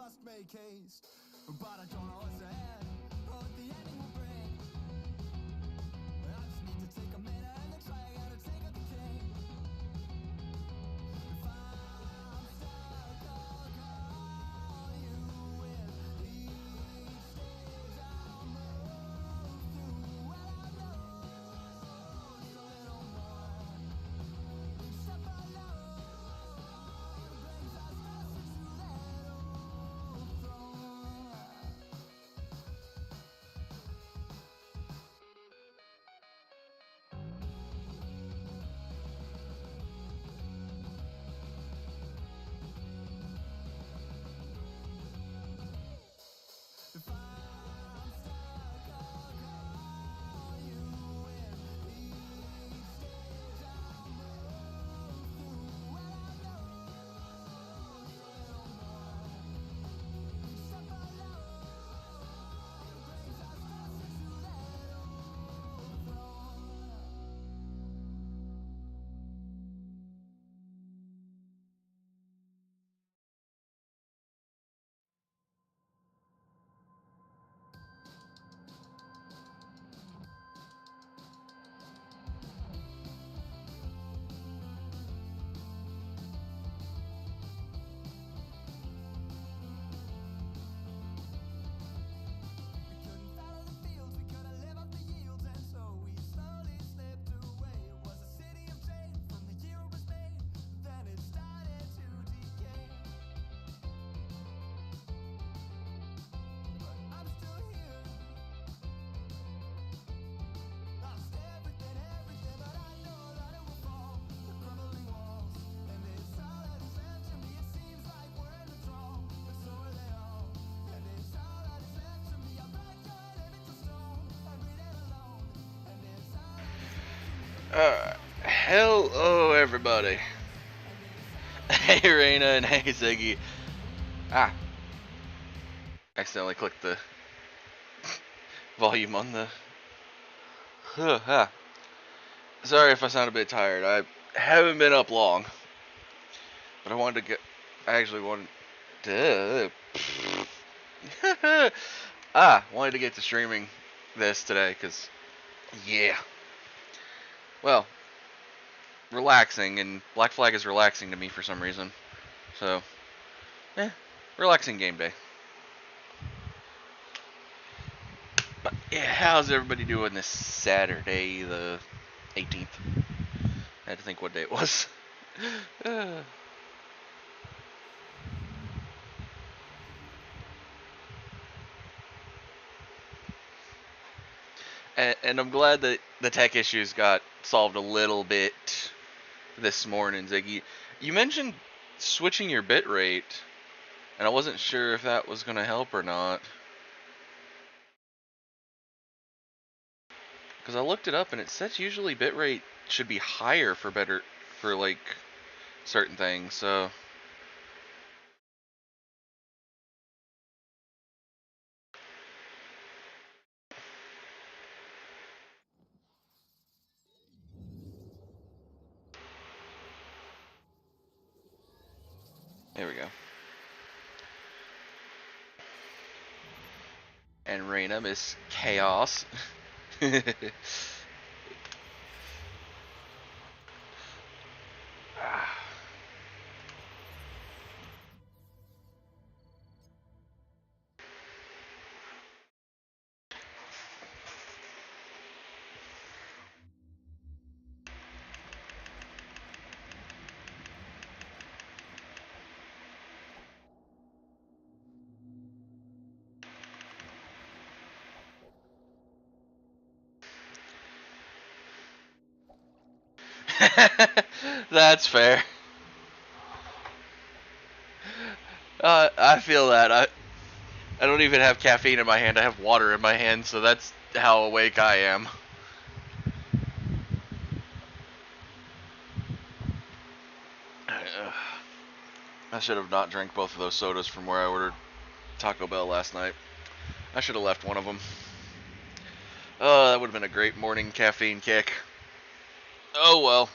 must make haste, but I don't know what's ahead or what the ending will bring. I just need to take a minute and then try again to take out the king. If I'm stuck, I'll call you with each stage I'll move through. Well, I know just a little more. Each step I know brings us closer to that old throne. If I'm stuck, I'll call you with each stage I'll move through. Well, I know just a little more. Each step I know brings us closer to that old throne. We couldn't follow the fields, we couldn't live up the yields, and so we slowly slipped away. It was a city of jade from the year it was made, then it started to decay. But I'm still here, lost everything, but I know that it will fall. The crumbling walls, and it's all that is left to me. It seems like we're in withdrawal, but so are they all. And it's all that is left to me. I'm like a living to stone, I breathe it alone. And it's all that is left to me. Hello everybody. Hey Raina and hey Ziggy. Accidentally clicked the volume on the. Sorry if I sound a bit tired. I haven't been up long, but I wanted to get. I actually wanted to. Wanted to get to streaming this today because, yeah. Well, relaxing, and Black Flag is relaxing to me for some reason. So, relaxing game day. But yeah, how's everybody doing this Saturday, the 18th? I had to think what day it was. And I'm glad that the tech issues got solved a little bit this morning, Ziggy. You mentioned switching your bitrate, and I wasn't sure if that was going to help or not. Because I looked it up, and it says usually bitrate should be higher for like certain things. So there we go. And Raina, Miss Chaos. That's fair. I feel that. I don't even have caffeine in my hand. I have water in my hand, so that's how awake I am. I should have not drank both of those sodas from where I ordered Taco Bell last night. I should have left one of them. Oh, that would have been a great morning caffeine kick. Oh well.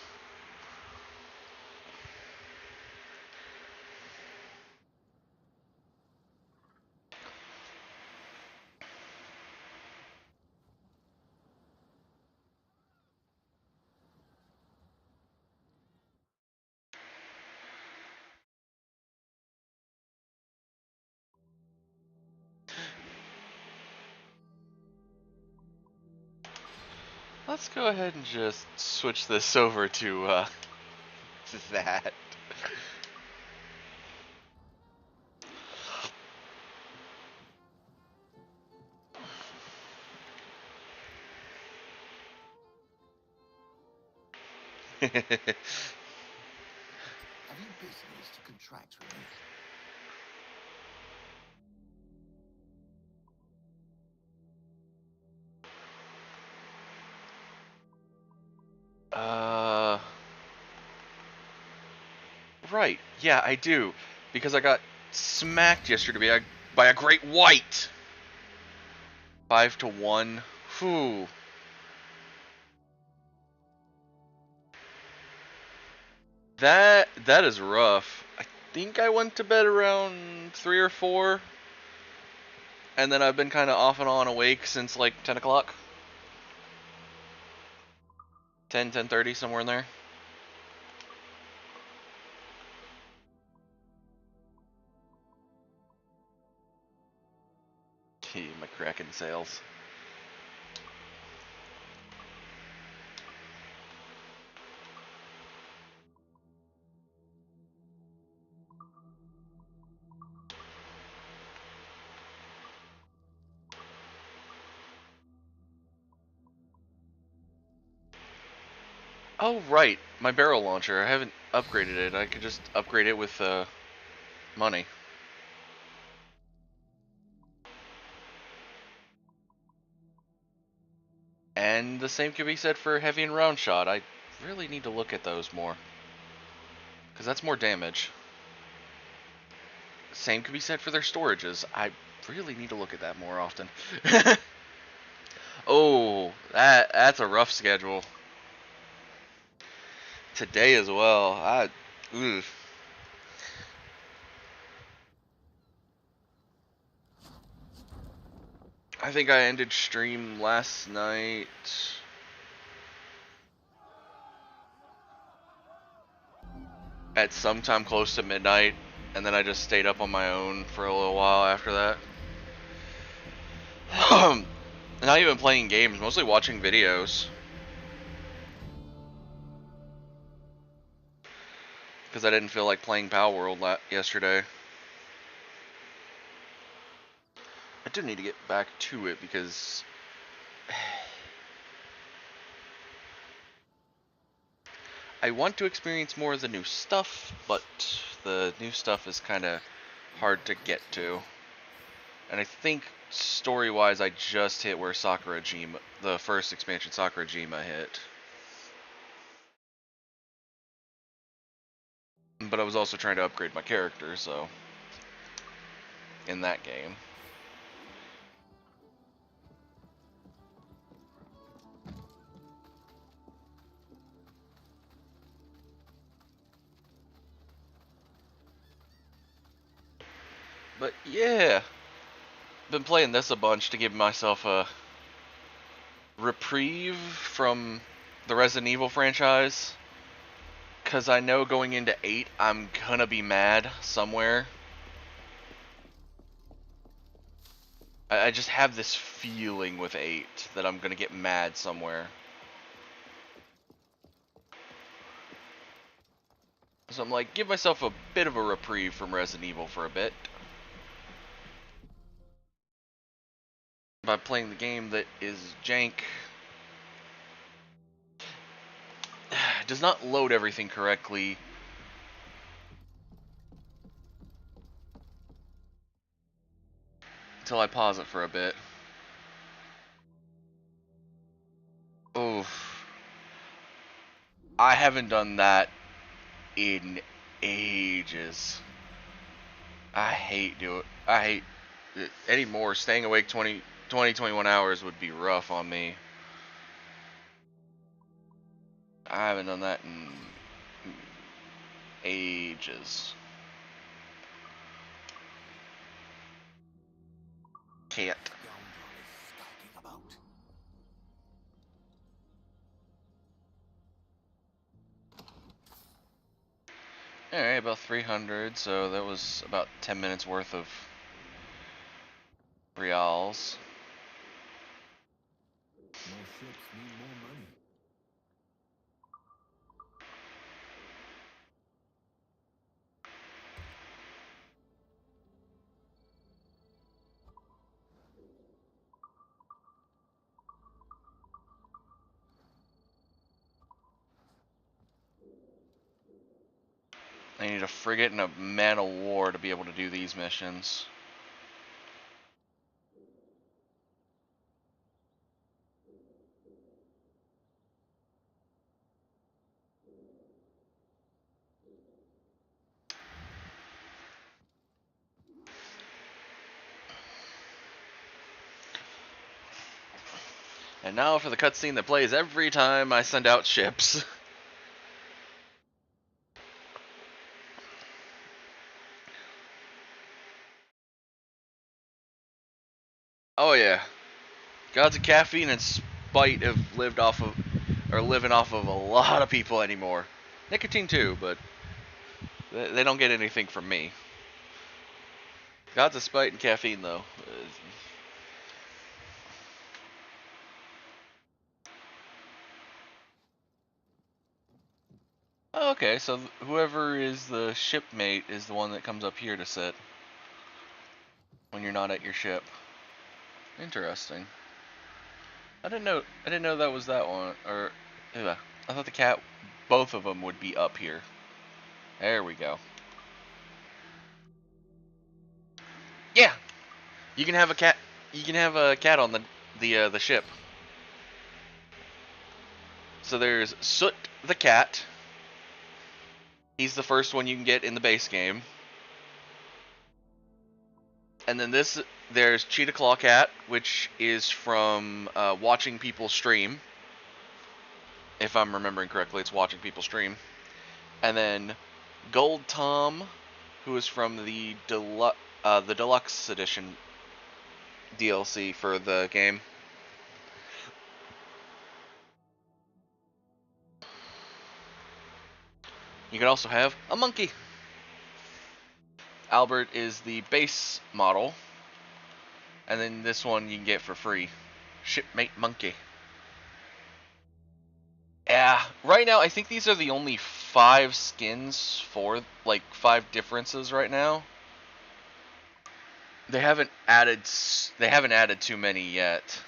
Let's go ahead and just switch this over to that. Have you business to contract with me? Right. Yeah, I do. Because I got smacked yesterday by a great white. 5-1. Whew. That is rough. I think I went to bed around 3 or 4. And then I've been kind of off and on awake since like 10 o'clock. 10:30, somewhere in there. My Kraken sales. Oh, right. My barrel launcher. I haven't upgraded it. I could just upgrade it with money. And the same could be said for heavy and round shot. I really need to look at those more. Because that's more damage. Same could be said for their storages. I really need to look at that more often. Oh, that's a rough schedule. Today as well. Oof. I think I ended stream last night. At some time close to midnight, and then I just stayed up on my own for a little while after that. Not even playing games, mostly watching videos. Because I didn't feel like playing Palworld yesterday. I do need to get back to it because I want to experience more of the new stuff, but the new stuff is kind of hard to get to. And I think story-wise, I just hit where Sakurajima, the first expansion Sakurajima hit. But I was also trying to upgrade my character, so in that game. But yeah, been playing this a bunch to give myself a reprieve from the Resident Evil franchise. Because I know going into 8, I'm gonna be mad somewhere. I just have this feeling with 8 that I'm gonna get mad somewhere. So I'm like, give myself a bit of a reprieve from Resident Evil for a bit. By playing the game that is jank. Does not load everything correctly. Until I pause it for a bit. Oof. I haven't done that in ages. I hate it anymore. Staying awake 21 hours would be rough on me. I haven't done that in ages. Can't. Alright, about 300, so that was about 10 minutes worth of reals. More ships mean more money. a frigate and a man of war to be able to do these missions. And now for the cutscene that plays every time I send out ships. Oh yeah. Gods of Caffeine and Spite have lived off of, or living off of a lot of people anymore. Nicotine too, but they don't get anything from me. Gods of Spite and Caffeine though. Okay, so whoever is the shipmate is the one that comes up here to sit when you're not at your ship. Interesting. I didn't know that was that one. Or I thought the cat, both of them would be up here. There we go. Yeah, you can have a cat. You can have a cat on the ship. So there's Soot the cat. He's the first one you can get in the base game. And then there's Cheetah Claw Cat, which is from watching people stream. If I'm remembering correctly, it's watching people stream. And then Gold Tom, who is from the deluxe edition DLC for the game. You can also have a monkey. Albert is the base model. And then this one you can get for free. Shipmate Monkey. Yeah, right now I think these are the only 5 skins for, like, 5 differences right now. They haven't added too many yet.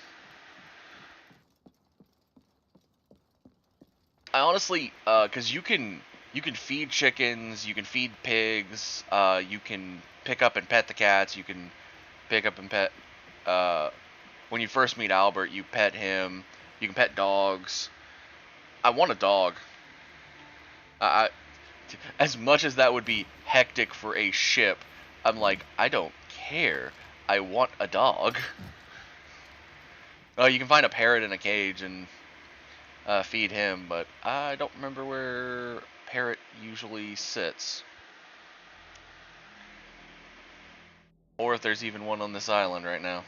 I honestly, cause you can feed chickens, you can feed pigs, you can pick up and pet the cats, you can pick up and pet, when you first meet Albert, you pet him, you can pet dogs. I want a dog. As much as that would be hectic for a ship, I'm like, I don't care. I want a dog. Oh, you can find a parrot in a cage and feed him, but I don't remember where parrot usually sits. Or if there's even one on this island right now.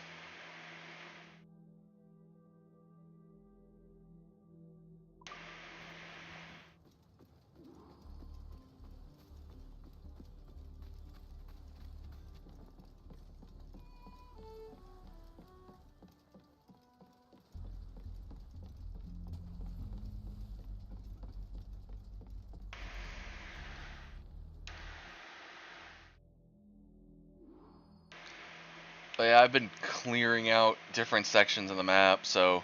But yeah, I've been clearing out different sections of the map, so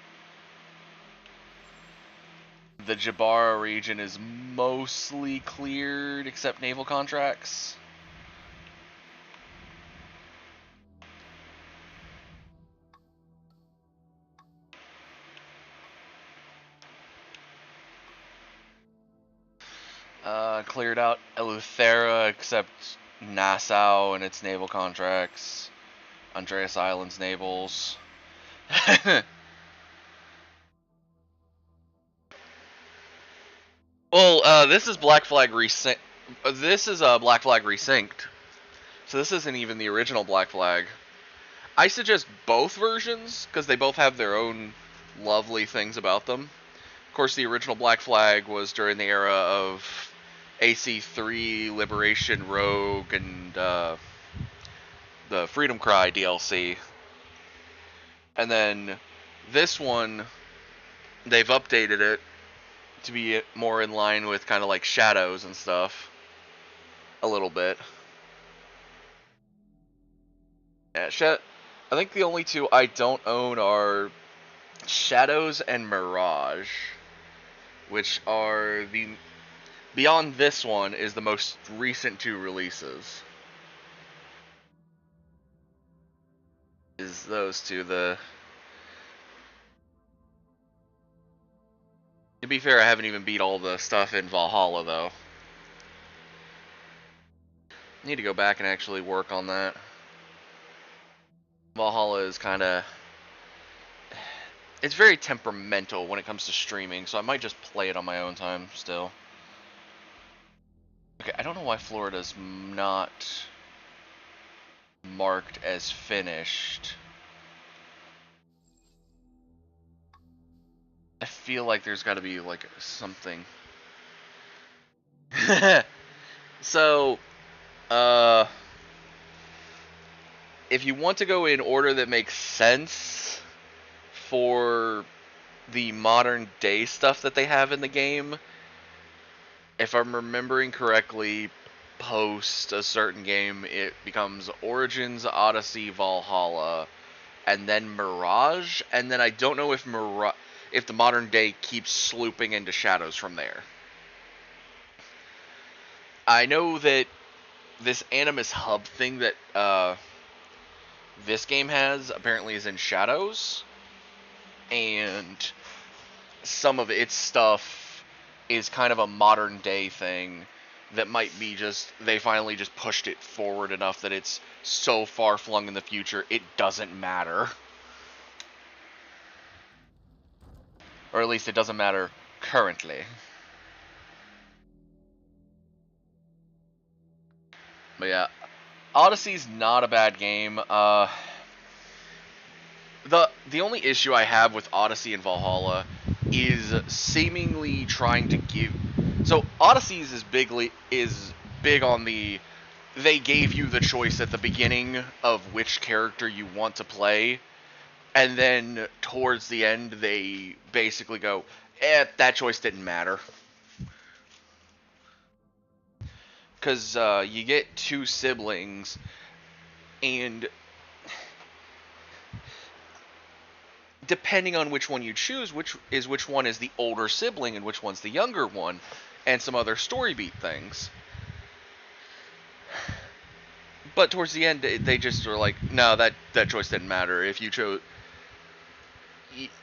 the Jabara region is mostly cleared except naval contracts. Cleared out Eleuthera except Nassau and its naval contracts. Andreas Island's navals. Well, this is Black Flag Resynced. This is Black Flag Resynced. So this isn't even the original Black Flag. I suggest both versions because they both have their own lovely things about them. Of course, the original Black Flag was during the era of AC3, Liberation, Rogue, and the Freedom Cry DLC. And then this one, they've updated it to be more in line with kind of like Shadows and stuff. A little bit. Yeah, I think the only 2 I don't own are Shadows and Mirage, which are beyond this one is the most recent 2 releases. Is those 2 the... To be fair, I haven't even beat all the stuff in Valhalla, though. Need to go back and actually work on that. Valhalla is kind of... It's very temperamental when it comes to streaming, so I might just play it on my own time still. Okay, I don't know why Florida's not marked as finished. I feel like there's got to be, like, something. So, if you want to go in order that makes sense for the modern day stuff that they have in the game, if I'm remembering correctly, post a certain game, it becomes Origins, Odyssey, Valhalla, and then Mirage, and then I don't know if the modern day keeps slooping into Shadows from there. I know that this Animus Hub thing that this game has apparently is in Shadows, and some of its stuff is kind of a modern day thing that might be just, they finally just pushed it forward enough that it's so far flung in the future it doesn't matter. Or at least it doesn't matter currently. But yeah, Odyssey's not a bad game. The only issue I have with Odyssey and Valhalla is seemingly trying to give... So Odyssey's is big on the... They gave you the choice at the beginning of which character you want to play, and then towards the end they basically go, that choice didn't matter. Because you get 2 siblings, and depending on which one you choose, which one is the older sibling and which one's the younger one, and some other story beat things. But towards the end, they just are like, no, that choice didn't matter. If you chose,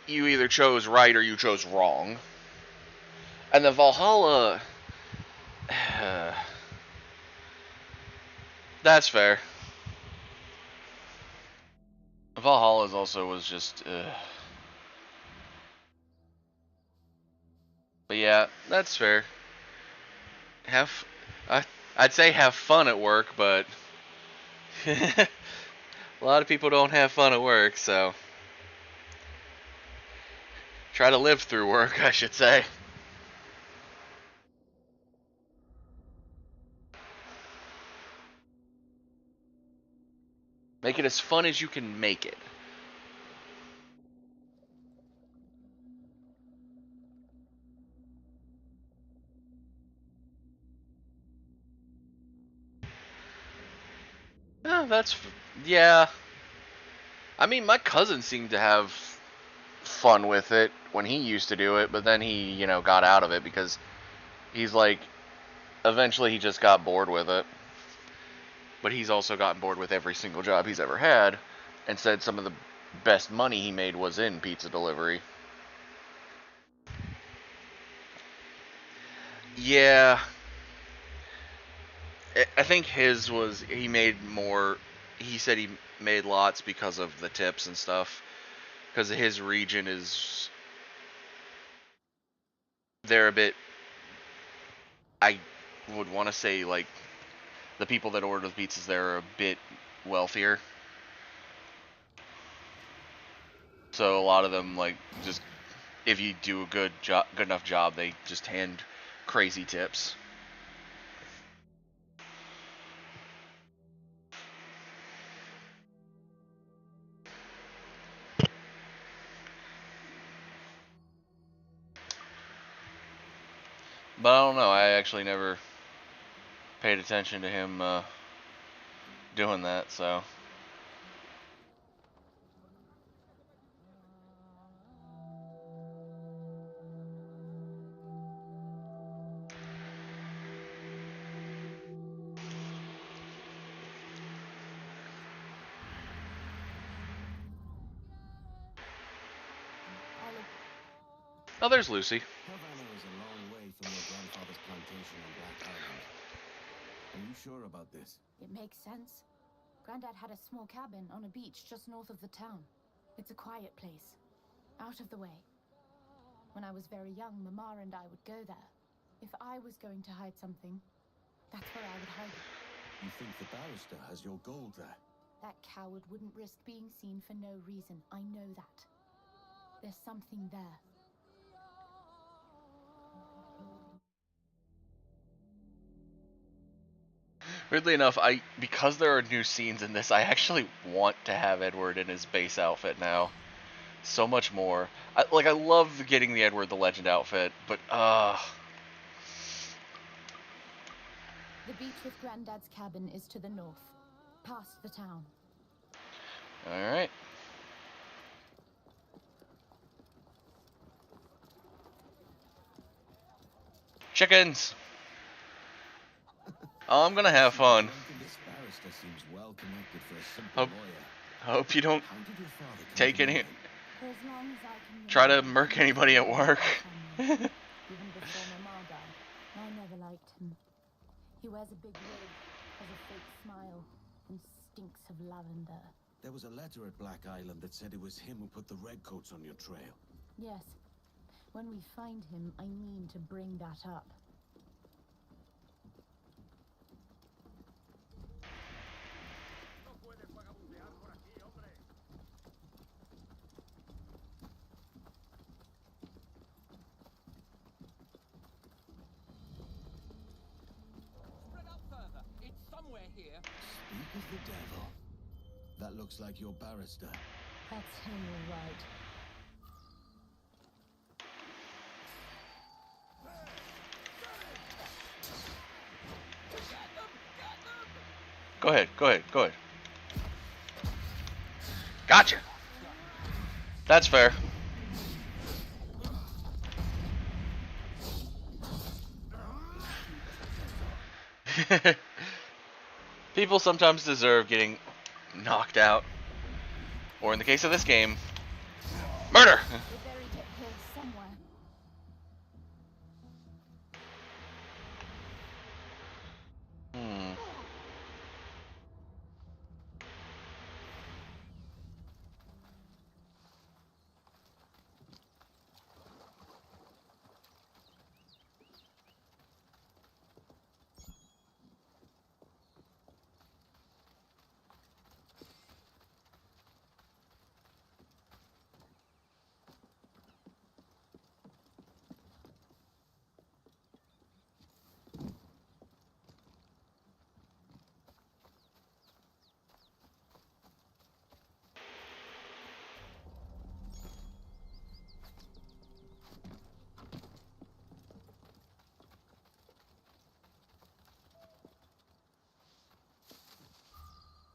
you either chose right or you chose wrong. And the Valhalla, that's fair. Valhalla also was just, but yeah, that's fair. I'd say have fun at work, but a lot of people don't have fun at work, so try to live through work, I should say. Make it as fun as you can make it. Yeah. I mean, my cousin seemed to have fun with it when he used to do it, but then he, got out of it because he's like, eventually he just got bored with it. But he's also gotten bored with every single job he's ever had, and said some of the best money he made was in pizza delivery. Yeah. I think his was, he made more, he said he made lots because of the tips and stuff. Because his region is, they're a bit, I would want to say, like, the people that order the pizzas there are a bit wealthier. So a lot of them, like, just, if you do a good enough job, they just hand crazy tips. But I don't know, I actually never paid attention to him doing that, so. Oh, there's Lucy. Havana is a long way from your grandfather's plantation on Black Island. Are you sure about this? It makes sense. Grandad had a small cabin on a beach just north of the town. It's a quiet place, out of the way. When I was very young, Mama and I would go there. If I was going to hide something, that's where I would hide it. You think the barrister has your gold there? That coward wouldn't risk being seen for no reason. I know that. There's something there. Weirdly enough, because there are new scenes in this, I actually want to have Edward in his base outfit now. So much more. I love getting the Edward the Legend outfit, but The beach with Granddad's cabin is to the north, past the town. Alright. Chickens! Oh, I'm gonna have fun. This barrister seems well connected for a simple Hope- lawyer. Hope you don't How did your father come take to any. know him? For as long as I can Try to remember, murk anybody at work. Even before Mama died, I never liked him. He wears a big wig, has a fake smile, and stinks of lavender. There was a letter at Black Island that said it was him who put the redcoats on your trail. Yes. When we find him, I mean to bring that up. Spread out further. It's somewhere here. Speak of the devil. That looks like your barrister. That's him, all right. Go ahead, go ahead, go ahead. Gotcha! That's fair. People sometimes deserve getting knocked out. Or in the case of this game, murder! They buried it here somewhere. Hmm.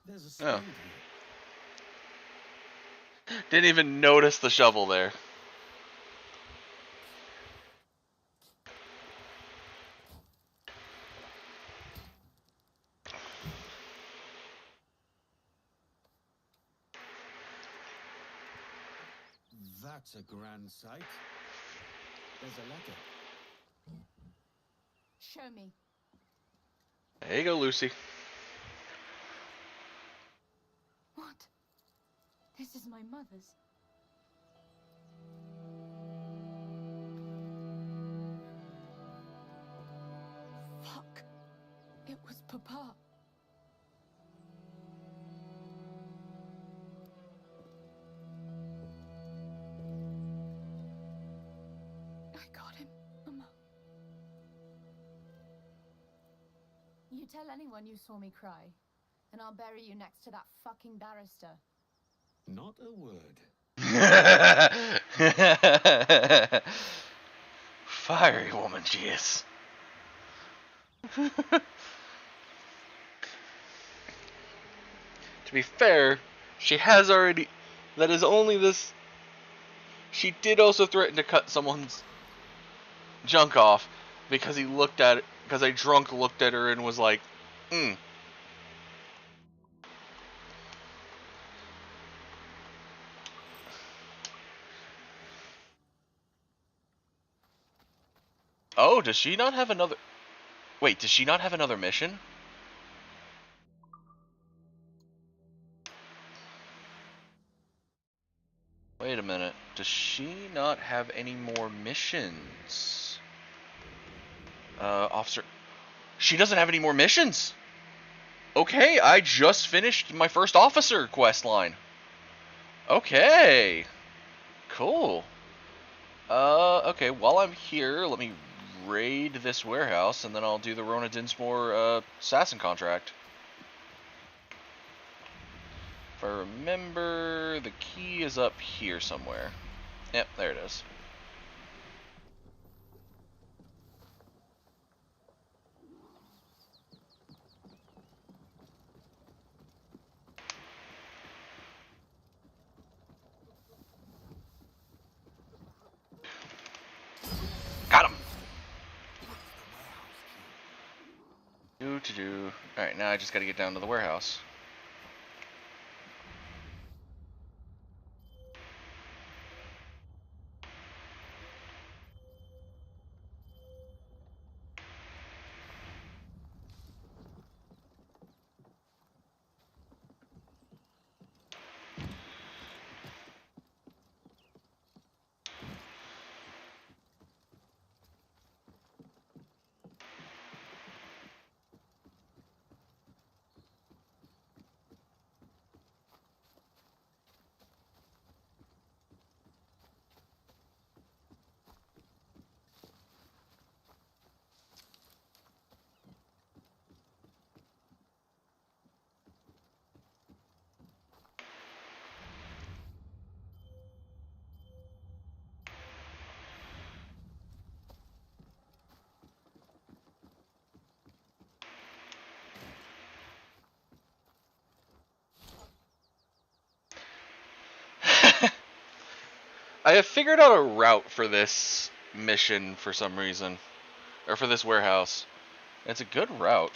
There's a Oh. spade here. Didn't even notice the shovel there. That's a grand sight. There's a letter. Show me. There you go, Lucy. What? This is my mother's. Fuck. It was Papa. I got him, Mama. You tell anyone you saw me cry, and I'll bury you next to that fucking barrister. Not a word. Fiery woman she is. To be fair, she has already. That is only this. She did also threaten to cut someone's junk off because he looked at it. Because a drunk looked at her and was like, Oh, does she not have another... Wait, does she not have another mission? Wait a minute. Does she not have any more missions? Officer... She doesn't have any more missions! Okay, I just finished my first officer quest line. Okay. Cool. Okay, while I'm here, let me raid this warehouse, and then I'll do the Rona Dinsmore, assassin contract. If I remember, the key is up here somewhere. Yep, there it is. Got him! Do. Alright, now I just gotta get down to the warehouse. I have figured out a route for this mission for some reason. Or for this warehouse. It's a good route.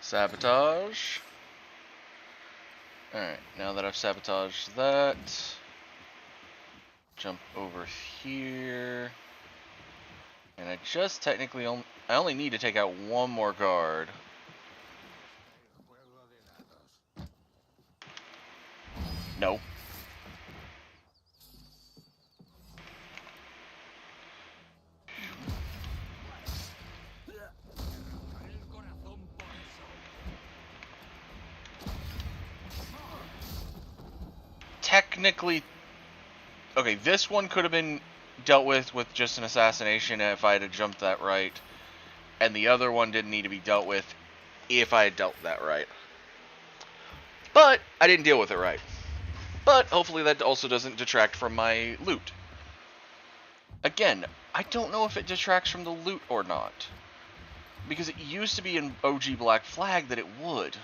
Sabotage. Alright, now that I've sabotaged that, jump over here. And I just technically I only need to take out one more guard. No. Technically, okay, this one could have been dealt with just an assassination if I had jumped that right, and the other one didn't need to be dealt with if I had dealt that right. But I didn't deal with it right. But hopefully that also doesn't detract from my loot. Again, I don't know if it detracts from the loot or not, because it used to be in OG Black Flag that it would.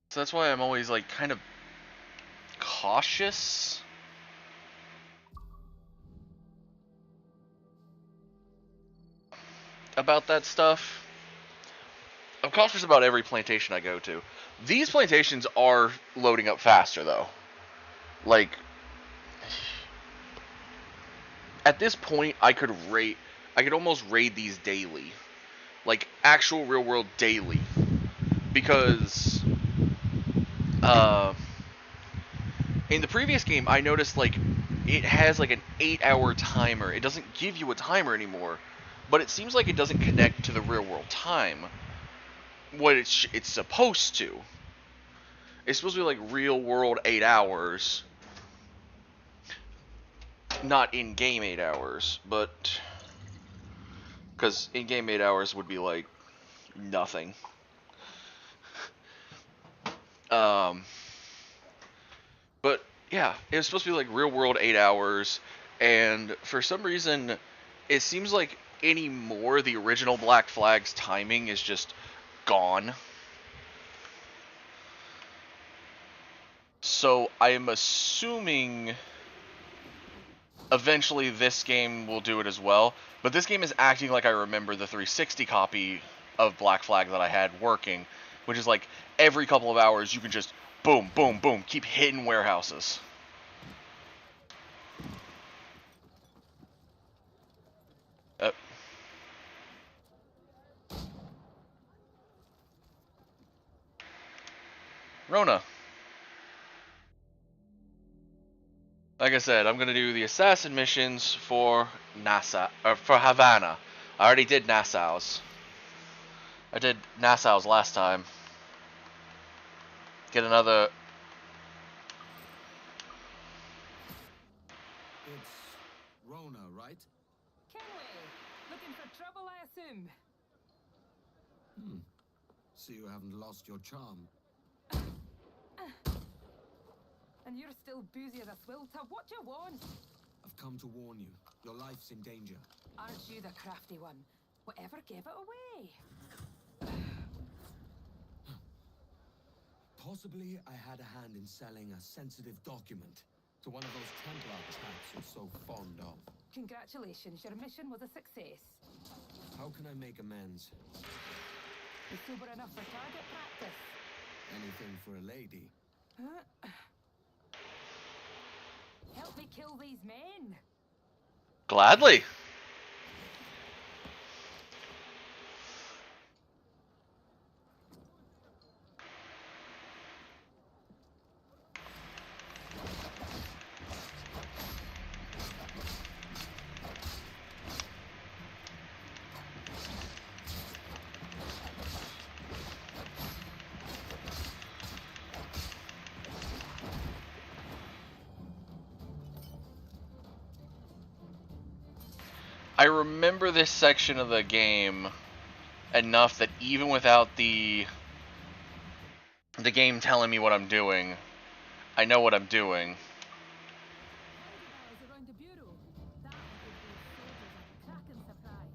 So that's why I'm always like kind of cautious. About that stuff. I'm cautious about every plantation I go to. These plantations are loading up faster though. Like, at this point I could almost raid these daily. Like actual real world daily. Because in the previous game, I noticed like it has like an 8-hour timer. It doesn't give you a timer anymore, but it seems like it doesn't connect to the real world time. What it's supposed to. It's supposed to be like real world 8 hours, not in game 8 hours, but because in game 8 hours would be like nothing. But yeah, it was supposed to be like real world 8 hours, and for some reason, it seems like anymore, the original Black Flag's timing is just gone. So I am assuming eventually this game will do it as well. But this game is acting like I remember the 360 copy of Black Flag that I had working, which is like every couple of hours you can just boom, boom, boom, keep hitting warehouses. Rona. Like I said, I'm gonna do the assassin missions for for Havana. I already did Nassau's. I did Nassau's last time. Get another. It's Rona, right? Kenway, looking for trouble, I assume. So you haven't lost your charm. And you're still boozy as a swilter. What do you want? I've come to warn you. Your life's in danger. Aren't you the crafty one? Whatever gave it away? Possibly I had a hand in selling a sensitive document to one of those Templar chaps you're so fond of. Congratulations, your mission was a success. How can I make amends? You sober enough for target practice? Anything for a lady. Help me kill these men. Gladly. I remember this section of the game enough that even without the game telling me what I'm doing, I know what I'm doing. Around the bureau. That will give those soldiers a cracking surprise.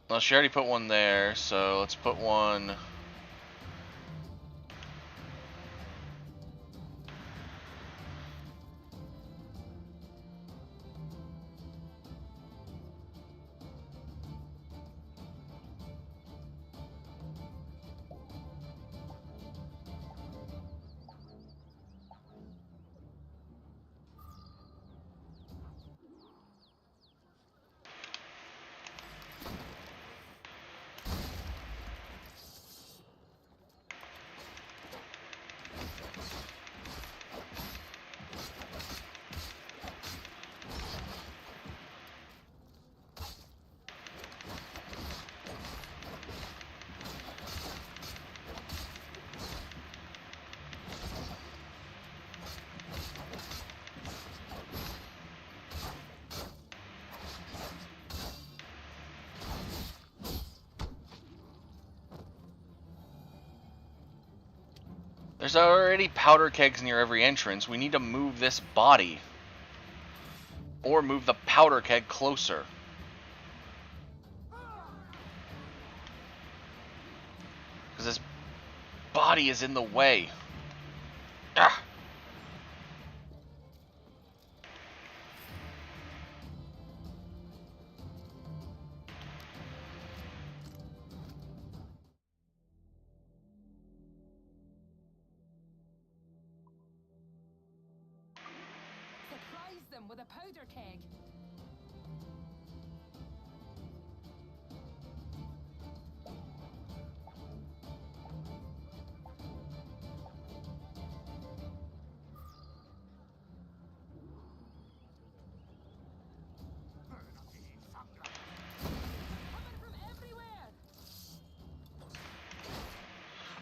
Well, she already put one there, so let's put one. There's already powder kegs near every entrance. We need to move this body. Or move the powder keg closer. Because this body is in the way. Ah. Surprise them with a powder keg. Coming from everywhere.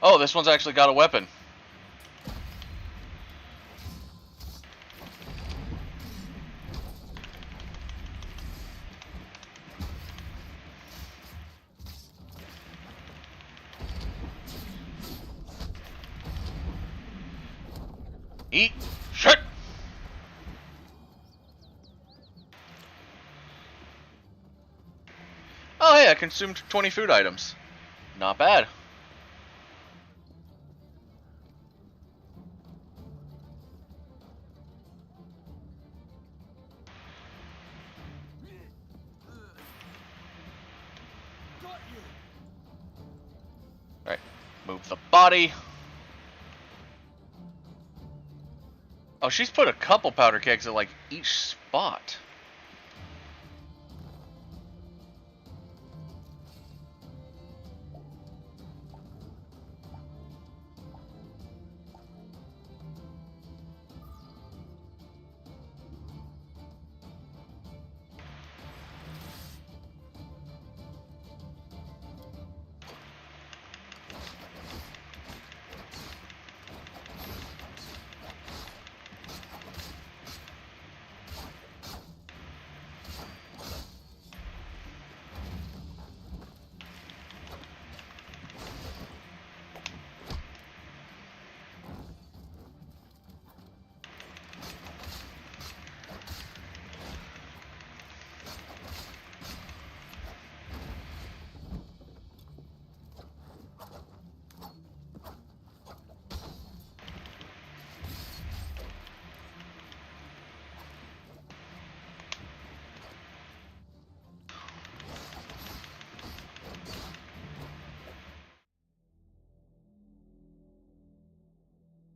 Oh, this one's actually got a weapon. Eat shit. that consumed 20 food items. Not bad. Got you. Alright, move the body. Oh, she's put a couple powder kegs at like each spot.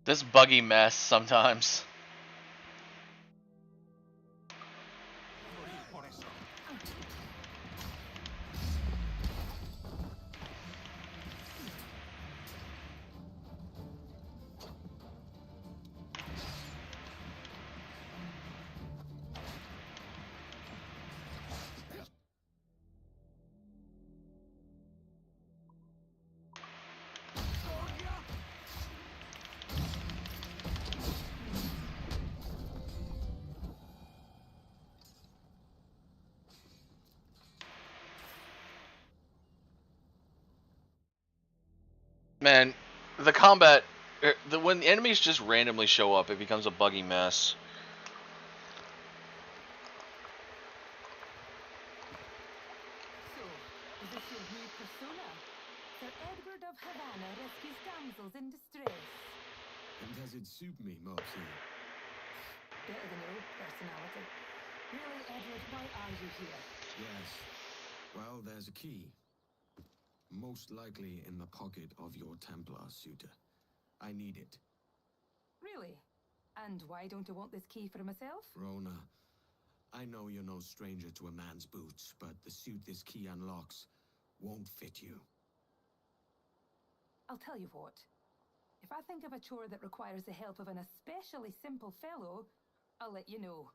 This buggy mess sometimes. Man, the combat, when the enemies just randomly show up, it becomes a buggy mess. So, is this your new persona? Sir Edward of Havana rescues damsels in distress. And does it suit me, Mopsy? Better than your old personality. Really, Edward, why are you here? Yes. Well, there's a key. Most likely in the pocket of your Templar suitor. I need it. Really? And why don't you want this key for myself? Rona, I know you're no stranger to a man's boots, but the suit this key unlocks won't fit you. I'll tell you what. If I think of a chore that requires the help of an especially simple fellow, I'll let you know.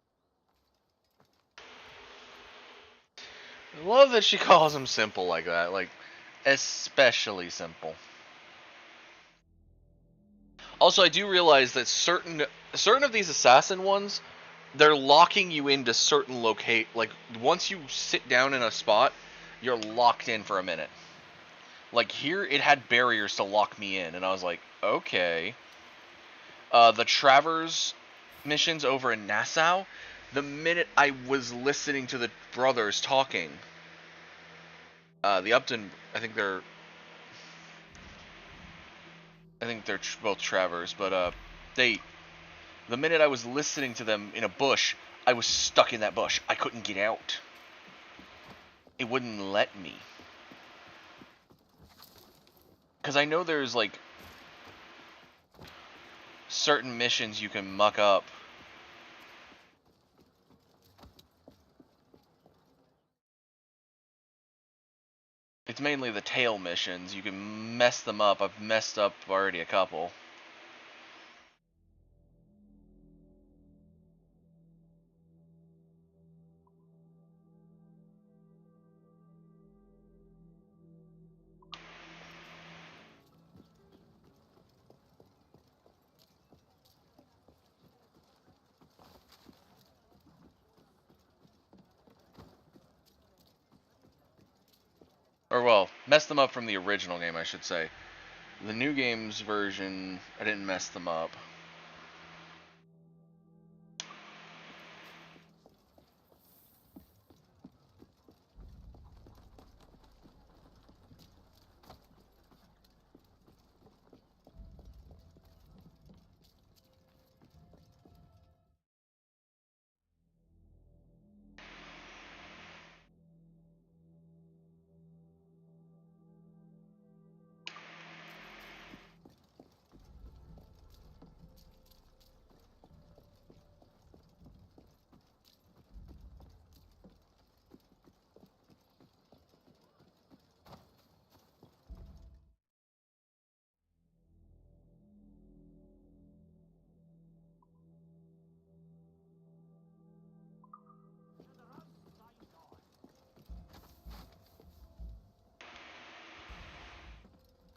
I love that she calls him simple like that, like, especially simple. Also, I do realize that certain of these assassin ones, they're locking you into certain like, once you sit down in a spot, you're locked in for a minute. Like, here, it had barriers to lock me in, and I was like, okay. The Travers missions over in Nassau, the minute I was listening to the brothers talking, the Upton, I think they're both Travers, but the minute I was listening to them in a bush, I was stuck in that bush. I couldn't get out. It wouldn't let me. Because I know there's, like, certain missions you can muck up. It's mainly the tail missions. You can mess them up. I've messed up already a couple. Or, well, messed them up from the original game, I should say. The new game's version, I didn't mess them up.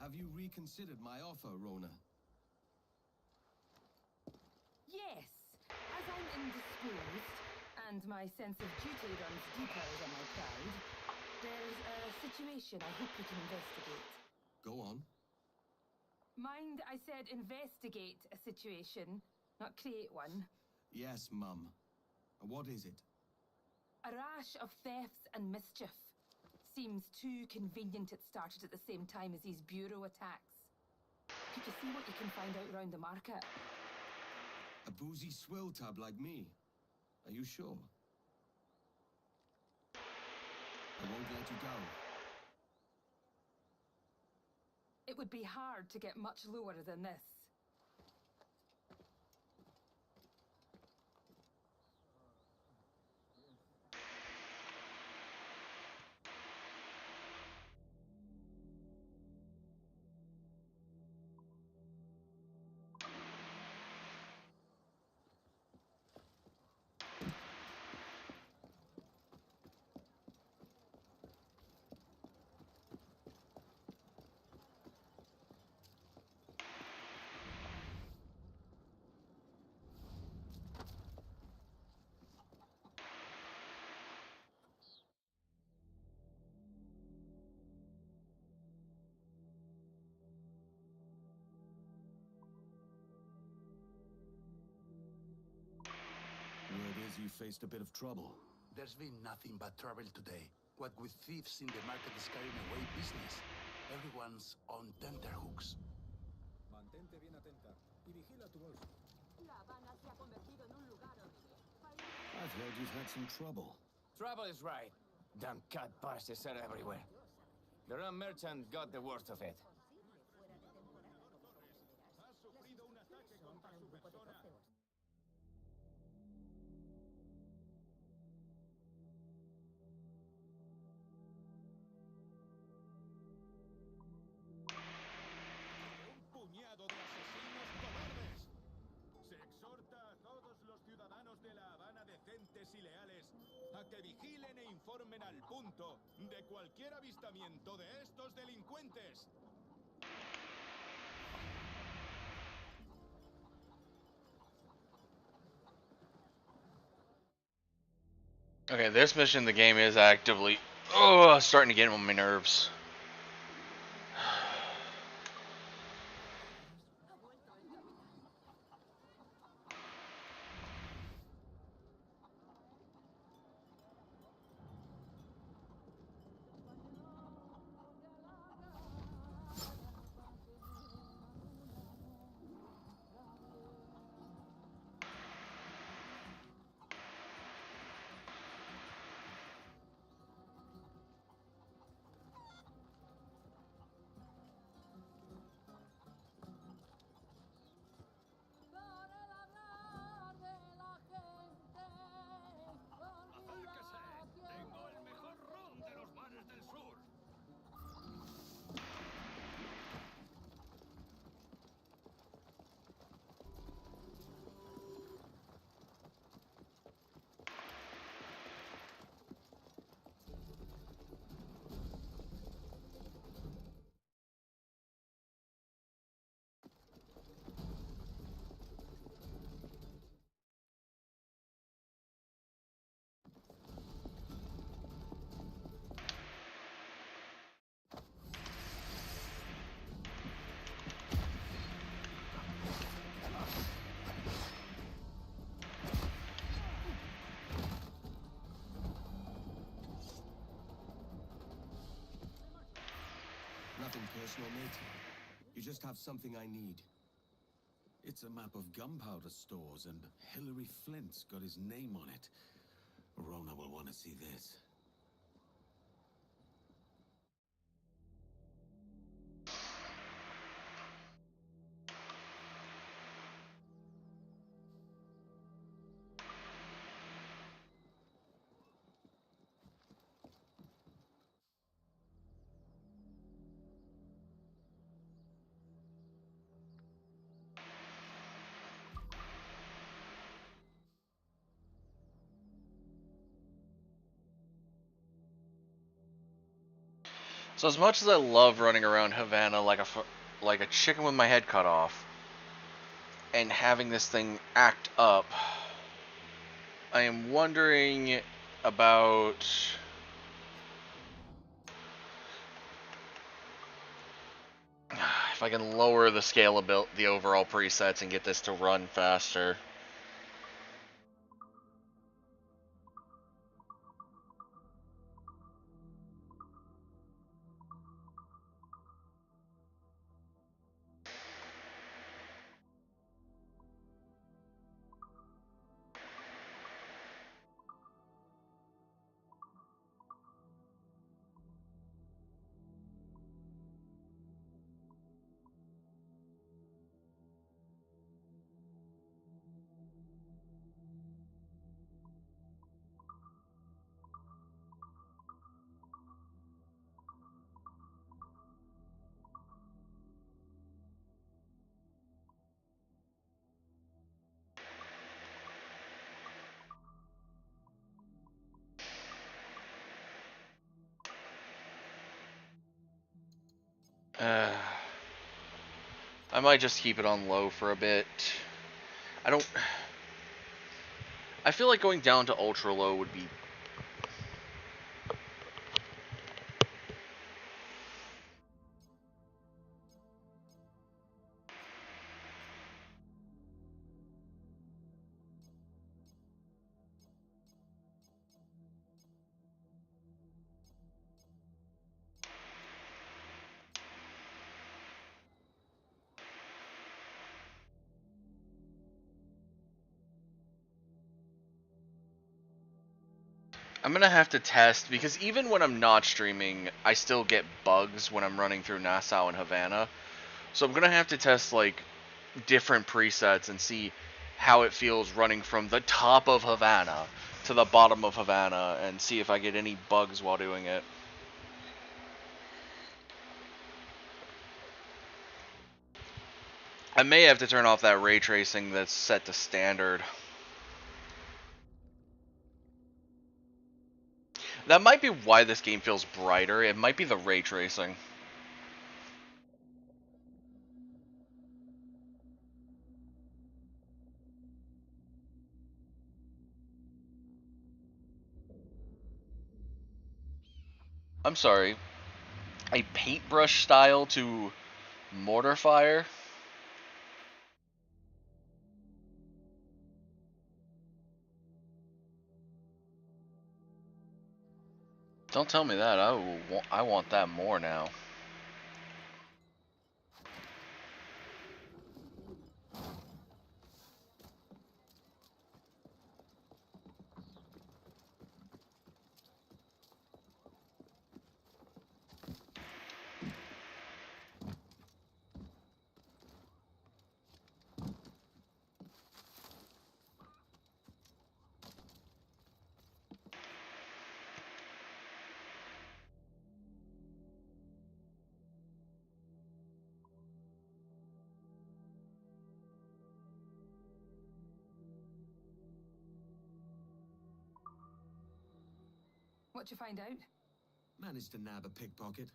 Have you reconsidered my offer, Rona? Yes, as I'm indisposed, and my sense of duty runs deeper than my pride, there's a situation I hope you can investigate. Go on. Mind, I said investigate a situation, not create one. Yes, Mum. What is it? A rash of thefts and mischief. Seems too convenient it started at the same time as these bureau attacks. Could you see what you can find out round the market? A boozy swill tab like me? Are you sure? I won't let you down. It would be hard to get much lower than this. Word is you faced a bit of trouble. There's been nothing but trouble today. What with thieves in the market scaring away business, everyone's on tenterhooks. Mantente bien atenta y vigila tu bolso. La Habana se ha convertido en un lugar horrible. I've heard you've had some trouble. Trouble is right. Damn cat bastards are everywhere. The rum merchant got the worst of it. Un puñado de asesinos cobardes. Se exhorta a todos los ciudadanos de La Habana decentes y leales a que vigilen e informen al punto de cualquier avistamiento de estos delincuentes. Okay, this mission the game is actively starting to get on my nerves. Tengo el mejor ron de los bares del sur. Nothing personal, mate. You just have something I need. It's a map of gunpowder stores, and Hilary Flint's got his name on it. Rona will want to see this. So as much as I love running around Havana like a chicken with my head cut off, and having this thing act up, I am wondering about if I can lower the scalability, the overall presets, and get this to run faster. I might just keep it on low for a bit. I feel like going down to ultra low would be... I'm gonna have to test, because even when I'm not streaming, I still get bugs when I'm running through Nassau and Havana. So I'm gonna have to test, like, different presets and see how it feels running from the top of Havana to the bottom of Havana, and see if I get any bugs while doing it. I may have to turn off that ray tracing that's set to standard. That might be why this game feels brighter. It might be the ray tracing. I'm sorry. A paintbrush style to mortar fire? Don't tell me that. I want that more now. What'd you find out? Managed to nab a pickpocket.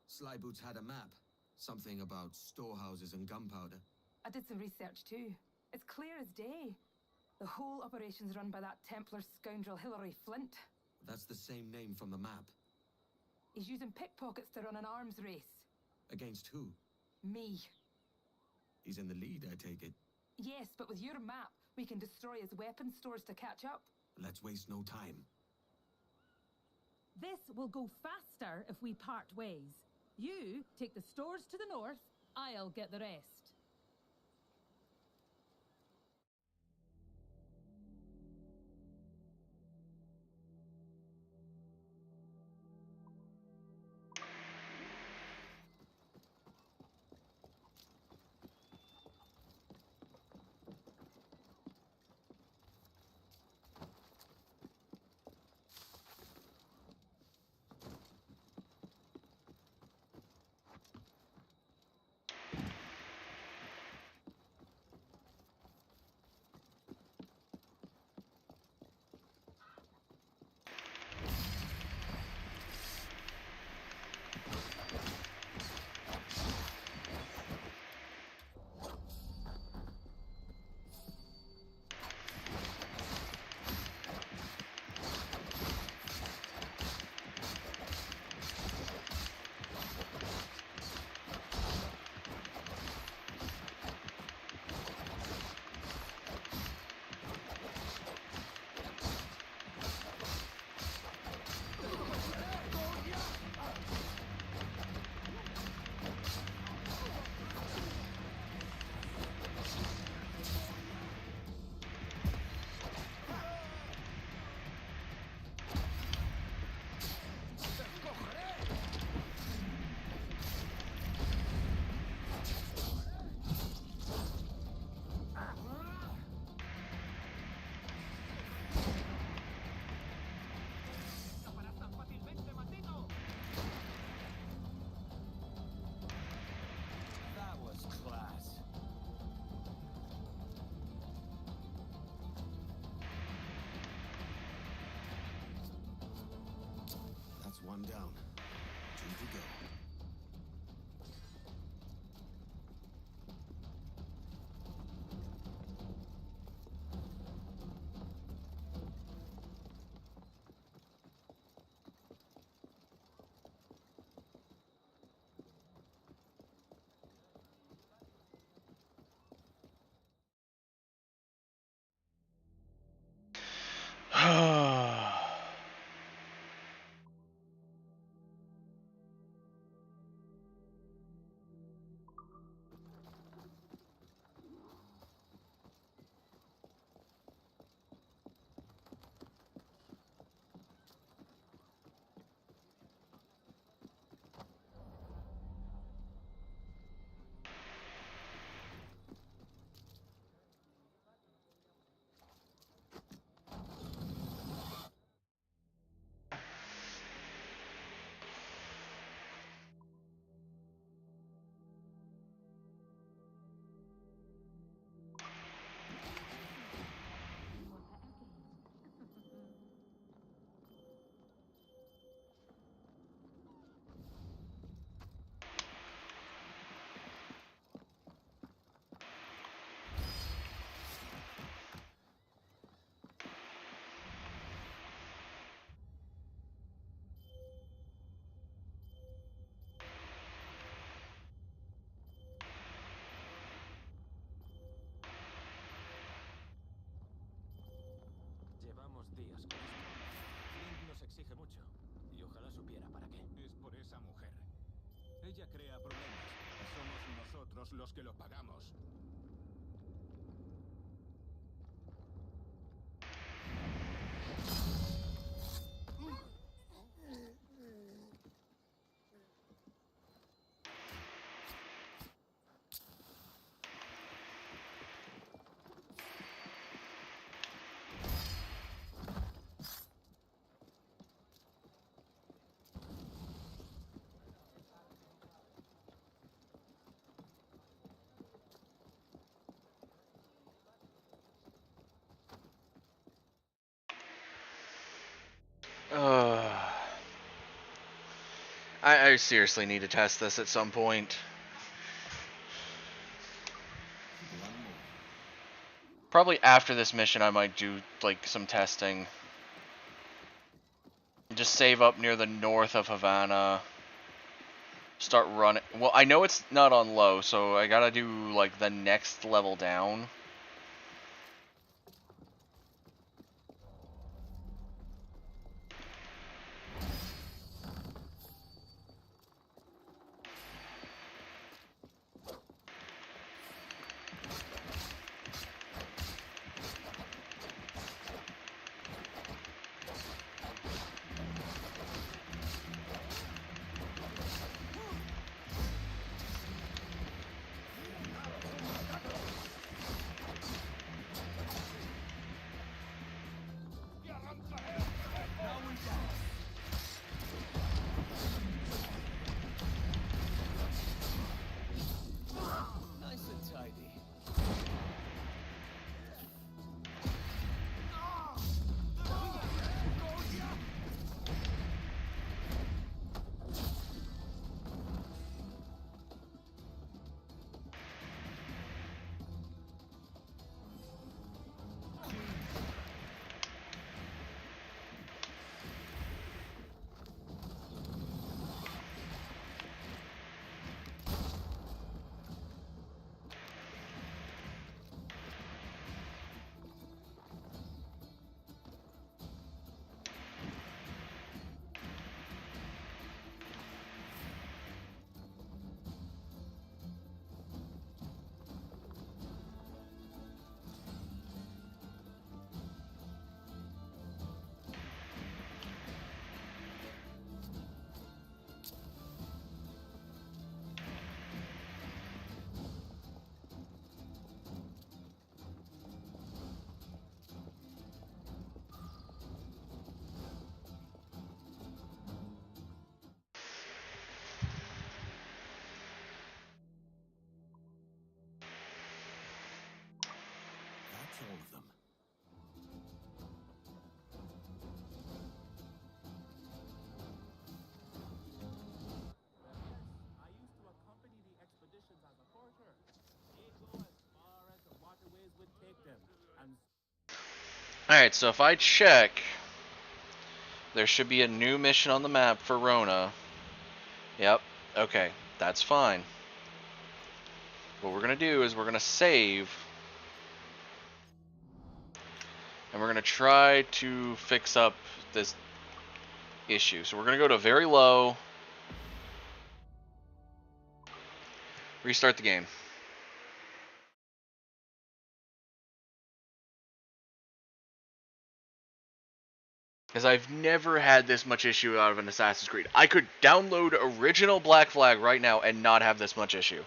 Slyboots had a map. Something about storehouses and gunpowder. I did some research too. It's clear as day. The whole operation's run by that Templar scoundrel Hilary Flint. That's the same name from the map. He's using pickpockets to run an arms race. Against who? Me. He's in the lead, I take it. Yes, but with your map, we can destroy his weapon stores to catch up. Let's waste no time. This will go faster if we part ways. You take the stores to the north, I'll get the rest. One down. 2 to go. Llevamos días con esto. Flint nos exige mucho. Y ojalá supiera para qué. Es por esa mujer. Ella crea problemas. Somos nosotros los que lo pagamos. I seriously need to test this at some point. One more. Probably after this mission I might do like some testing. Just save up near the north of Havana. Start running. Well, I know it's not on low, so I gotta do like the next level down. Nice and tidy. That's all of them. Alright, so if I check, there should be a new mission on the map for Rona. Yep, okay, that's fine. What we're going to do is we're going to save. And we're going to try to fix up this issue. So we're going to go to very low. Restart the game. Because I've never had this much issue out of an Assassin's Creed. I could download original Black Flag right now and not have this much issue.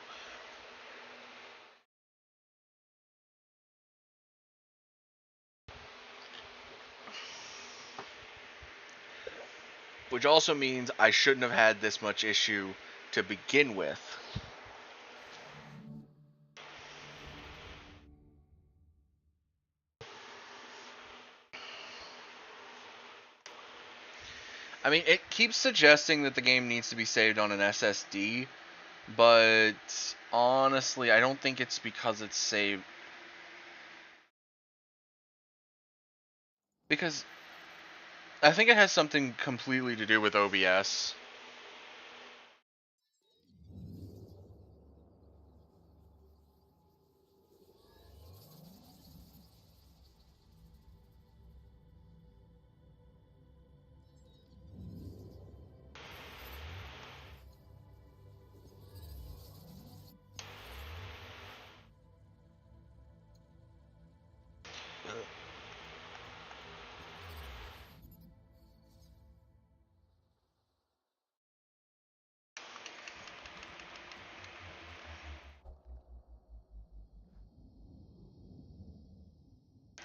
Which also means I shouldn't have had this much issue to begin with. I mean, it keeps suggesting that the game needs to be saved on an SSD, but honestly, I don't think it's because it's saved. Because I think it has something completely to do with OBS.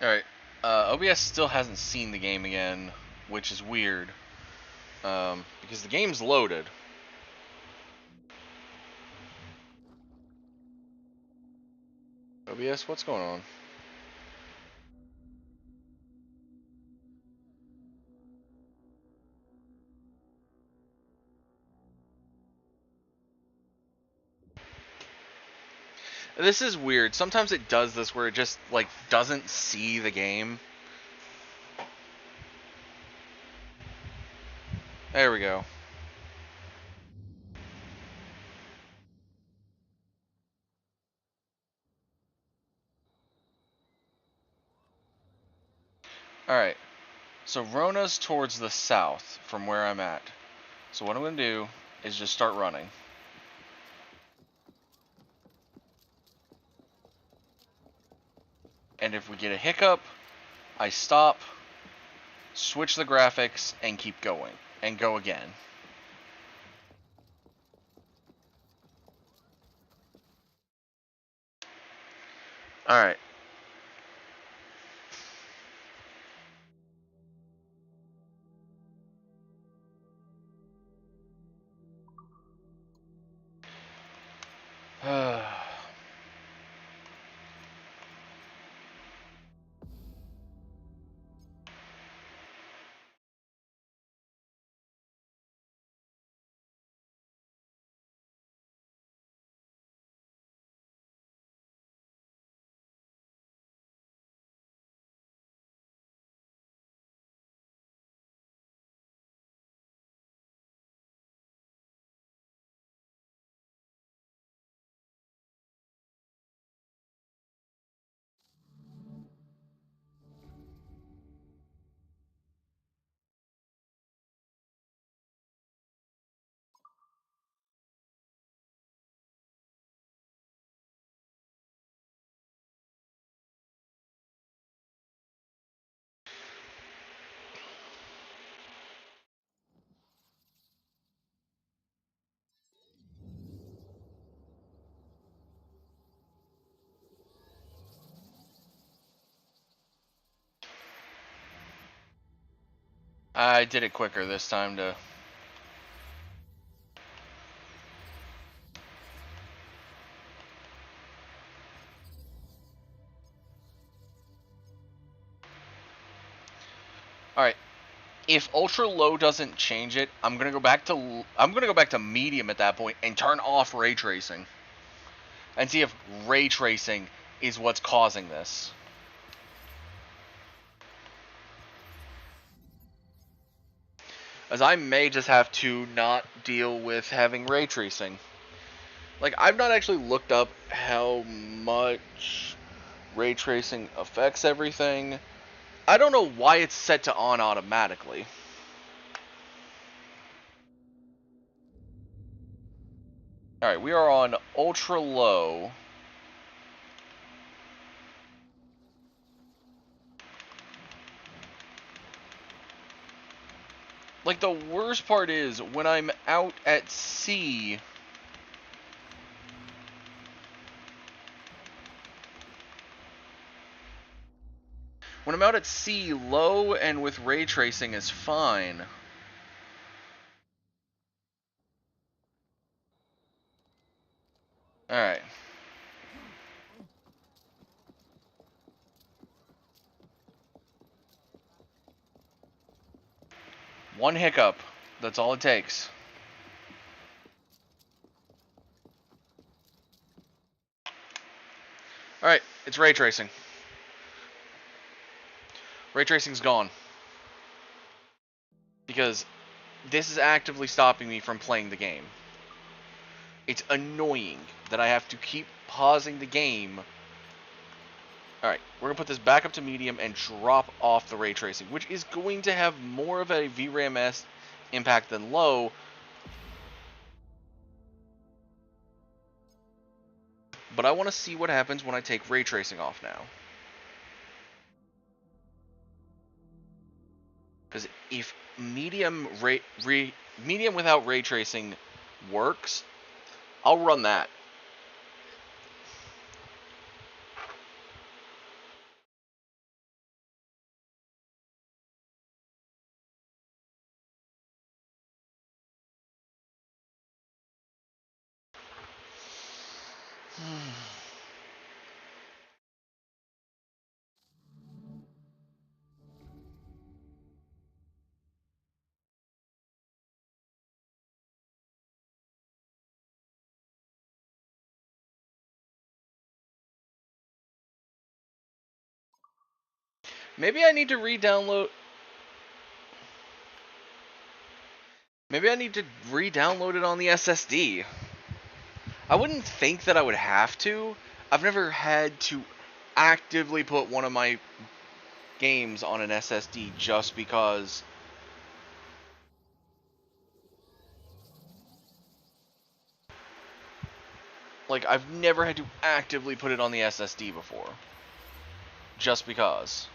Alright, OBS still hasn't seen the game again, which is weird, because the game's loaded. OBS, what's going on? This is weird. Sometimes it does this where it just, like, doesn't see the game. There we go. Alright. So Rona's towards the south from where I'm at. So what I'm going to do is just start running. And if we get a hiccup, I stop, switch the graphics, and keep going. And go again. Alright. I did it quicker this time to... Alright. If ultra low doesn't change it, I'm gonna go back to medium at that point and turn off ray tracing. And see if ray tracing is what's causing this. as I may just have to not deal with having ray tracing. Like, I've not actually looked up how much ray tracing affects everything. I don't know why it's set to on automatically. Alright, we are on ultra low. Like, the worst part is, when I'm out at sea, low and with ray tracing is fine. Alright. One hiccup. That's all it takes. Alright, it's ray tracing. Ray tracing's gone. Because this is actively stopping me from playing the game. It's annoying that I have to keep pausing the game. Alright, we're going to put this back up to medium and drop off the ray tracing, which is going to have more of a VRAM impact than low. But I want to see what happens when I take ray tracing off now. Because if medium without ray tracing works, I'll run that. Maybe I need to re-download. Maybe I need to re-download it on the SSD. I wouldn't think that I would have to. I've never had to actively put one of my games on an SSD just because. Like, I've never had to actively put it on the SSD before. Just because.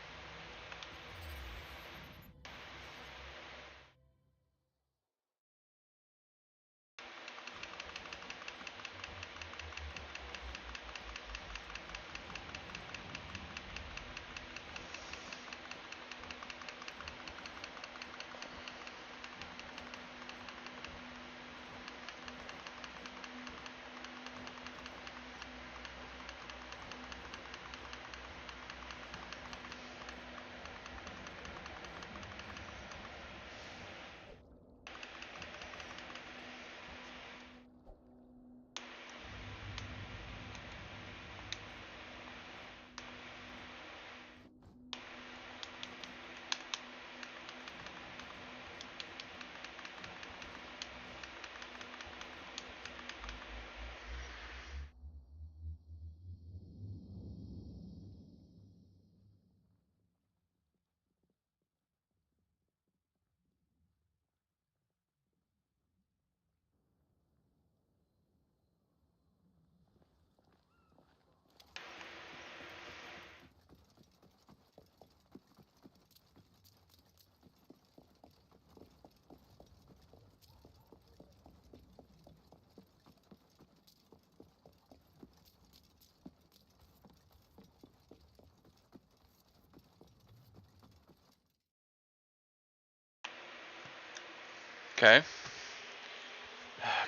Okay.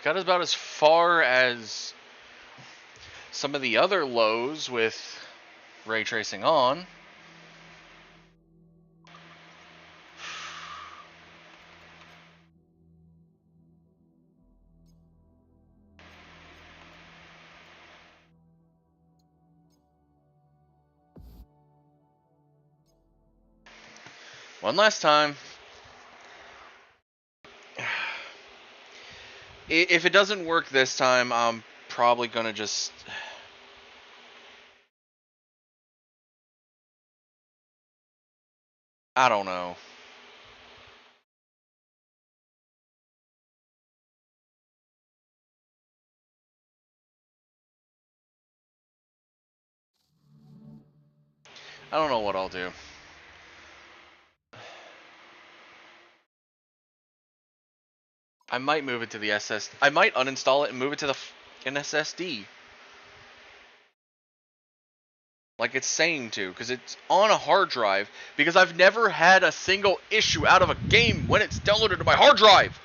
Got about as far as some of the other lows with ray tracing on. One last time. If it doesn't work this time, I'm probably gonna just. I don't know. I don't know what I'll do. I might move it to the SS. I might uninstall it and move it to the an SSD. Like it's saying to, because it's on a hard drive. Because I've never had a single issue out of a game when it's downloaded to my hard drive.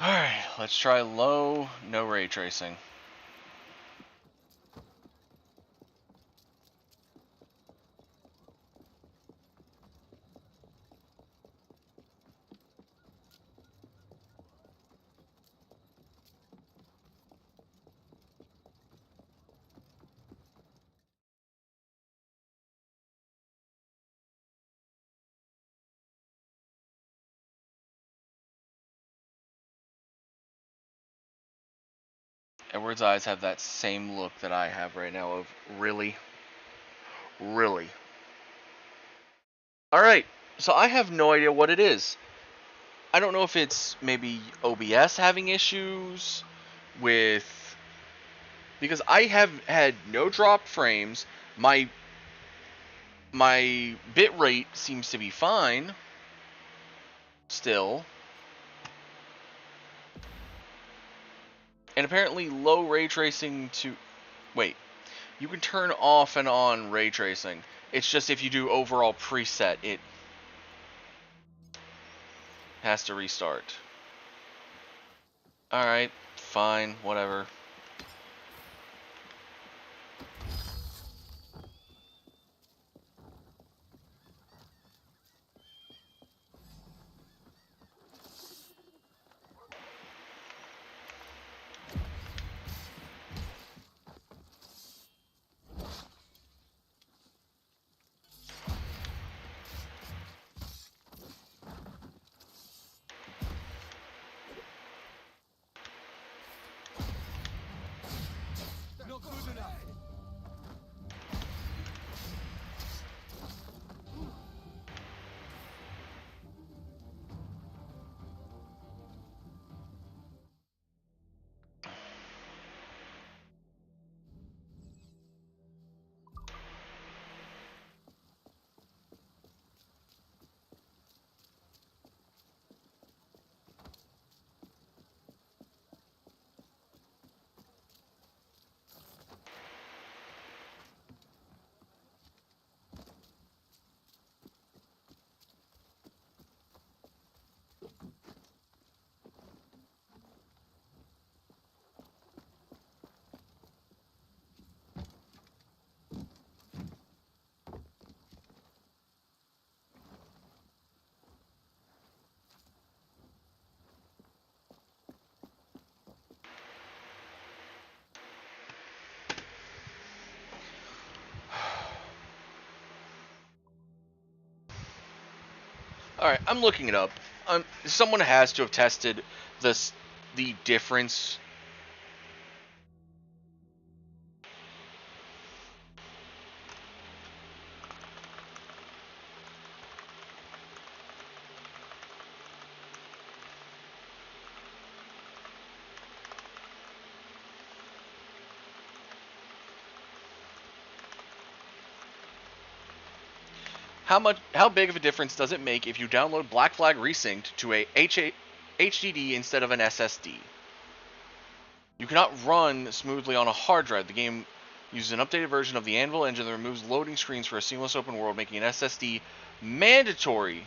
Alright, let's try low, no ray tracing. Edward's eyes have that same look that I have right now of really? Really? Alright, so I have no idea what it is. I don't know if it's maybe OBS having issues with... Because I have had no dropped frames. My bit rate seems to be fine. Still. And apparently low ray tracing to... Wait. You can turn off and on ray tracing. It's just if you do overall preset, it has to restart. Alright, fine, whatever. Not good enough. Alright, I'm looking it up. Someone has to have tested the difference. How big of a difference does it make if you download Black Flag Resynced to a HDD instead of an SSD? You cannot run smoothly on a hard drive. The game uses an updated version of the Anvil engine that removes loading screens for a seamless open world, making an SSD mandatory.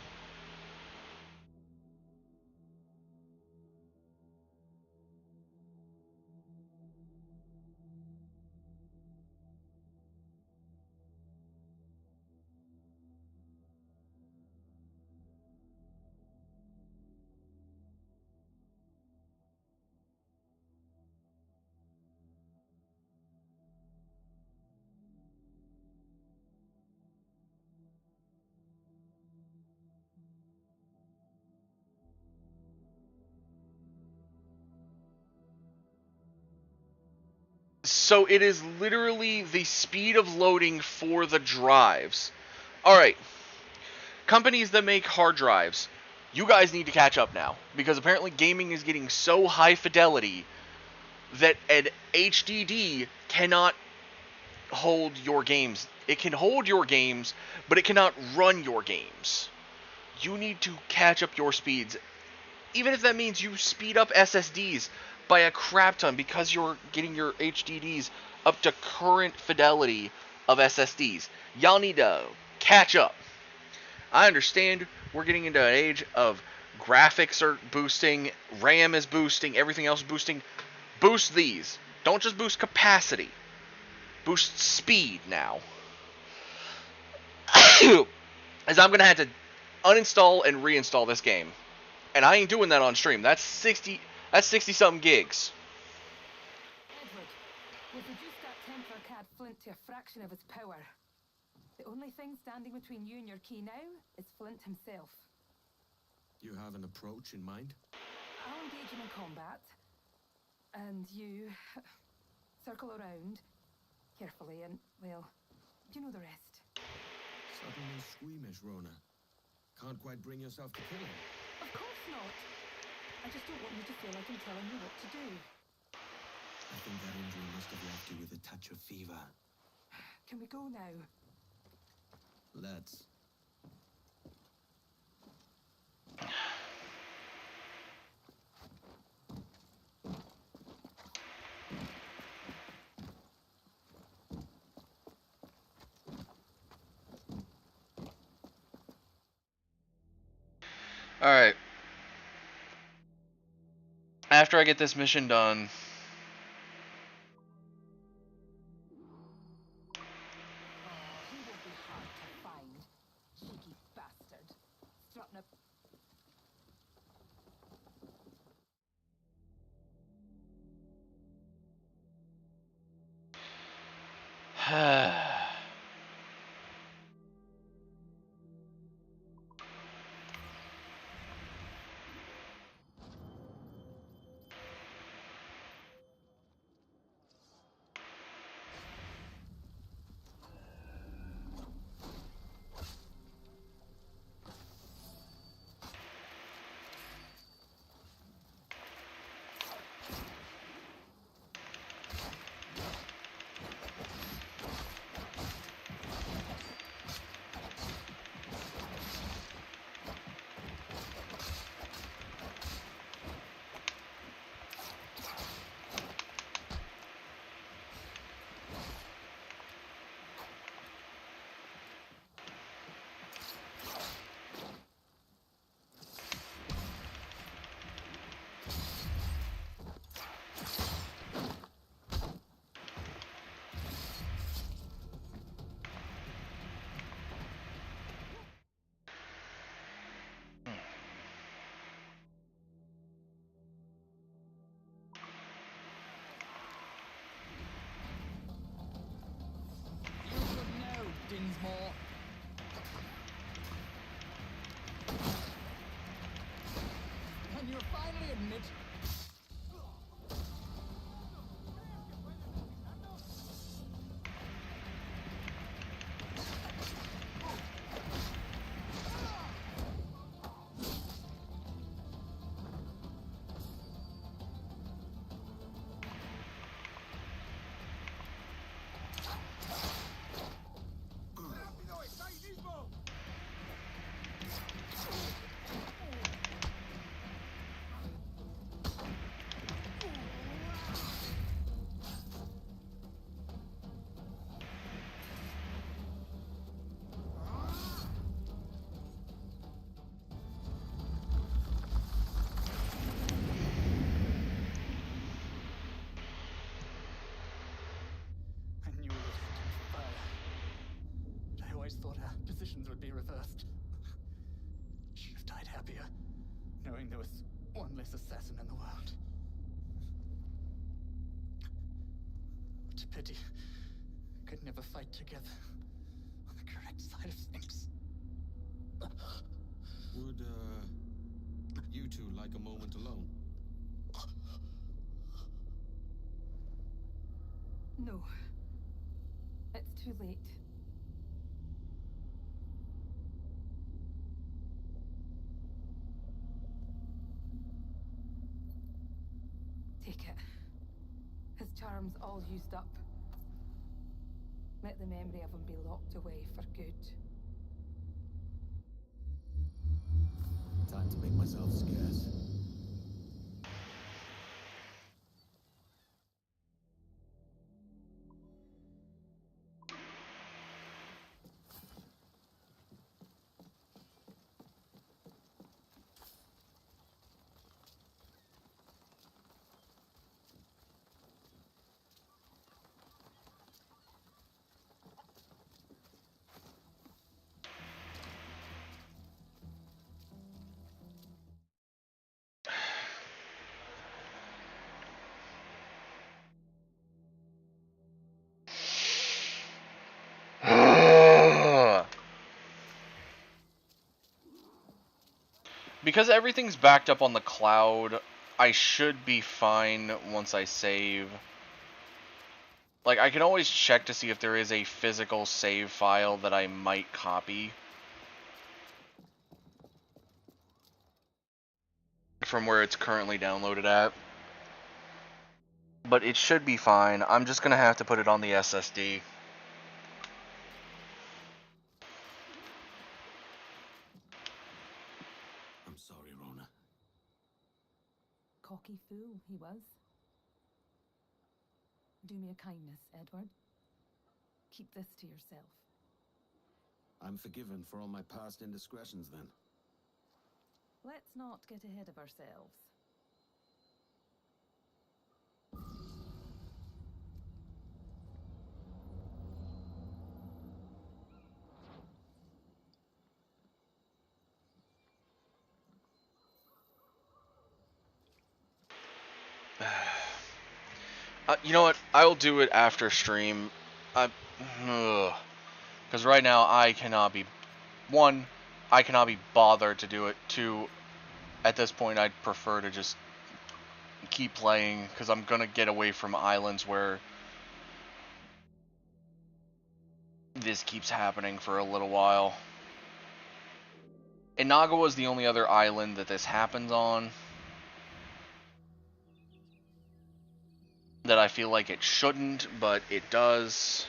So it is literally the speed of loading for the drives. Alright, companies that make hard drives, you guys need to catch up now. Because apparently gaming is getting so high fidelity that an HDD cannot hold your games. It can hold your games, but it cannot run your games. You need to catch up your speeds. Even if that means you speed up SSDs by a crap ton because you're getting your HDDs up to current fidelity of SSDs. Y'all need to catch up. I understand we're getting into an age of graphics are boosting, RAM is boosting, everything else is boosting. Boost these. Don't just boost capacity. Boost speed now. As I'm going to have to uninstall and reinstall this game. And I ain't doing that on stream. That's 60 something gigs. Edward, we've reduced that Templar cad Flint to a fraction of his power. The only thing standing between you and your key now is Flint himself. You have an approach in mind? I'll engage him in combat. And you circle around carefully and, well, you know the rest. Suddenly squeamish, Rona. Can't quite bring yourself to kill him. Of course not. I just don't want you to feel like I'm telling you what to do. I think that injury must have left you with a touch of fever. Can we go now? Let's. Alright. After I get this mission done, He won't be hard to find. Cheeky bastard. Strutting up. reversed. She'd have died happier, knowing there was one less assassin in the world. What a pity. Could never fight together on the correct side of things. Would, you two like a moment alone? No. It's too late. Take it. His charm's all used up. Let the memory of him be locked away for good. Time to make myself scarce. Because everything's backed up on the cloud, I should be fine once I save. Like, I can always check to see if there is a physical save file that I might copy from where it's currently downloaded at. But it should be fine. I'm just gonna have to put it on the SSD. I'm sorry, Rona. Cocky fool he was. Do me a kindness, Edward. Keep this to yourself. I'm forgiven for all my past indiscretions, then. Let's not get ahead of ourselves. You know what? I'll do it after stream. Because right now I cannot be... One, I cannot be bothered to do it. Two, at this point I'd prefer to just keep playing, because I'm going to get away from islands where this keeps happening for a little while. Inagawa is the only other island that this happens on that I feel like it shouldn't, but it does.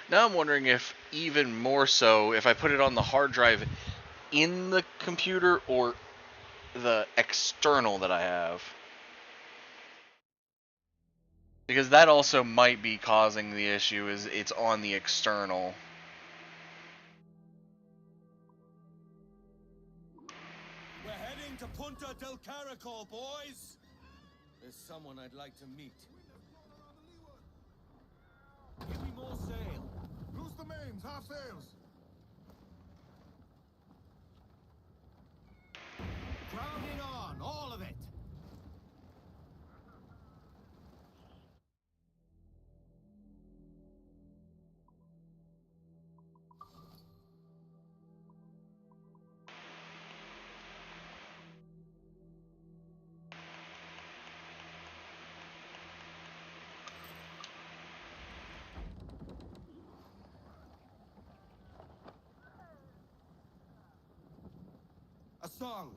Now I'm wondering if even more so if I put it on the hard drive in the computer or the external that I have. Because that also might be causing the issue, is it's on the external. We're heading to Punta del Caracol, boys. There's someone I'd like to meet. Give me more sail. Loose the mains, half sails. Crowding on, all of it. A song.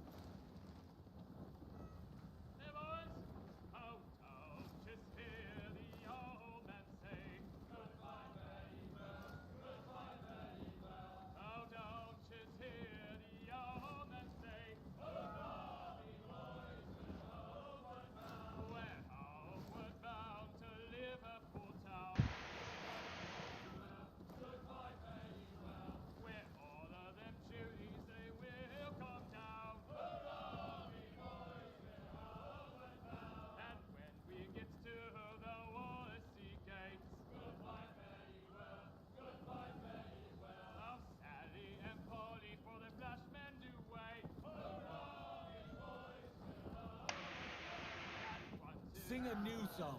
Sing a new song.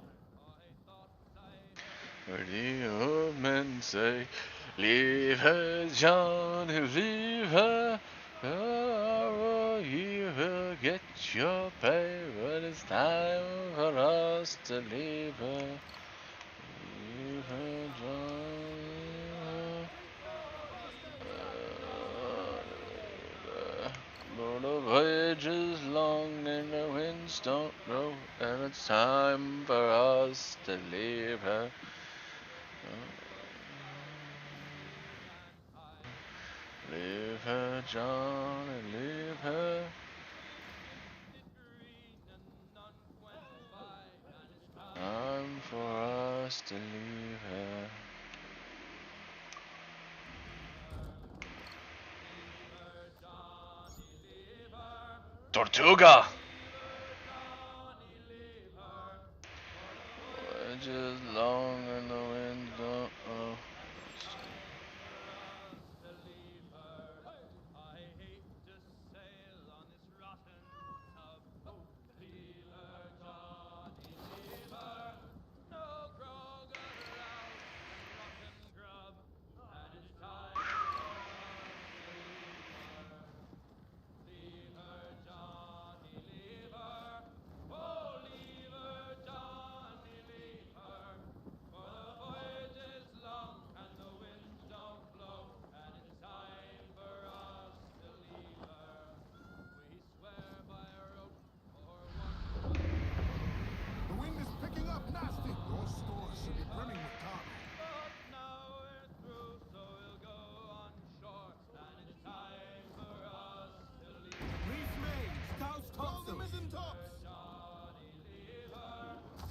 The old men say, leave her, John, leave her. Oh, you will get your pay when it's time for us to leave her. Leave her, John, leave her. But the voyage is long and the winds don't blow, and it's time for us to leave her. Leave her, John, and leave her. Time for us to leave her. Tortuga! Voyage is long and the winds don't blow. The wind is picking up nasty. Your stores should be brimming with cargo. Reef mains, douse Roll the topsails. mizzen tops.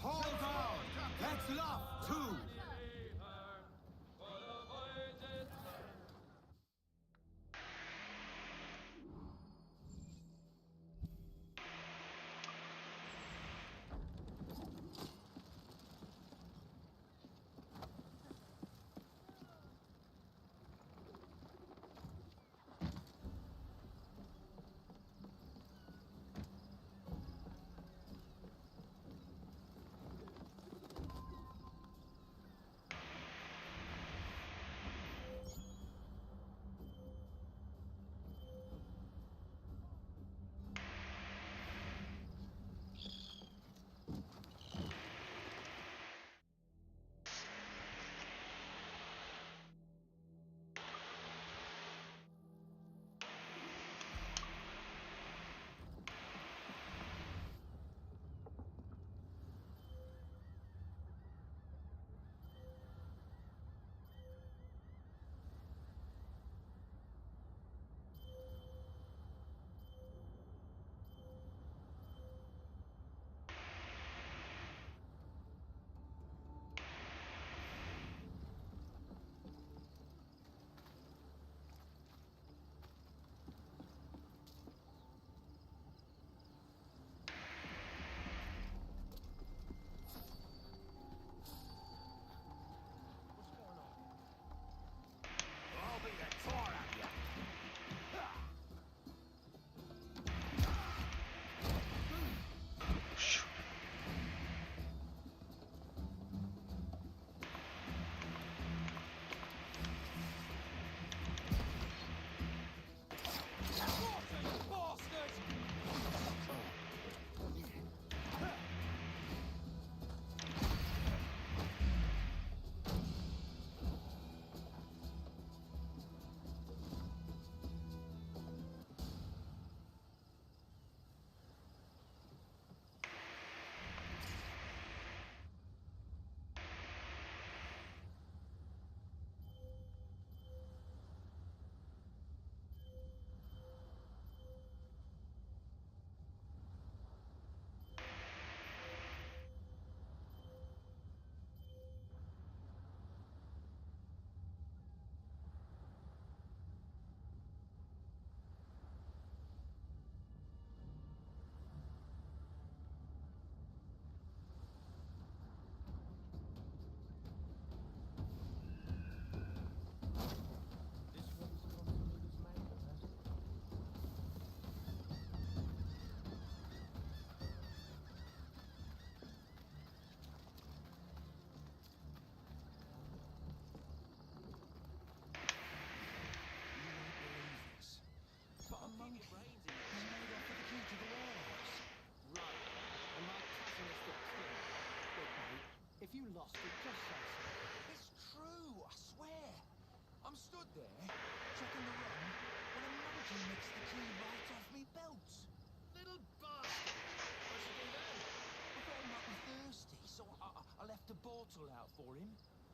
Haul down. That's enough, too. lost it, just say so. It's true, I swear. I'm stood there, checking the run, when a monkey nicks the key right off me belt. Little bastard! What'd you do then? I thought he might be thirsty, so I left a bottle out for him.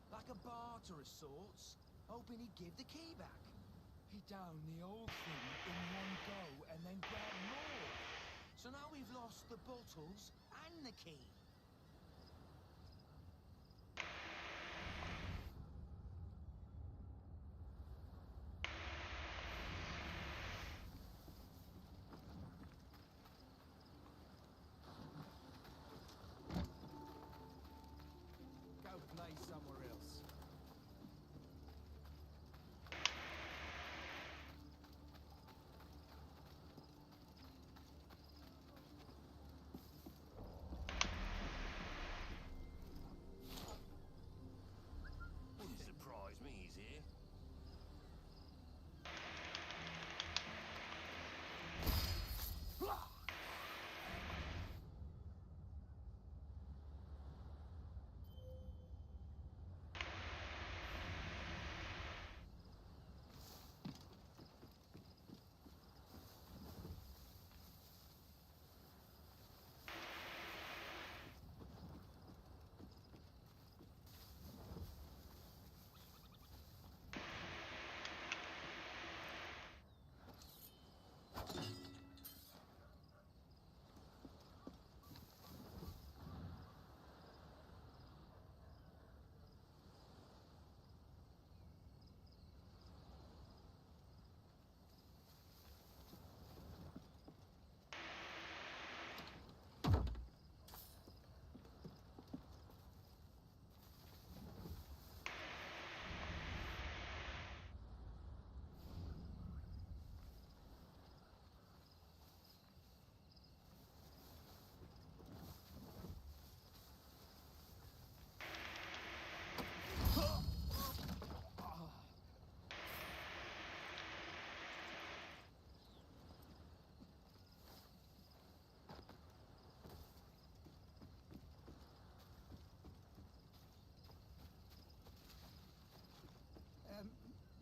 Like a barter of sorts, hoping he'd give the key back. He downed the old thing in one go and then grabbed more. So now we've lost the bottles and the key. Go play somewhere else. Wouldn't surprise me he's here.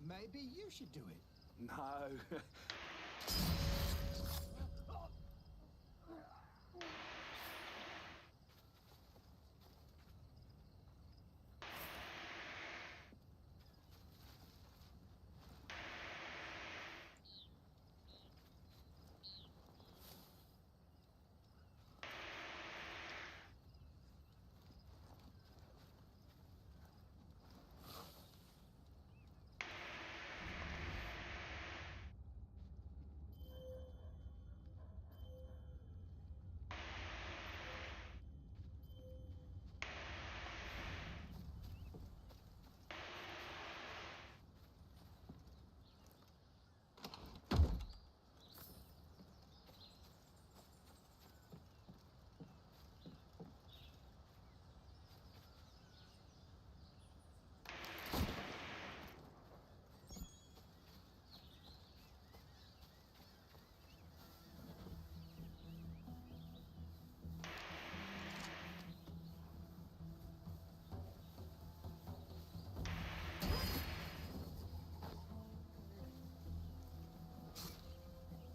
Maybe you should do it. No.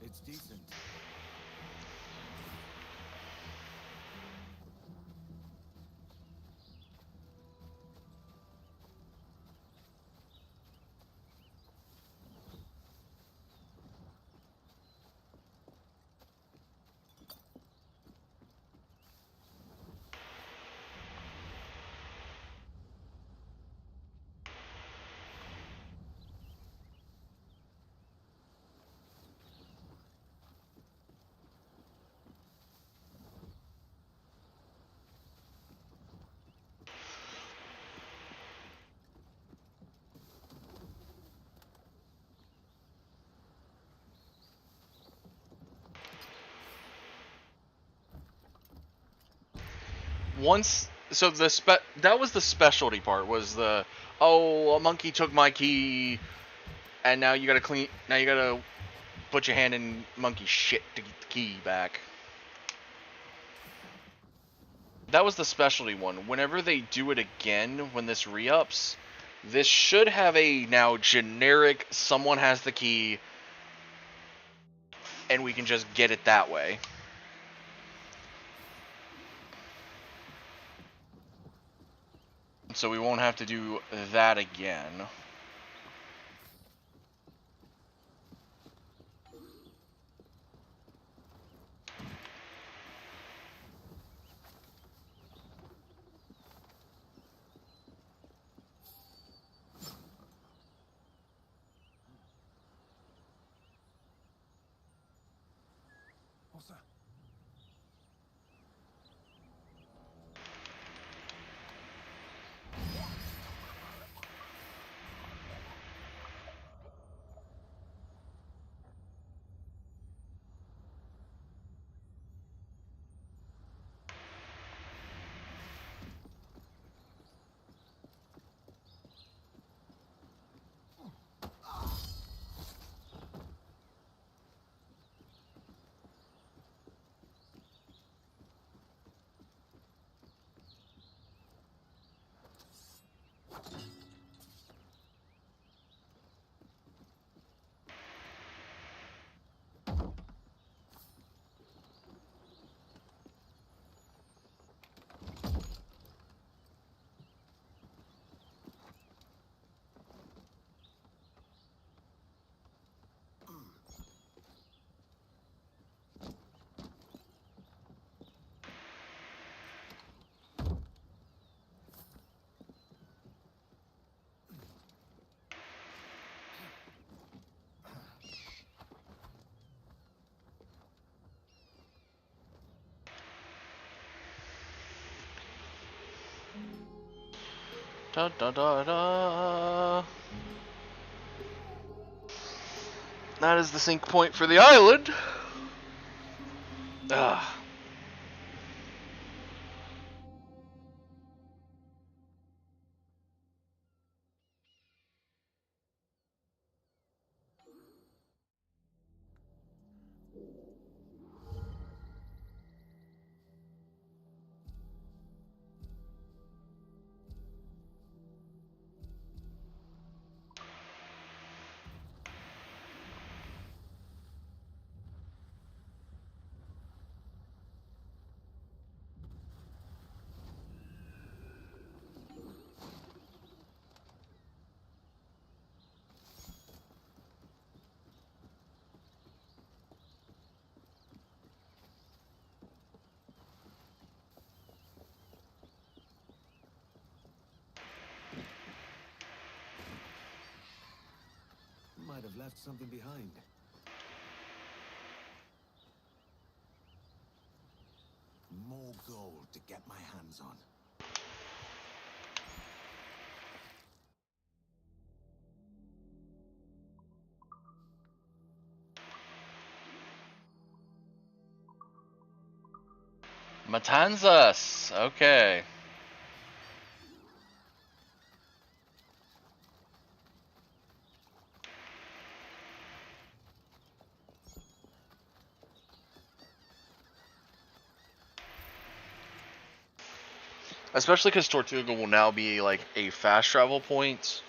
It's decent. Once, so that was the specialty part, was the, oh, a monkey took my key, and now you gotta put your hand in monkey shit to get the key back. that was the specialty one. Whenever they do it again, when this re-ups, this should have a now generic, someone has the key, and we can just get it that way. So we won't have to do that again. What's that? Da da da da. That is the sync point for the island. Ah. Might have left something behind. More gold to get my hands on. Matanzas. Okay. Especially because Tortuga will now be like a fast travel point.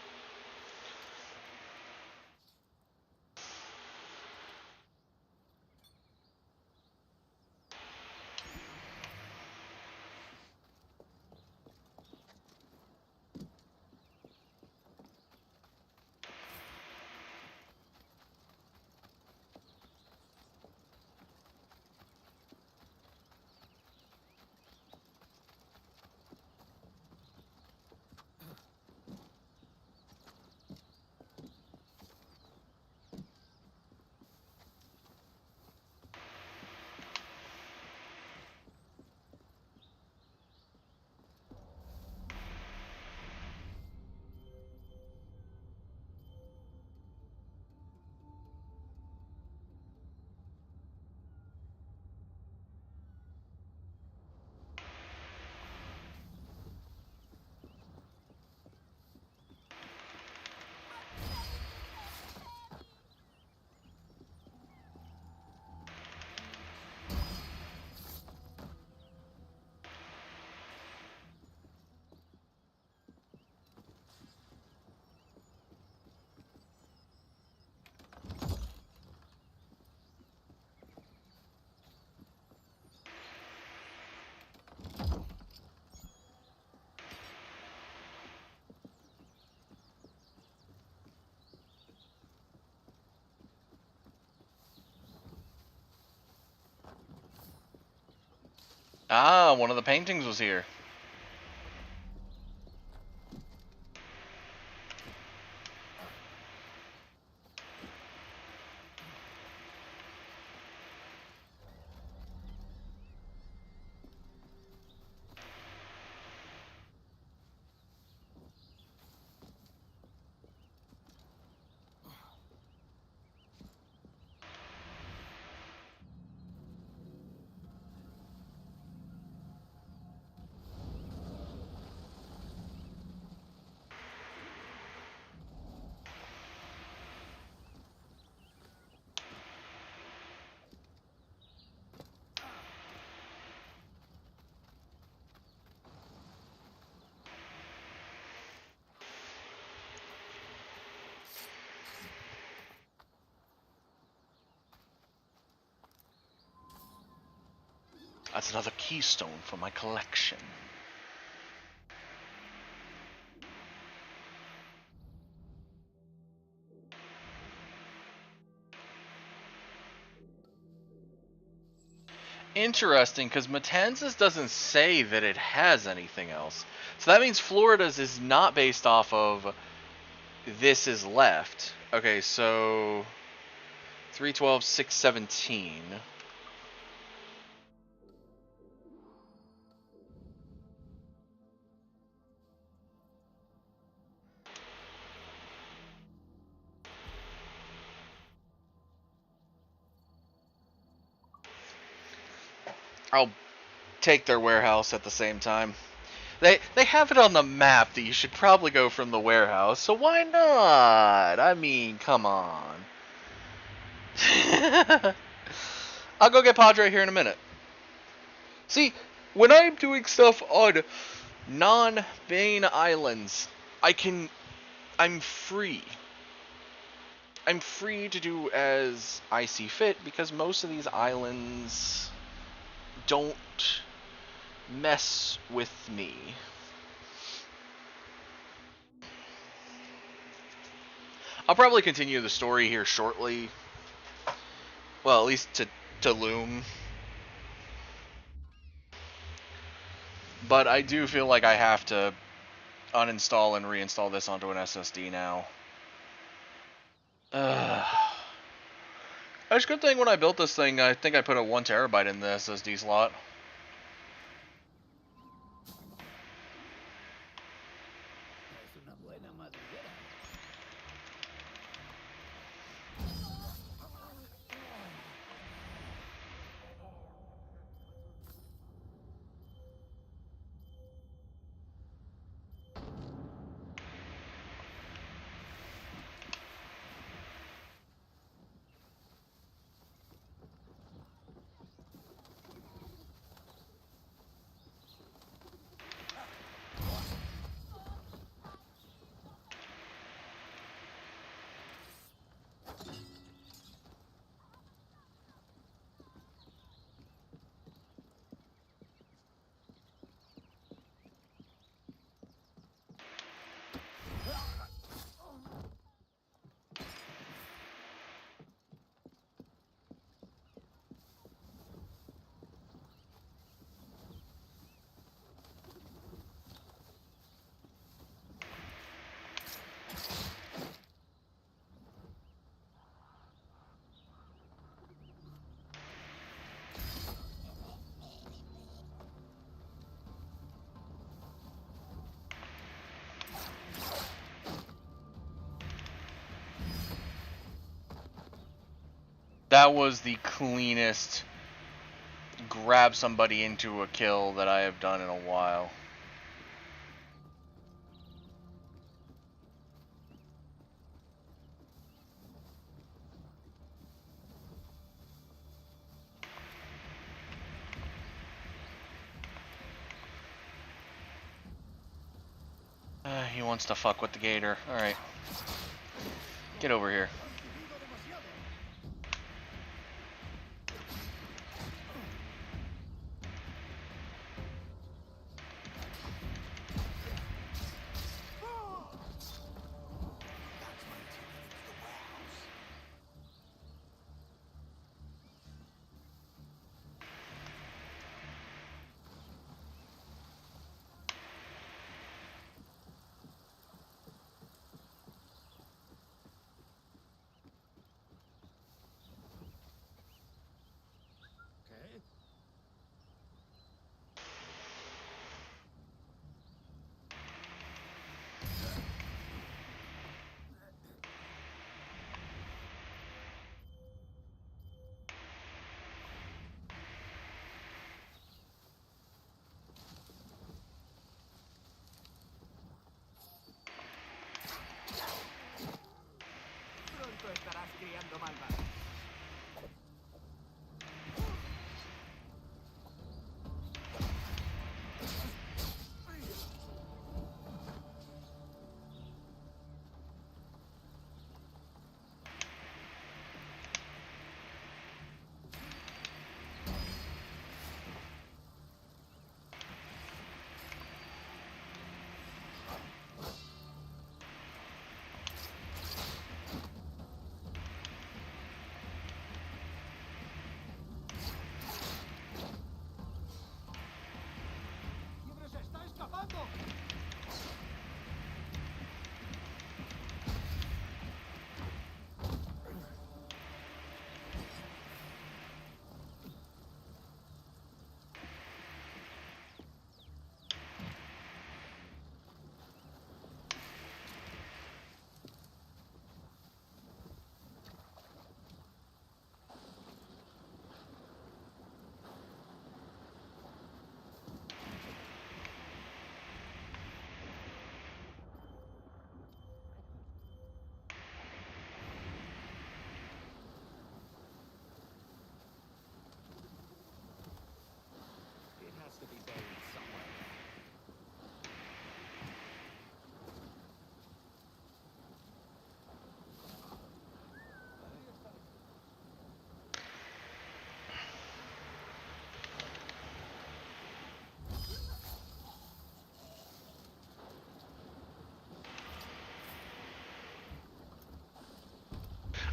Ah, one of the paintings was here. That's another keystone for my collection. Interesting, because Matanzas doesn't say that it has anything else. So that means Florida's is not based off of this is left. Okay, so 312, 617. I'll take their warehouse at the same time. They have it on the map that you should probably go from the warehouse, so why not? I mean, come on. I'll go get Padre here in a minute. See, when I'm doing stuff on non-Bane islands, I'm free. I'm free to do as I see fit because most of these islands don't mess with me. I'll probably continue the story here shortly. Well, at least to Loom. But I do feel like I have to uninstall and reinstall this onto an SSD now. That's a good thing when I built this thing, I think I put a 1 terabyte in the SSD slot. That was the cleanest grab somebody into a kill that I have done in a while. He wants to fuck with the gator. Alright. Get over here.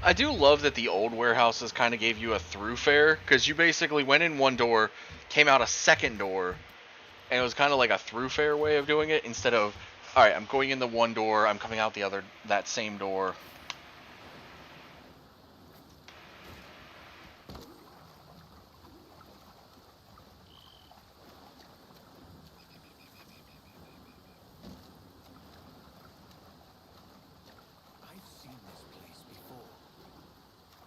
I do love that the old warehouses kind of gave you a throughfare, because you basically went in one door, came out a second door, and it was kind of like a throughfare way of doing it, instead of, alright, I'm going in the one door, I'm coming out that same door. I've seen this place before. If it's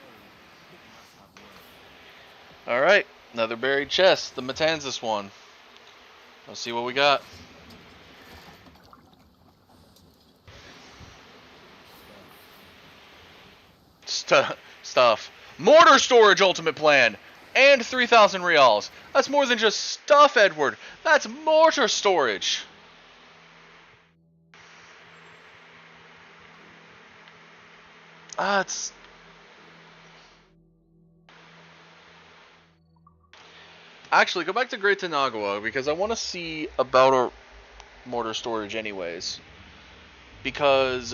buried, it must have worth. Alright, another buried chest, the Matanzas one. Let's see what we got. Stuff. Mortar storage ultimate plan! And 3,000 reals. That's more than just stuff, Edward. That's mortar storage. It's... Actually, go back to Great Tanagawa, because I want to see about our mortar storage anyways. Because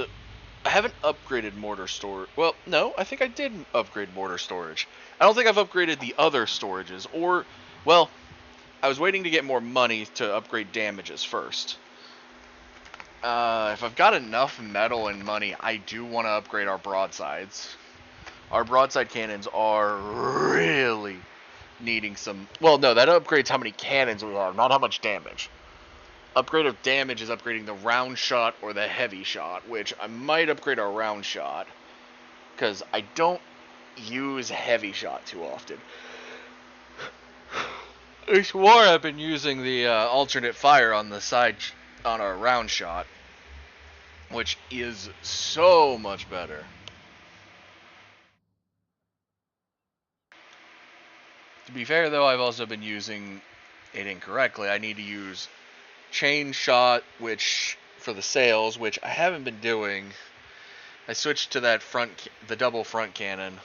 I haven't upgraded mortar storage. Well, no, I think I did upgrade mortar storage. I don't think I've upgraded the other storages. Or, well, I was waiting to get more money to upgrade damages first. If I've got enough metal and money, I do want to upgrade our broadsides. Our broadside cannons are really needing some... Well, no, that upgrades how many cannons we have, not how much damage. Upgrade of damage is upgrading the round shot or the heavy shot, which I might upgrade our round shot, because I don't use heavy shot too often. I swore I've been using the alternate fire on the side on our round shot, which is so much better. To be fair, though, I've also been using it incorrectly. I need to use chain shot, which for the sails, which I haven't been doing. I switched to that the double front cannon.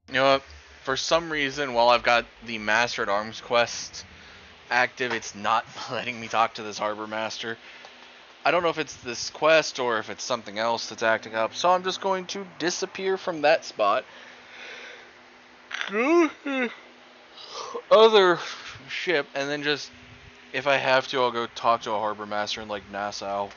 You know what? For some reason, while I've got the Master at Arms quest active, it's not letting me talk to this Harbor Master. I don't know if it's this quest or if it's something else that's acting up, so I'm just going to disappear from that spot. Go to other ship, and then just, if I have to, I'll go talk to a Harbor Master in, like, Nassau.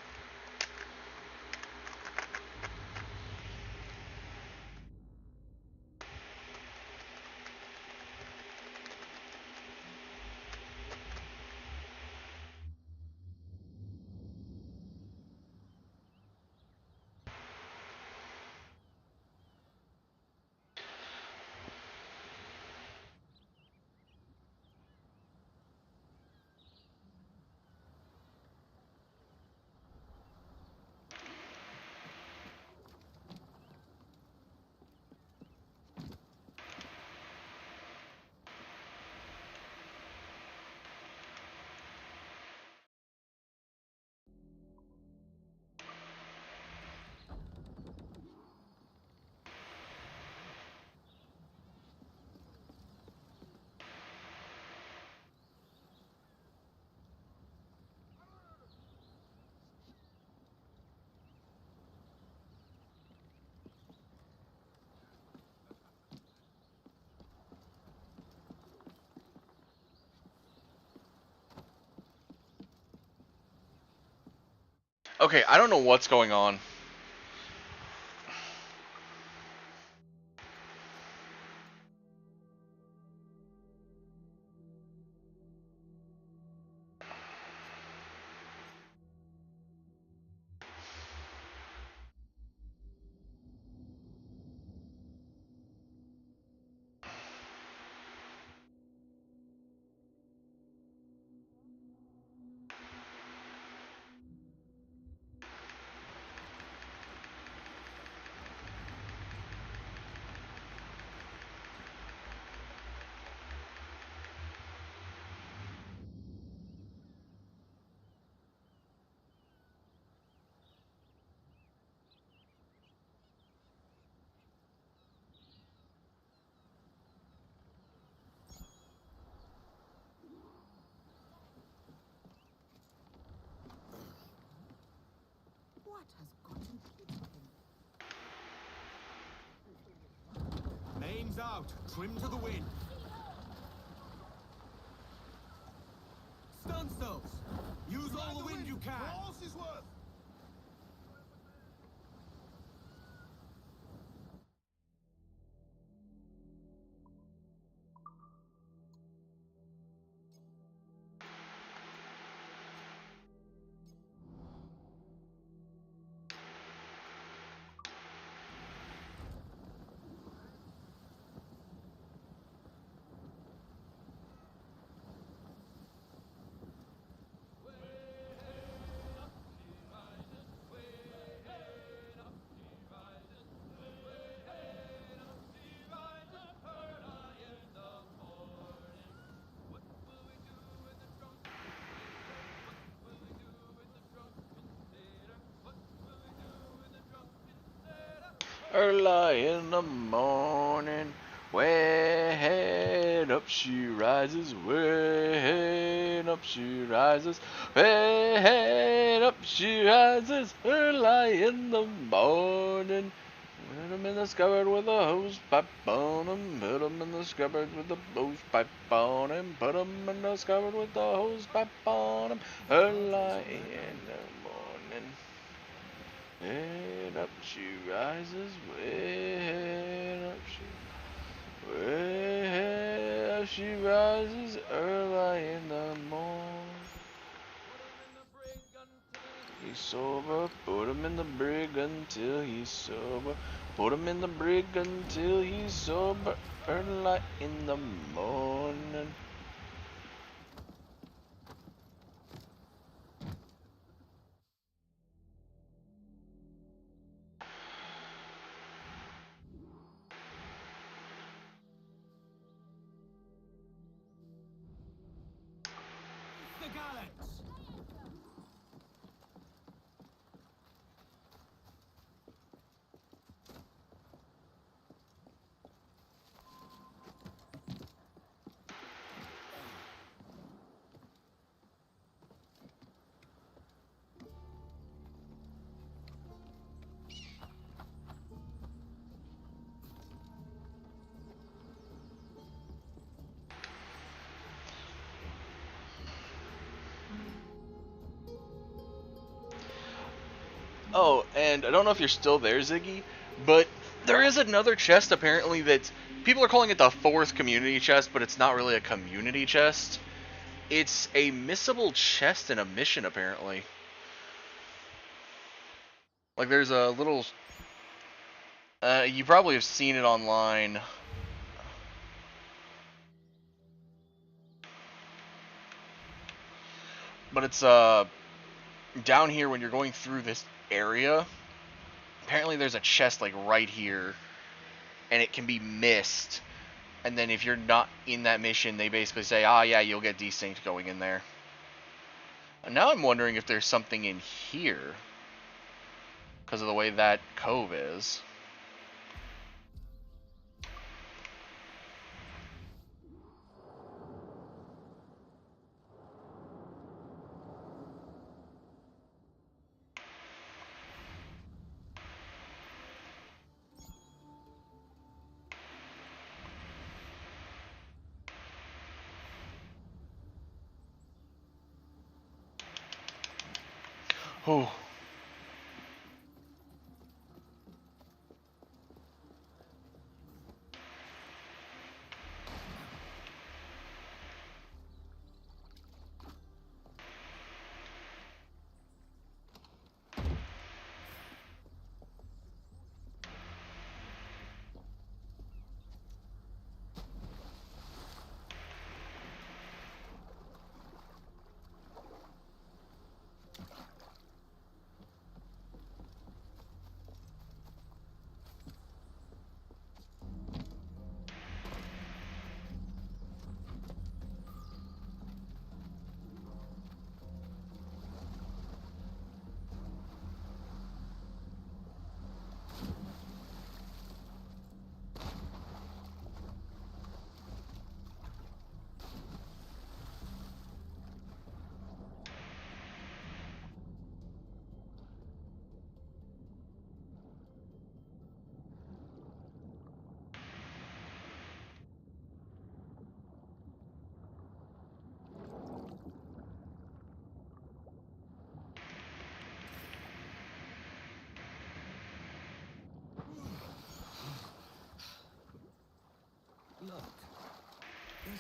Okay, I don't know what's going on. What has gotten into him? Mains out, trim to the wind. Stunsails! Use all the wind you can! All is worth! Early in the morning, way up she rises, way up she rises, way up she rises, early in the morning. Put 'em in the scabbard with a hose pipe on 'em, put 'em in the scabbard with a hose pipe on 'em, put 'em in the scabbard with a hose pipe on 'em, early in the morning. Way up she rises, way up she rises, early in the morning. He's sober, put him in the brig until he's sober, put him in the brig until he's sober, early in the morning. The gallants! Oh, and I don't know if you're still there, Ziggy, but there is another chest apparently that people are calling it the fourth community chest, but it's not really a community chest. It's a missable chest in a mission, apparently. Like, there's a little... you probably have seen it online. But it's, down here when you're going through this area. Apparently there's a chest, like, right here. And it can be missed. And then if you're not in that mission, they basically say, ah, yeah, you'll get desynced going in there. And now I'm wondering if there's something in here. Because of the way that cove is. Oh,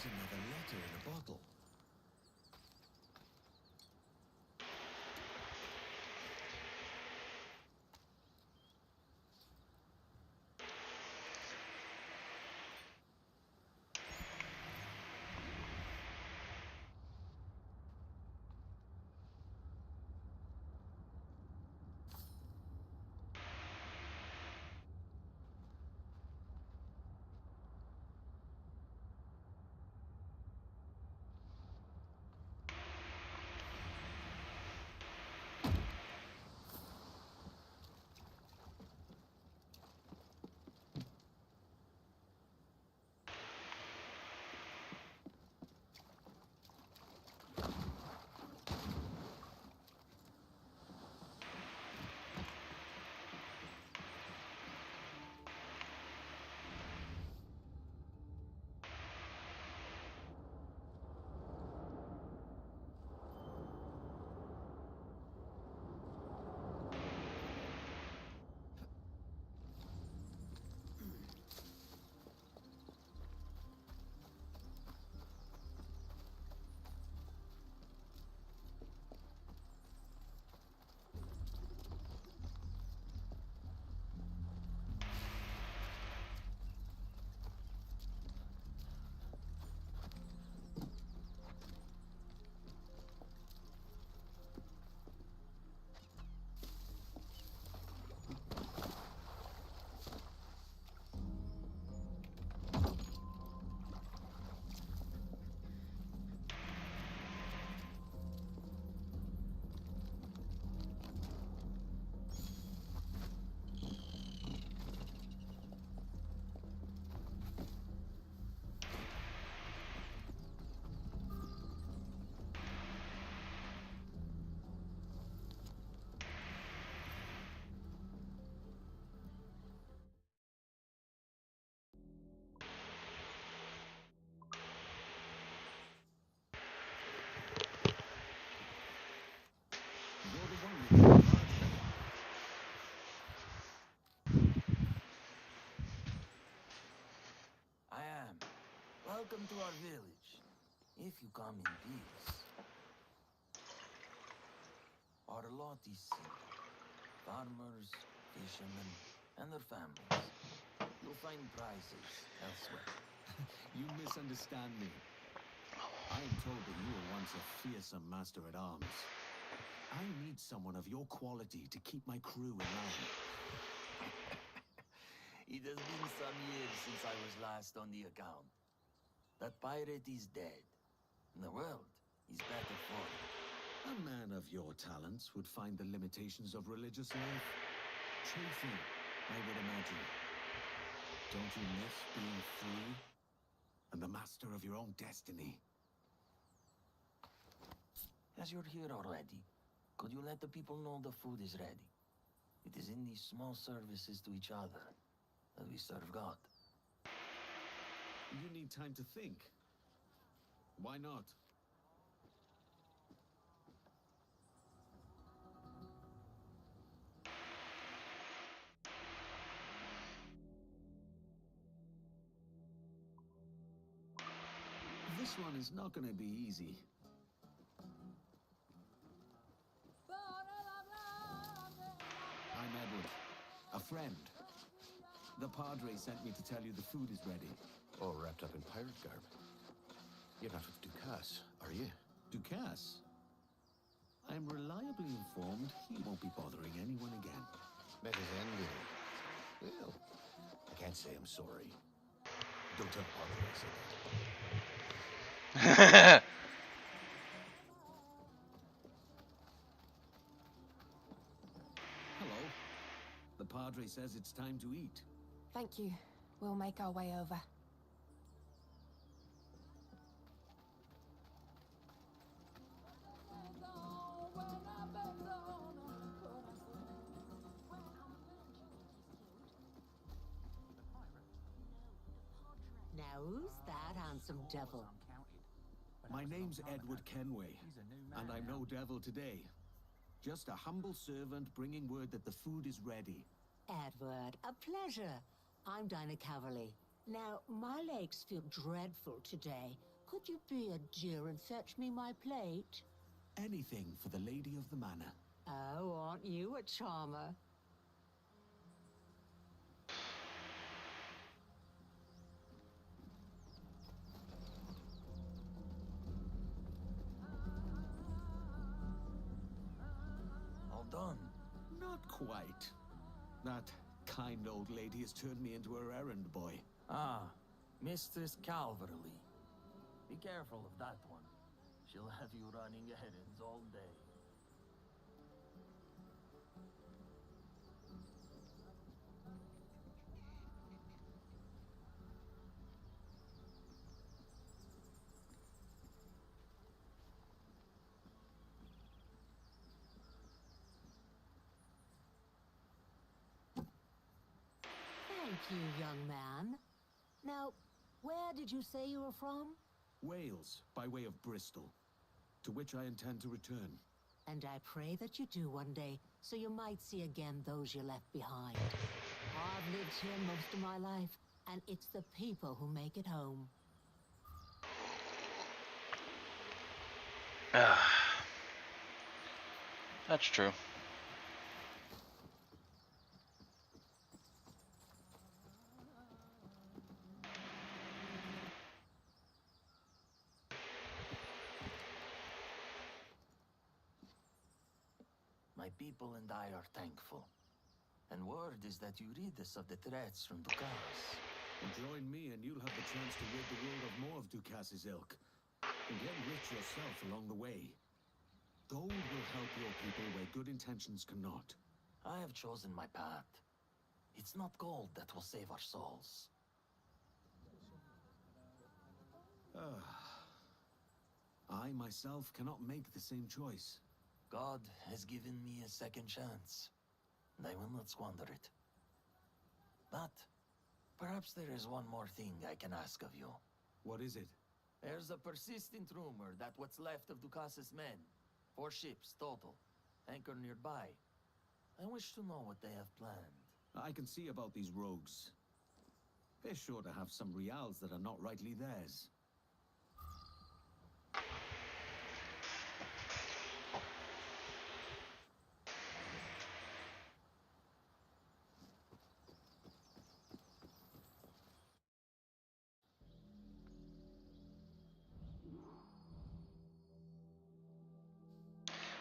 Here's another letter in a bottle. I am. Welcome to our village. If you come in peace. Our lot is simple. Farmers, fishermen, and their families. You'll find prices elsewhere. You misunderstand me. I am told that you were once a fearsome master-at-arms. I need someone of your quality to keep my crew in line. It has been some years since I was last on the account. That pirate is dead. And the world is better for it. A man of your talents would find the limitations of religious life chafing, I would imagine. Don't you miss being free and the master of your own destiny? As you're here already, could you let the people know the food is ready? It is in these small services to each other that we serve God. You need time to think. Why not? This one is not going to be easy. I'm Edward, a friend. The Padre sent me to tell you the food is ready. All wrapped up in pirate garb. You're not with Ducasse, are you? Ducasse? I'm reliably informed he won't be bothering anyone again. Met his end, did he? Well, I can't say I'm sorry. Don't tell Padre I said that. Hello. The Padre says it's time to eat. Thank you. We'll make our way over. Now who's that handsome devil? My name's Edward Kenway, and I'm no devil today. Just a humble servant bringing word that the food is ready. Edward, a pleasure. I'm Dinah Caverly. Now, my legs feel dreadful today, Could you be a dear and fetch me my plate? Anything for the lady of the manor. Oh, aren't you a charmer? All done. Not quite. That kind old lady has turned me into her errand boy. Ah, Mistress Calverley. Be careful of that one. She'll have you running errands all day. Thank you, young man. Now, where did you say you were from? Wales, by way of Bristol, to which I intend to return. And I pray that you do one day, so you might see again those you left behind. I've lived here most of my life, and it's the people who make it home. That's true. My people and I are thankful. And word is that you rid us of the threats from Dukas. Join me and you'll have the chance to rid the world of more of Ducas's ilk. And get rich yourself along the way. Gold will help your people where good intentions cannot. I have chosen my path. It's not gold that will save our souls. I myself cannot make the same choice. God has given me a second chance, and I will not squander it. But perhaps there is one more thing I can ask of you. What is it? There's a persistent rumor that what's left of Ducas's men, 4 ships total, anchor nearby. I wish to know what they have planned. I can see about these rogues. They're sure to have some reals that are not rightly theirs.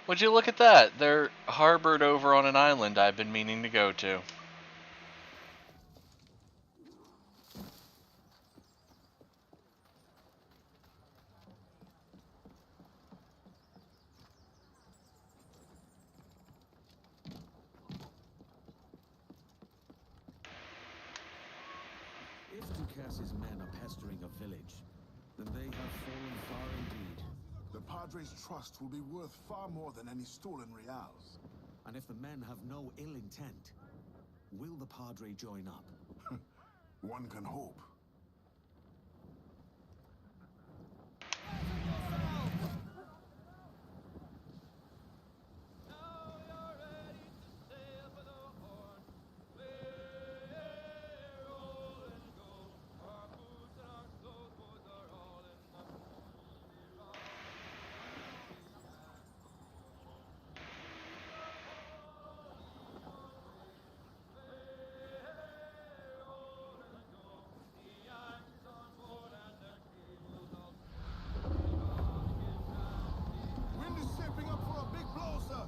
Would you look at that? They're harbored over on an island I've been meaning to go to. If Ducas's men are pestering a village, then they have fallen far indeed. The Padre's trust will be worth far more than any stolen reals. And if the men have no ill intent, will the Padre join up? One can hope. Wind is shaping up for a big blow, sir.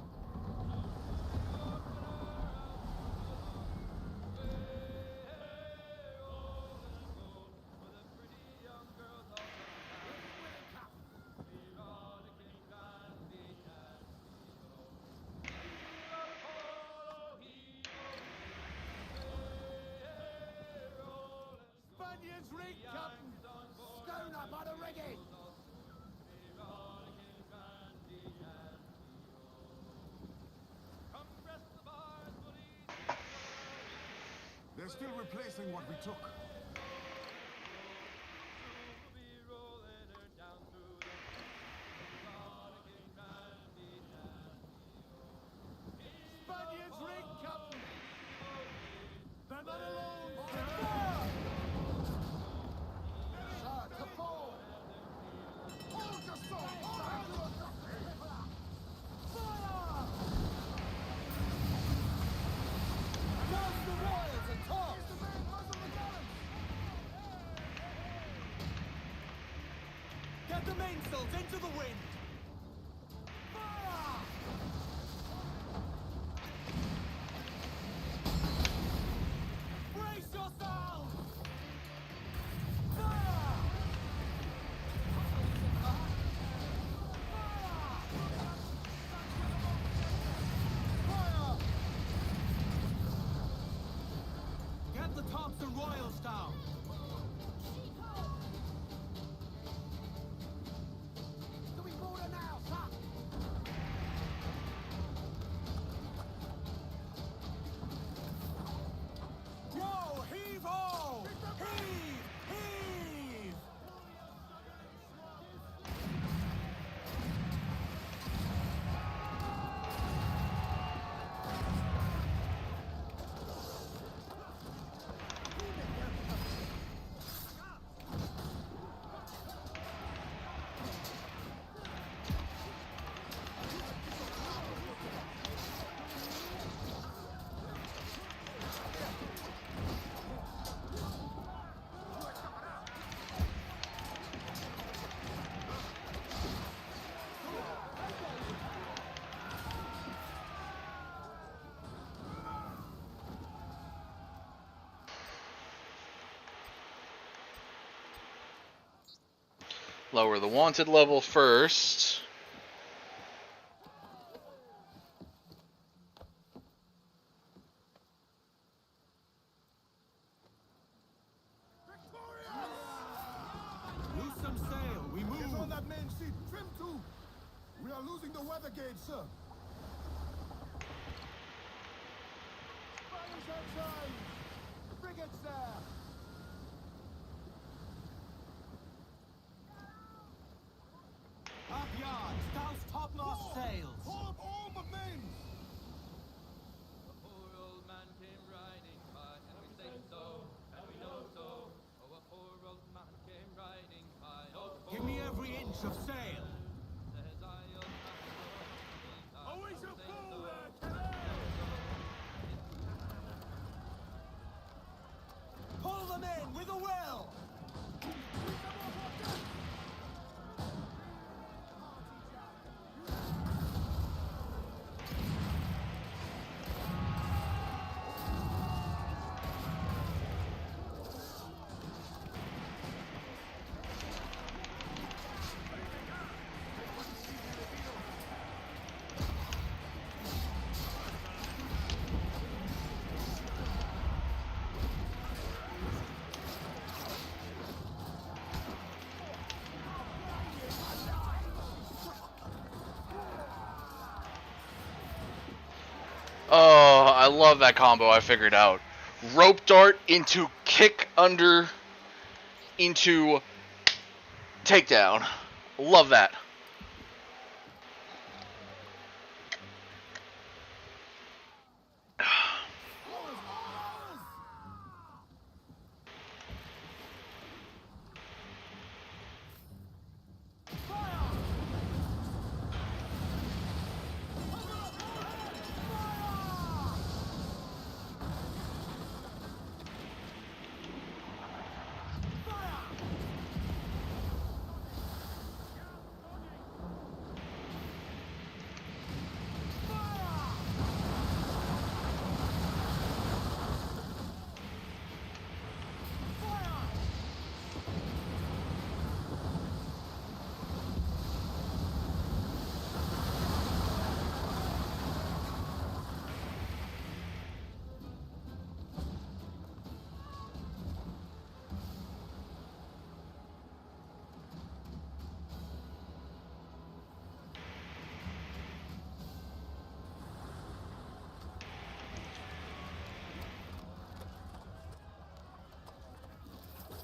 Spaniards rig, Captain! Stone up on the rigging! They're still replacing what we took. Spaniards rig, Captain! They're not alone! Sir, to fall! missiles into the wind! Fire! Brace yourselves! Fire! Fire! Get the Thompson Royals down! Whoa! Heave ho! Heave! Heave! Lower the wanted level first. Lose some sail. We move. Get on that main sheet. Trim to. We are losing the weather gauge, sir. Fires outside. Frigates there. Up yards. Douse topmast sails. Pull up all the men. A poor old man came riding by, and we say so, and we know so. Oh, a poor old man came riding by. Oh, give me every inch of sail. Says I, old man, Always a forward. pull them in with a will. Oh, I love that combo I figured out. Rope dart into kick under into takedown. Love that.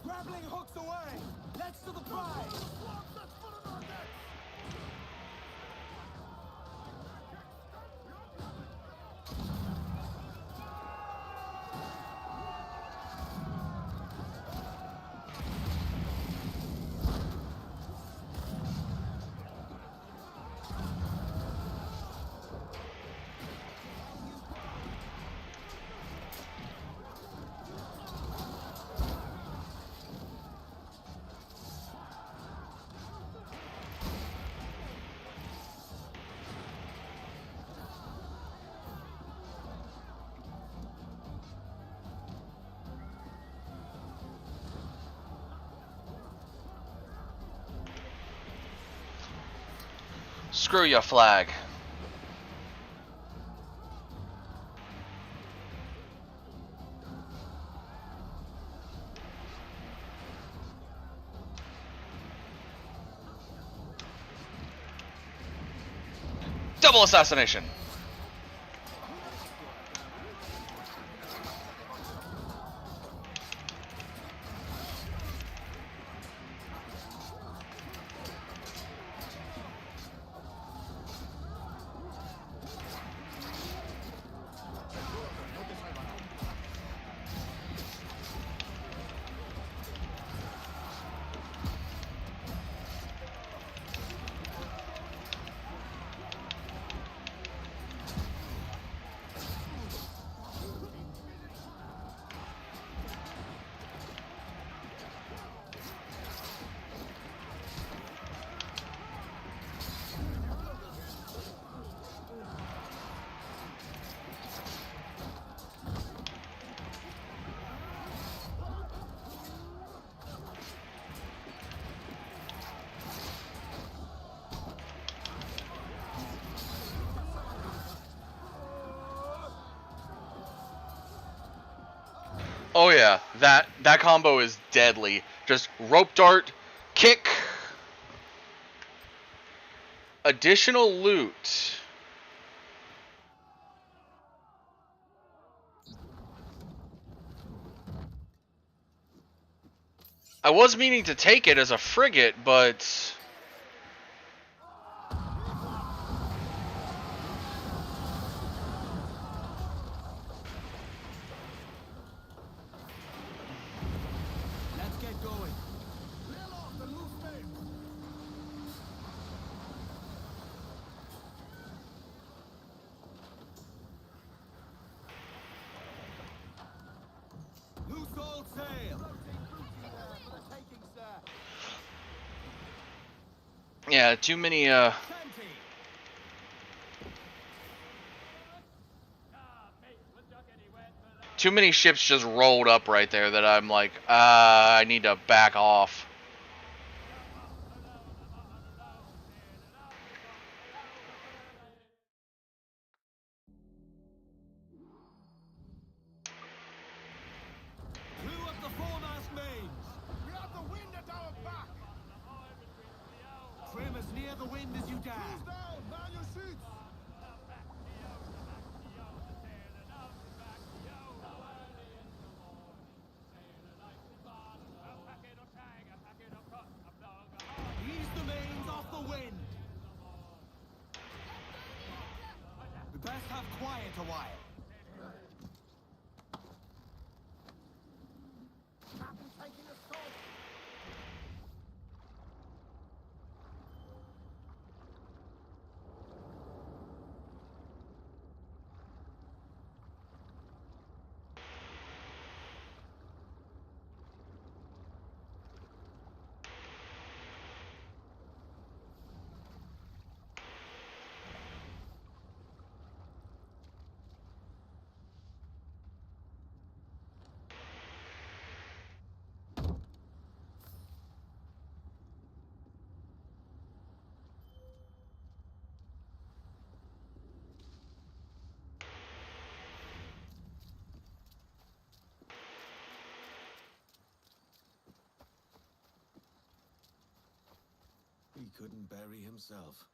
Grappling hooks away. Let's to the prize. Screw your flag. Double assassination. Oh yeah, that combo is deadly. Just rope dart, kick, additional loot. I was meaning to take it as a frigate, but Let's get going. Loose all sail. yeah, too many too many ships just rolled up right there that I'm like, I need to back off. Clew up the foremast mains. We have the wind at our back. Trim as near the wind as you dare. Cruise down, man your sheets. Ease the mains off the wind. We best have quiet a while. He couldn't bury himself.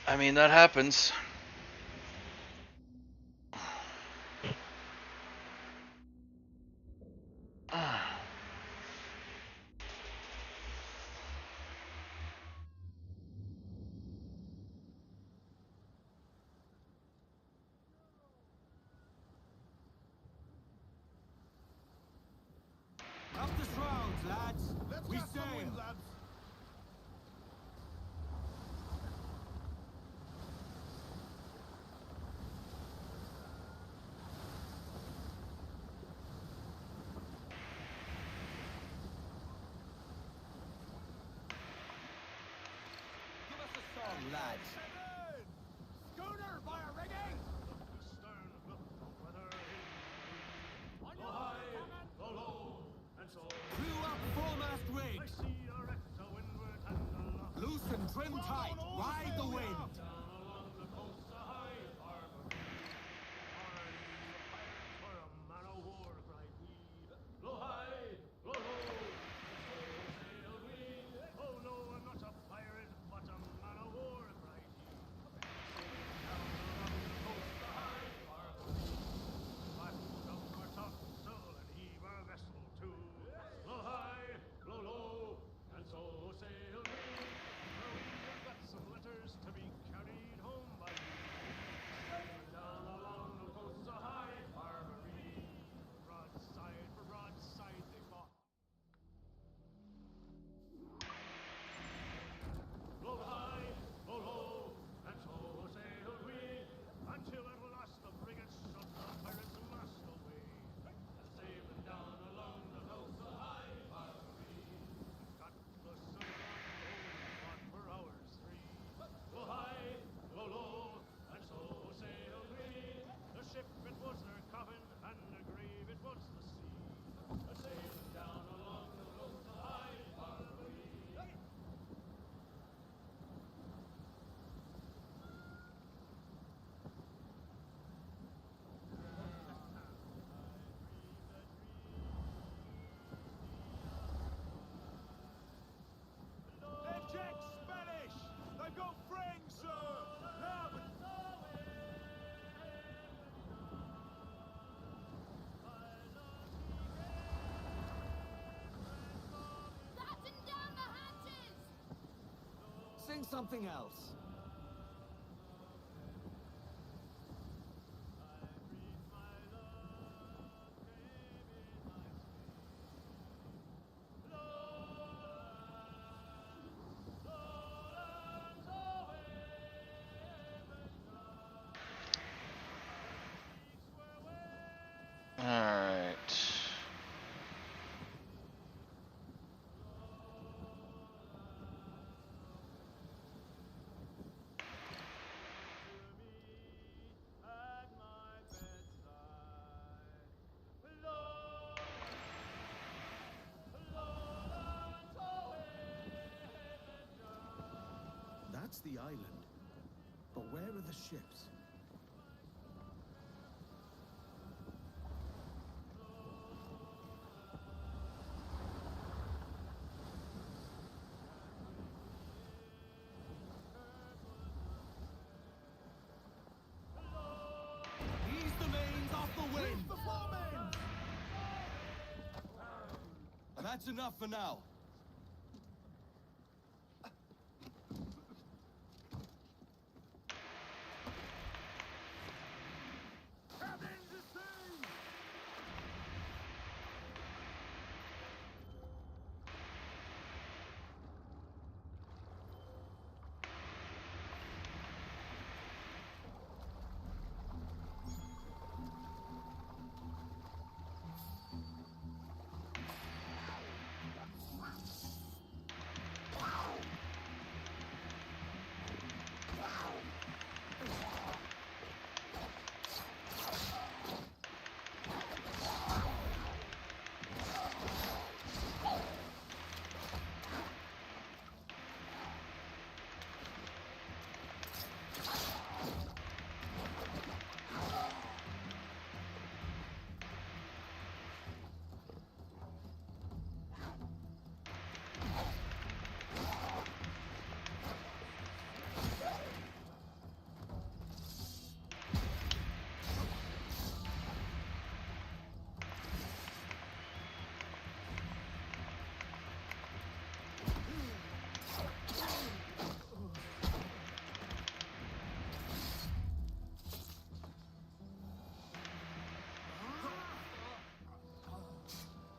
I mean, that happens. Up the shrouds, lads. We sail. Lads. and trim tight. Ride the wind. Jack Spanish! They've got friends, sir! Now, Batten down the hatches! sing something else. Alright. That's the island. But where are the ships? Ease the mains off the wind! The foremains! That's enough for now.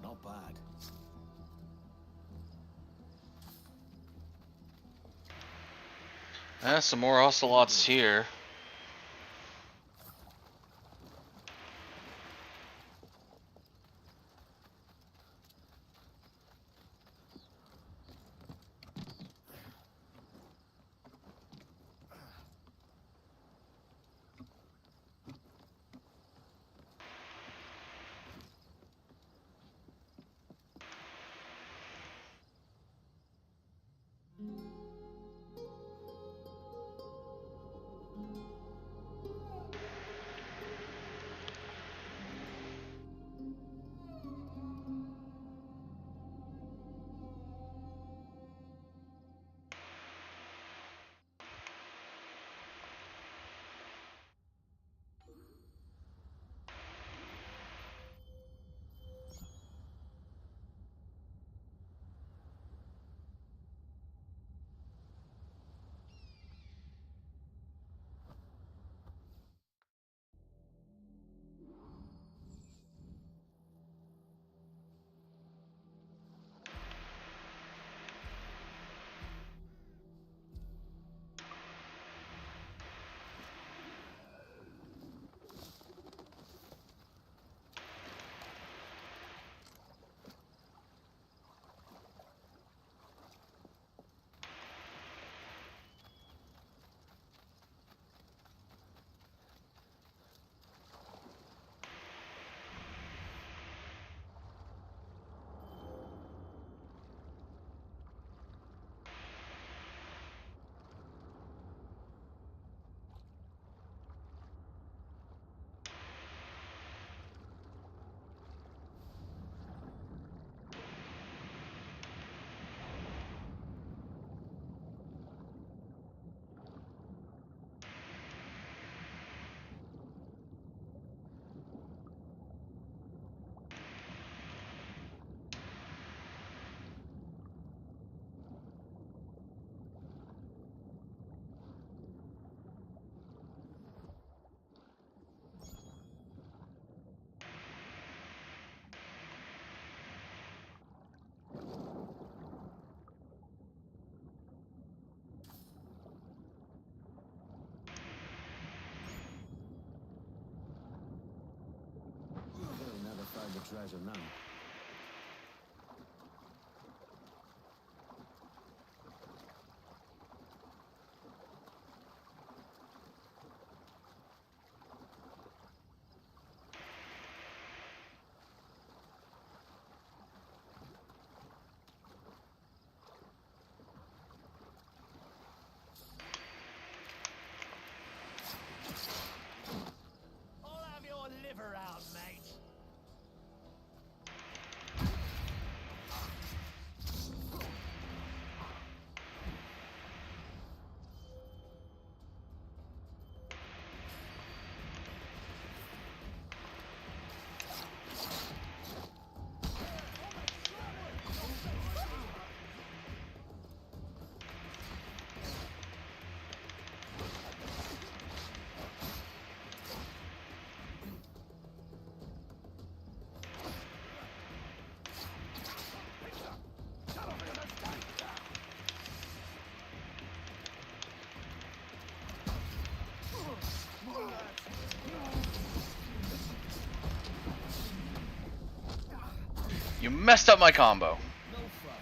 Not bad. Some more ocelots here. the treasure now. I'll have your liver out, mate. You messed up my combo. No fuss.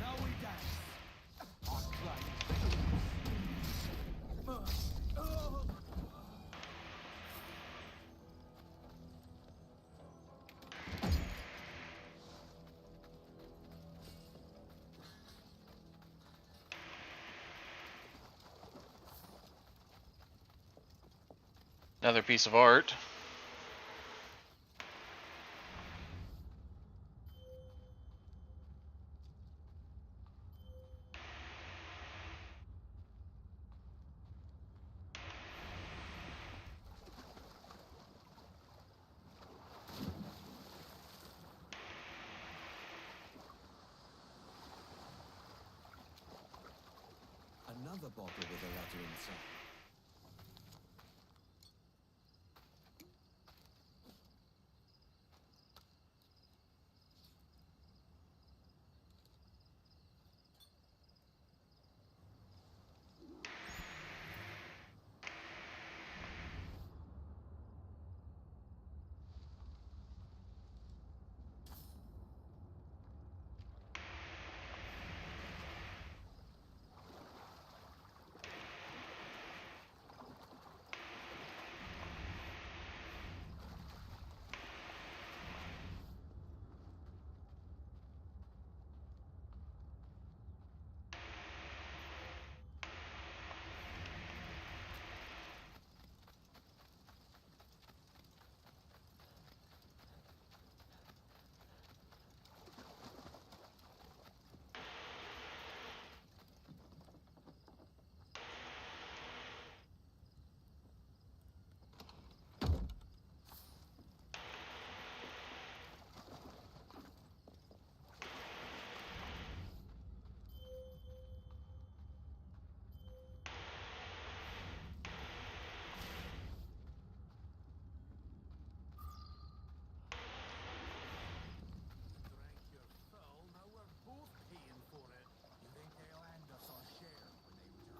Now we dance. Our Another piece of art. Another bottle with a letter inside.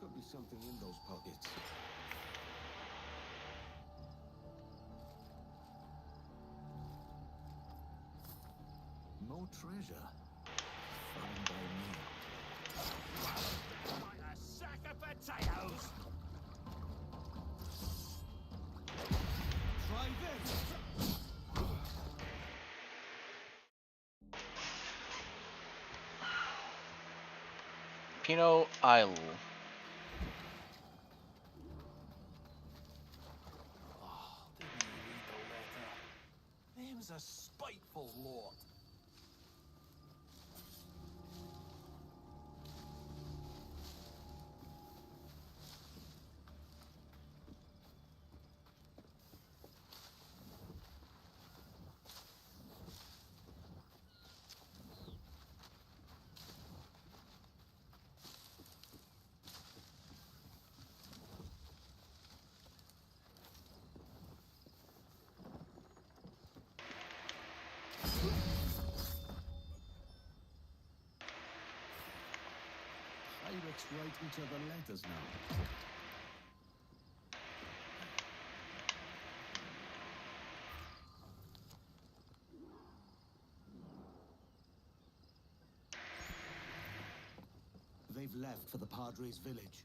Could be something in those pockets. More treasure. Found by me. Like a sack of potatoes. Try this. Pino Isle. is a spiteful lord. Pirates write each other letters now. They've left for the Padres' village.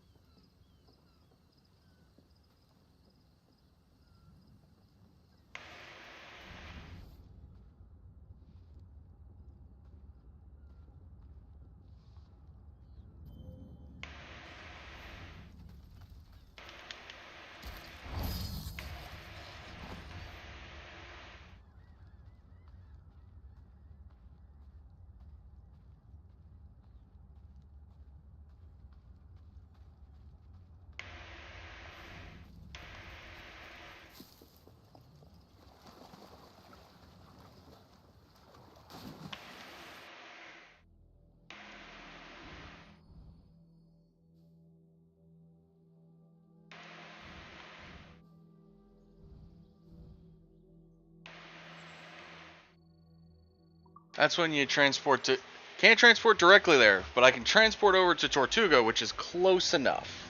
That's when you transport to... Can't transport directly there, but I can transport over to Tortuga, which is close enough.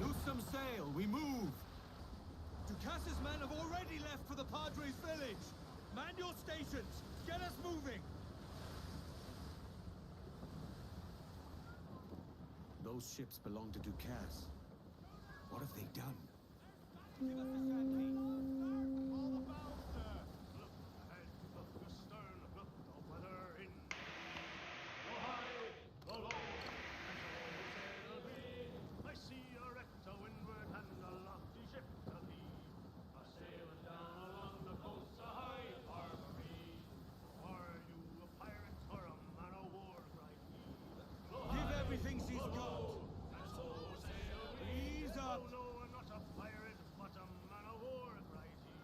Loose some sail, we move! Ducas's men have already left for the Padres' village! Man your stations! Get us moving! Those ships belong to Ducas. What have they done? Give us a hand, Pete. Give everything she's got! Ease up! No, I'm not a pirate, but a man of war, cried he.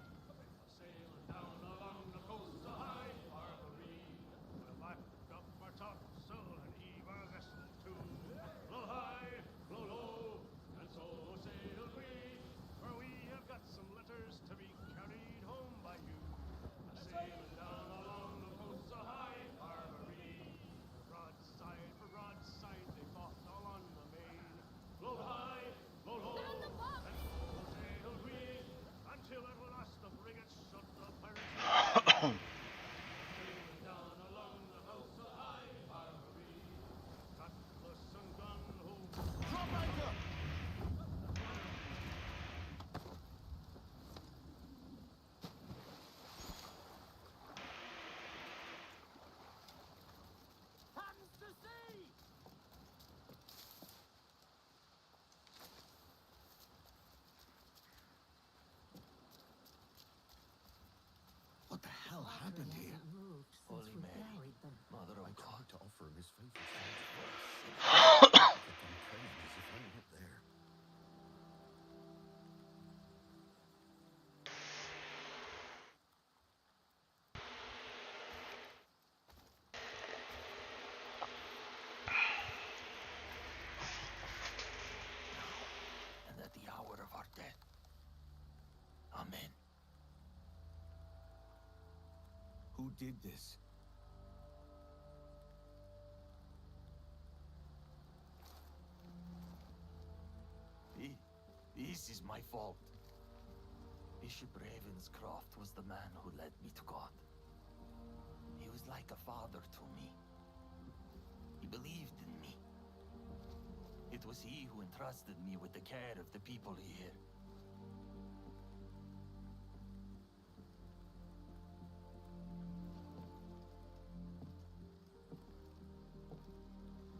at the hour of our death. Amen. Who did this? This is my fault. Bishop Ravenscroft was the man who led me to God. He was like a father to me. He believed in me. It was he who entrusted me with the care of the people here.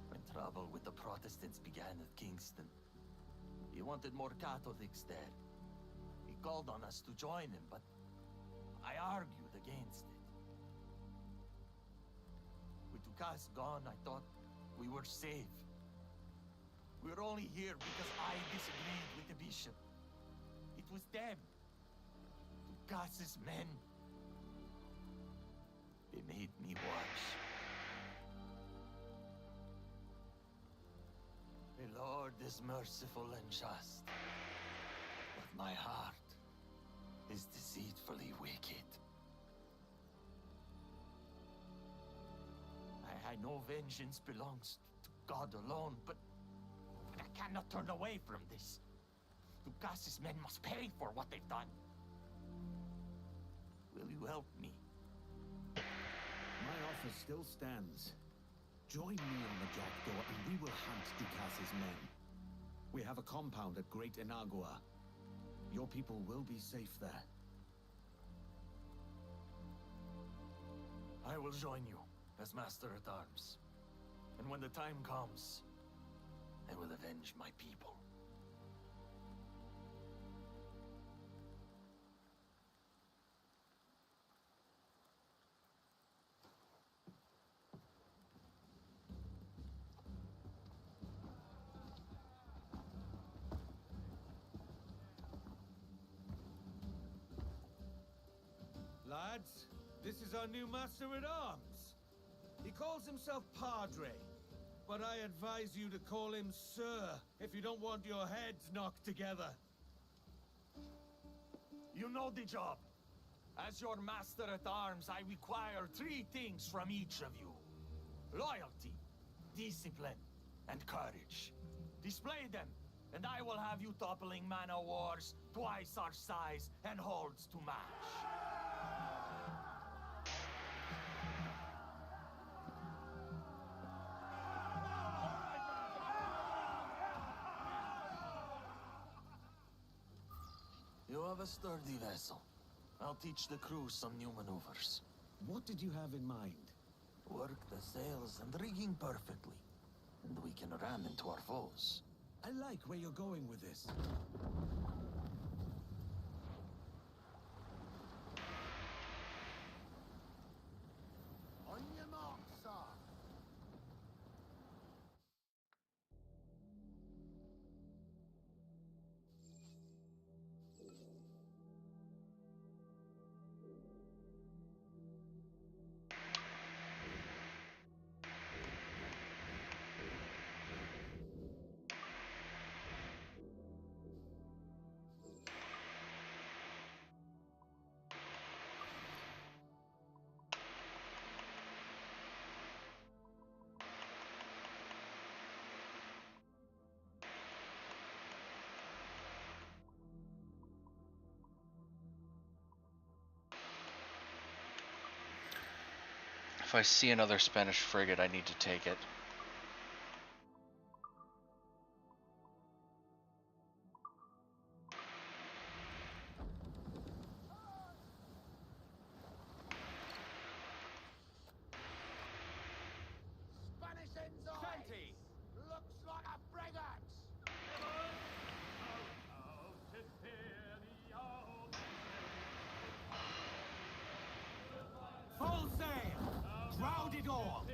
When trouble with the Protestants began at Kingston, he wanted more Catholics there. He called on us to join him, but I argued against it. With Dukas gone, I thought we were safe. We were only here because I disagreed with the bishop. It was them. Dukas's men. They made me watch. The Lord is merciful and just, but my heart is deceitfully wicked. I know vengeance belongs to God alone, but I cannot turn away from this. Dukas's men must pay for what they've done. Will you help me? My offer still stands. Join me on the Jackdaw and we will hunt Dukas's men. We have a compound at Great Inagua. Your people will be safe there. I will join you as Master-at-Arms. And when the time comes, I will avenge my people. Lads, this is our new Master-at-Arms. He calls himself Padre, but I advise you to call him Sir if you don't want your heads knocked together. You know the job. As your Master-at-Arms, I require 3 things from each of you. Loyalty, discipline, and courage. Display them, and I will have you toppling man-o'-wars twice our size and holds to match. You have a sturdy vessel. I'll teach the crew some new maneuvers. What did you have in mind? Work the sails and rigging perfectly, and we can ram into our foes. I like where you're going with this. On your mark, sir. If I see another Spanish frigate, I need to take it. Spanish ensign! Shanty! Looks like a frigate! Full sail! Crowd it all!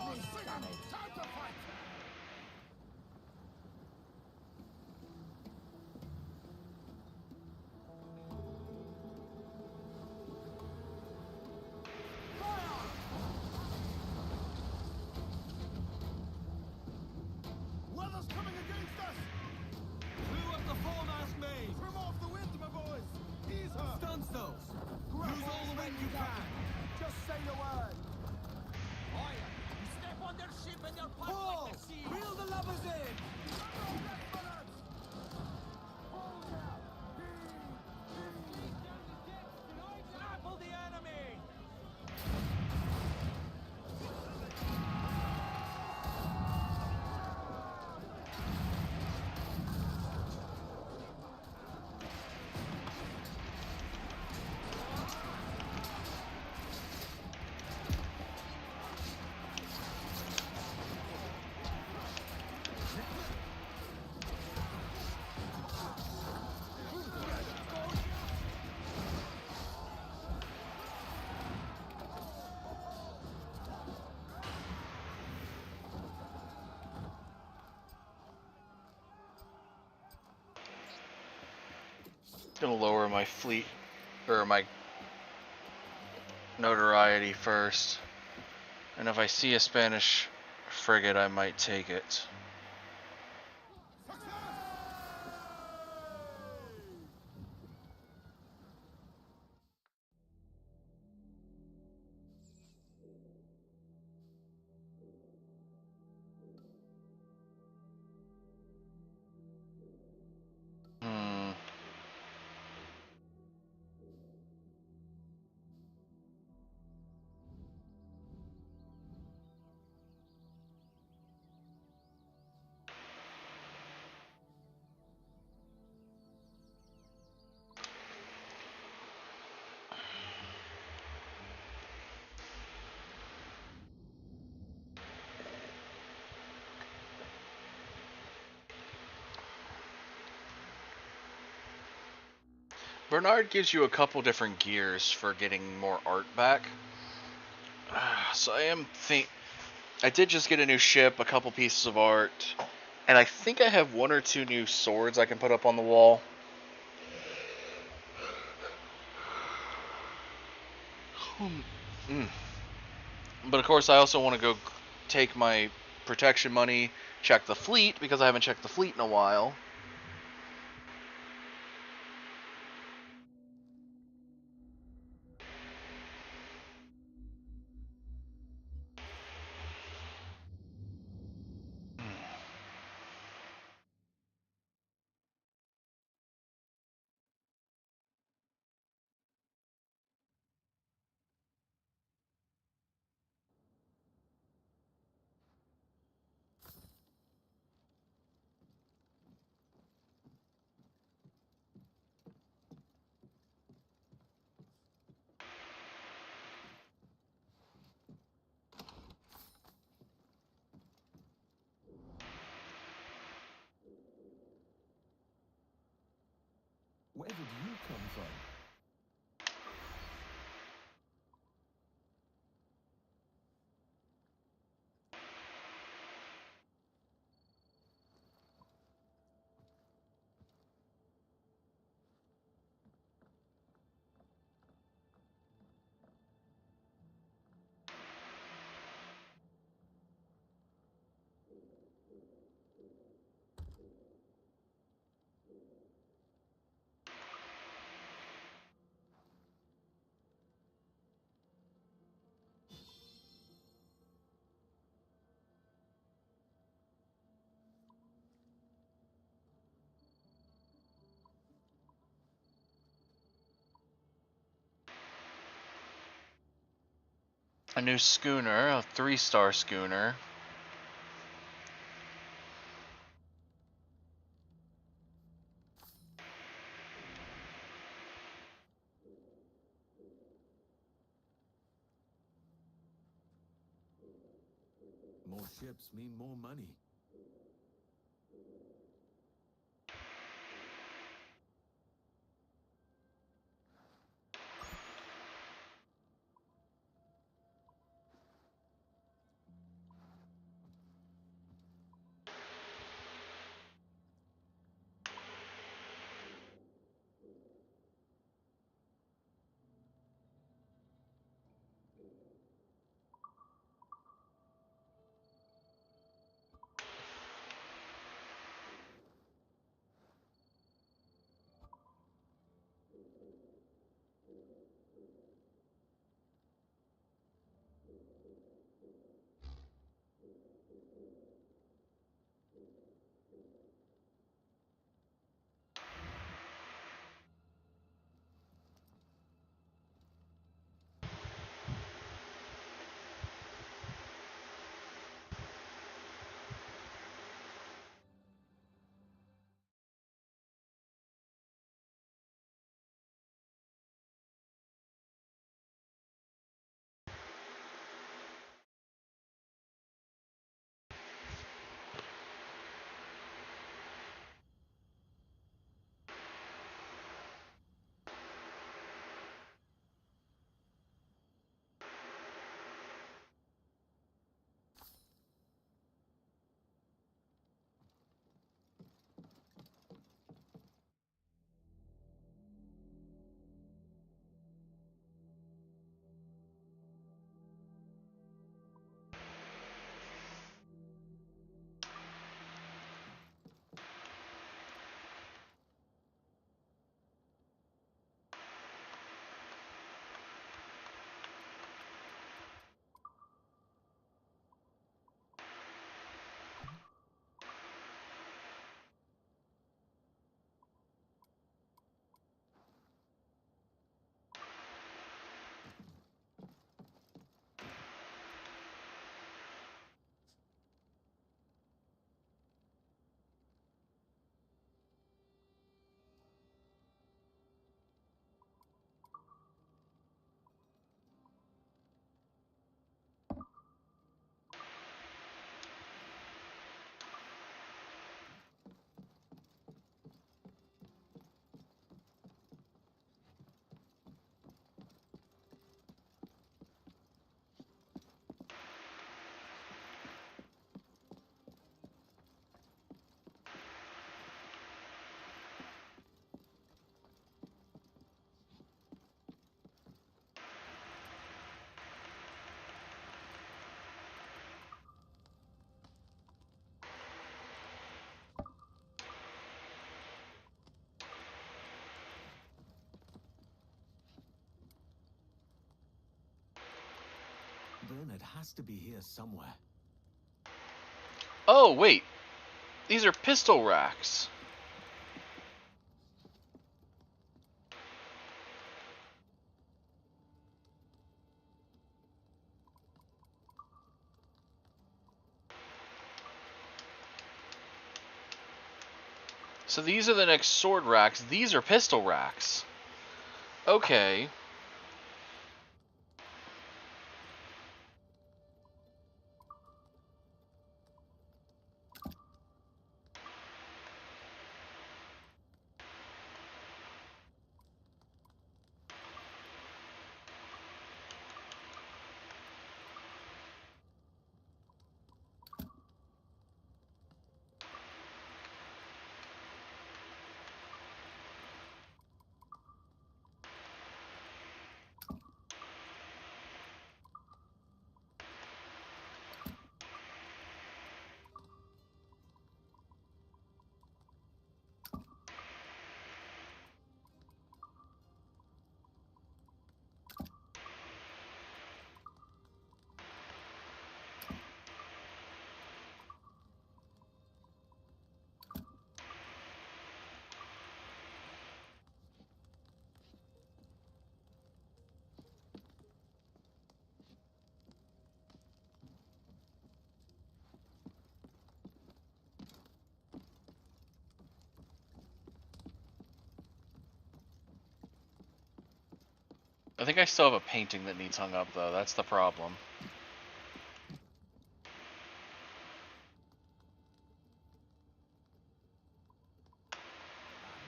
Damn it! Time to fight! Weather's coming against us! Crew of the foremast main! Trim off the wind, my boys! Ease her! Stunsails! Use all the wind you can! Just say the word! Fire! You step on their ship and they'll punt Pull! like the sea! Reel the levers in! Grapple the enemy! Gonna lower my fleet or my notoriety first, and if I see a Spanish frigate, I might take it. Bernard gives you a couple different gears for getting more art back. So I did just get a new ship, a couple pieces of art, and I think I have one or two new swords I can put up on the wall. But of course I also want to go take my protection money, check the fleet, because I haven't checked the fleet in a while. Where did you come from? A new schooner, a 3-star schooner. More ships mean more money. Bernard has to be here somewhere. Oh, wait. These are pistol racks. So these are the next sword racks. These are pistol racks. Okay. I think I still have a painting that needs hung up, though. That's the problem. I'm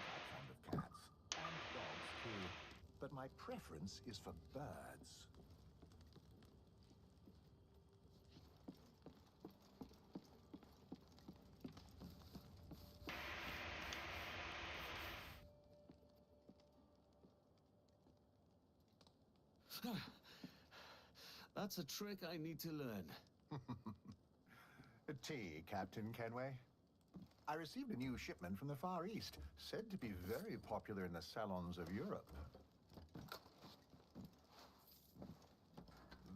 not fond of cats, and dogs too, but my preference is for birds. That's a trick I need to learn. Tea, Captain Kenway. I received a new shipment from the Far East, said to be very popular in the salons of Europe.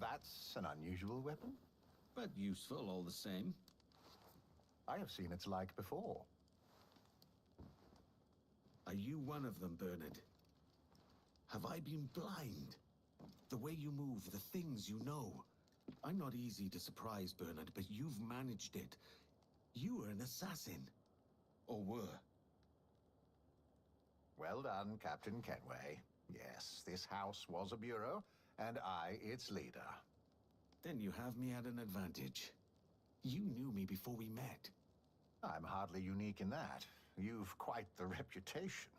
That's an unusual weapon. But useful all the same. I have seen its like before. Are you one of them, Bernard? Have I been blind? The way you move, the things you know. I'm not easy to surprise, Bernard, but you've managed it. You are an assassin. Or were. Well done, Captain Kenway. Yes, this house was a bureau, and I its leader. Then you have me at an advantage. You knew me before we met. I'm hardly unique in that. You've quite the reputation.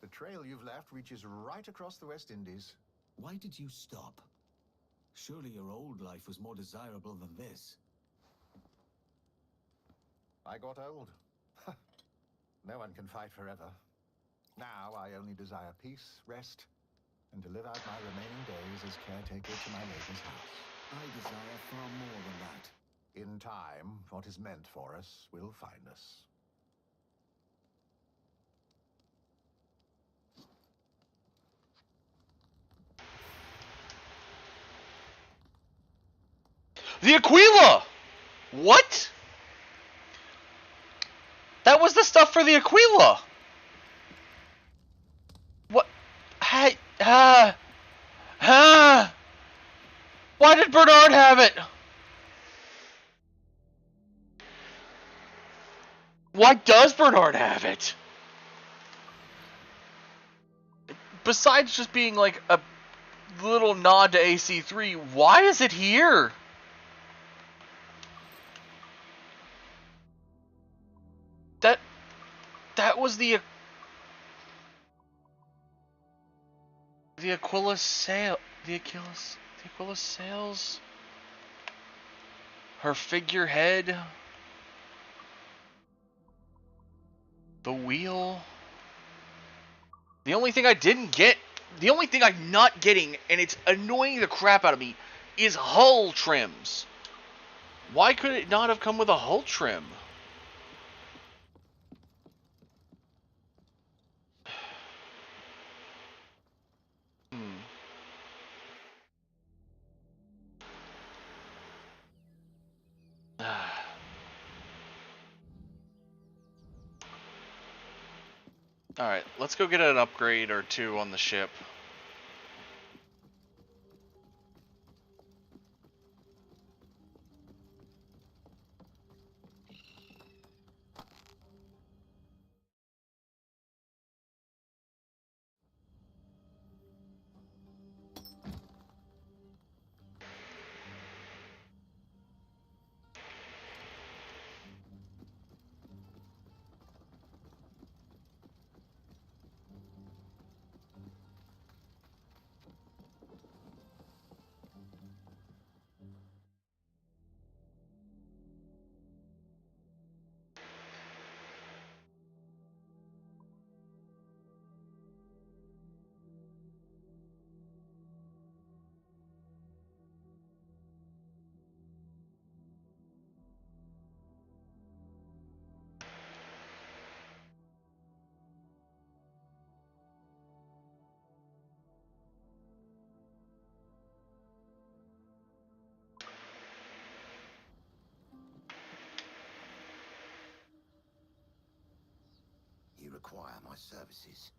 The trail you've left reaches right across the West Indies. Why did you stop? Surely your old life was more desirable than this. I got old. No one can fight forever. Now I only desire peace, rest, and to live out my remaining days as caretaker to my neighbor's house. I desire far more than that. In time, what is meant for us will find us. The Aquila! What? That was the stuff for the Aquila! What? Hey, why did Bernard have it? Why does Bernard have it? Besides just being like a little nod to AC3, why is it here? That was the Aquila sail, the Aquila sails, her figurehead, the wheel. The only thing I didn't get, the only thing I'm not getting, and it's annoying the crap out of me, is hull trims. Why could it not have come with a hull trim? Alright, let's go get an upgrade or two on the ship. You require my services.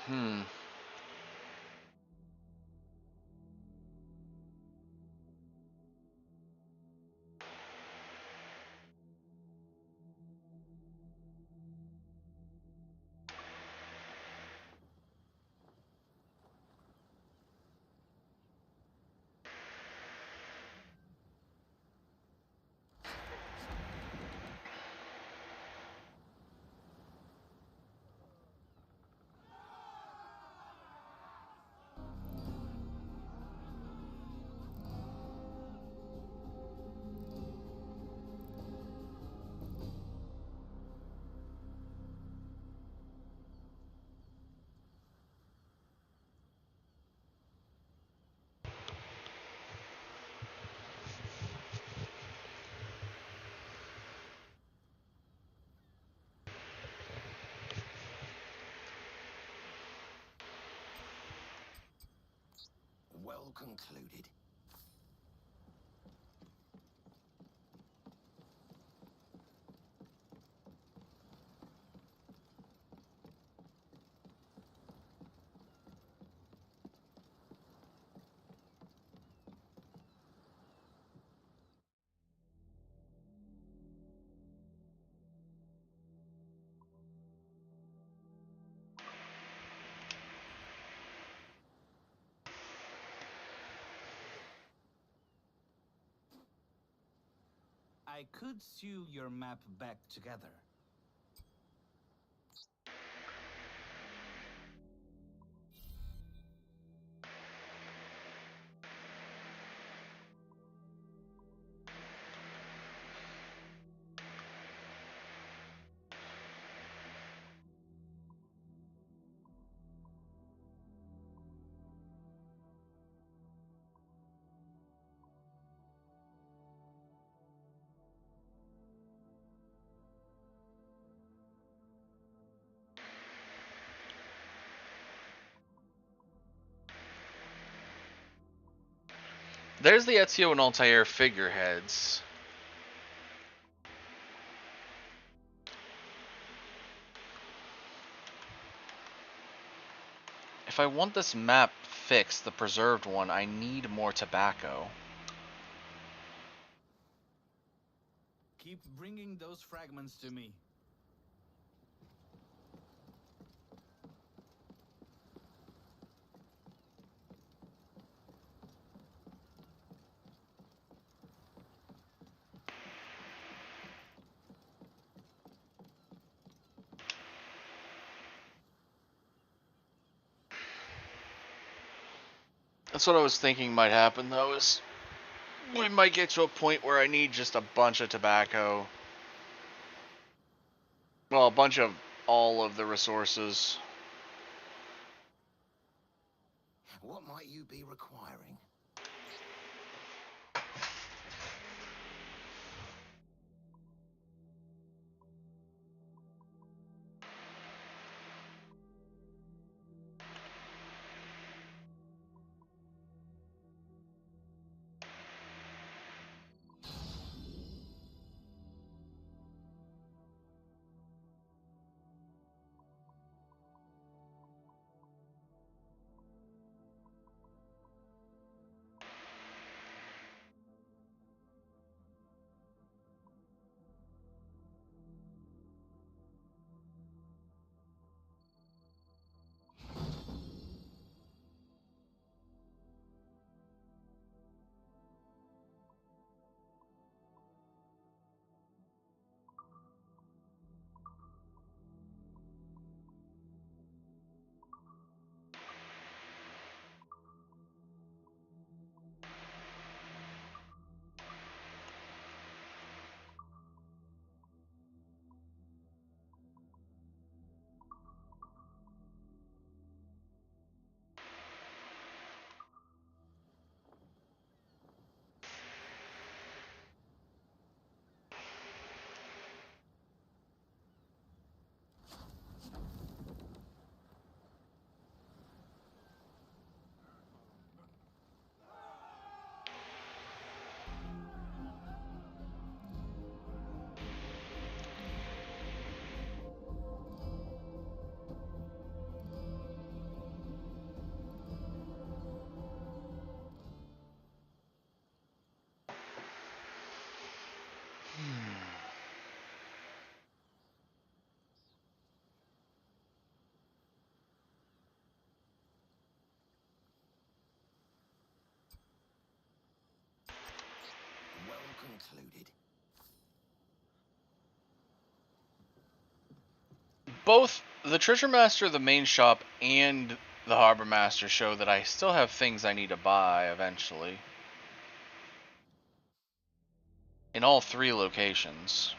Hmm. Well concluded. I could sew your map back together. There's the Ezio and Altair figureheads. If I want this map fixed, the preserved one, I need more tobacco. Keep bringing those fragments to me. That's what I was thinking might happen, though, is we might get to a point where I need just a bunch of tobacco. Well, a bunch of all of the resources. What might you be requiring? Well concluded. Both the Treasure Master, the main shop, and the Harbor Master show that I still have things I need to buy eventually. In all 3 locations.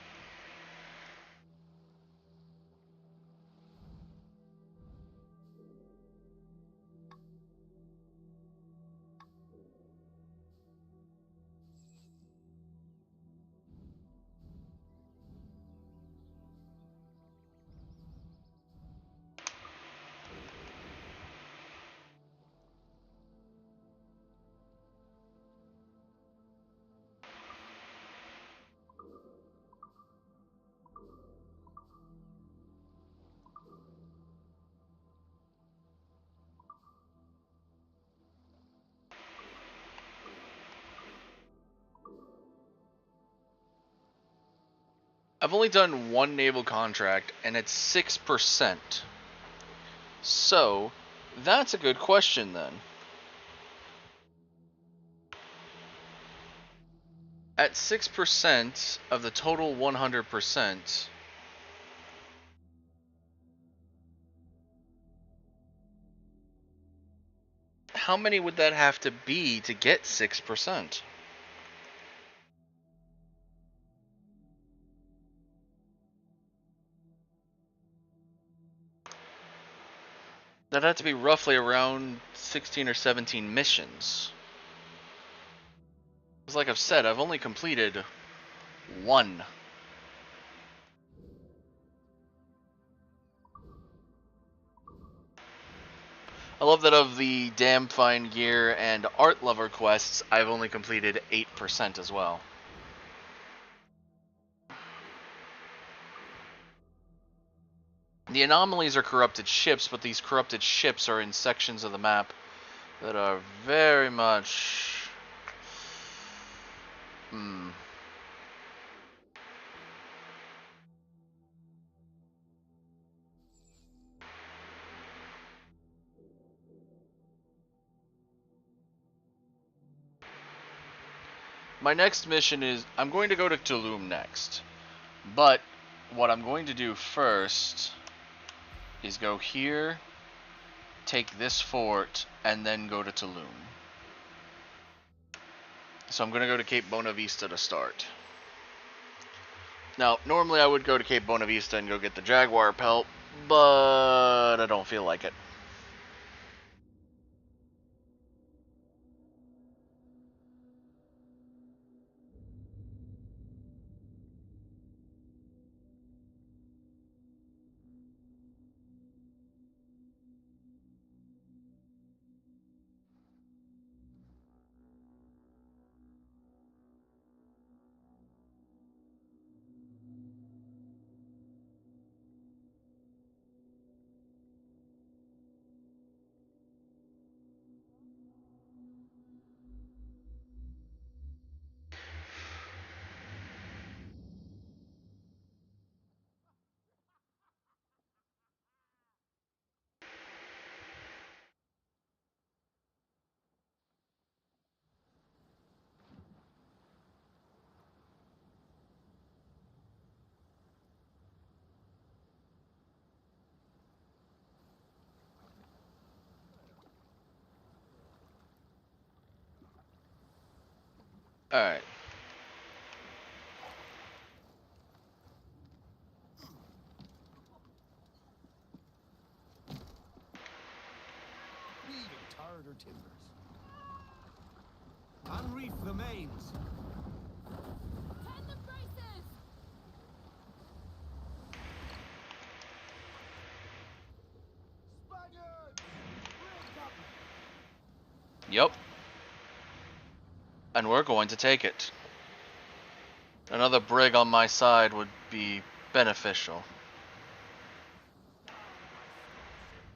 I've only done 1 naval contract, and it's 6%. So, that's a good question then. At 6% of the total 100%, how many would that have to be to get 6%? That'd have to be roughly around 16 or 17 missions. Because like I've said, I've only completed 1. I love that of the Damn Fine Gear and Art Lover quests, I've only completed 8% as well. The anomalies are corrupted ships, but these corrupted ships are in sections of the map that are very much... My next mission is, I'm going to go to Tulum next, but what I'm going to do first is go here, take this fort, and then go to Tulum. So I'm going to go to Cape Bonavista to start. Now, normally I would go to Cape Bonavista and go get the Jaguar pelt, but I don't feel like it. Alright. Weaving tarred or timbers. Unreef the mains. Turn the braces! Spaniards! Bring up! Yep. And we're going to take it. Another brig on my side would be beneficial.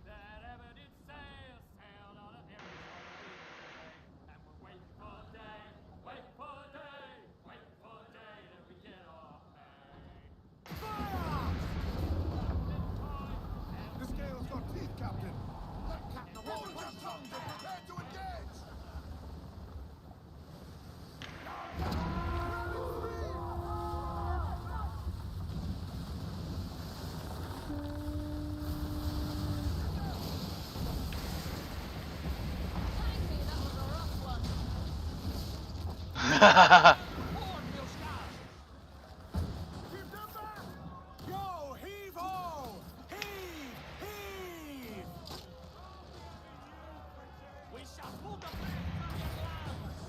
That ever did sail, sailed on a every sort of day. And we're waiting for a day, waiting for a day, waiting for a day that we get our pay. This gale's got teeth, Captain! Let Captain roll your tongues and prepare to engage! Yo, heave ho! Heave! Heave! We shall pull the flag from your lands.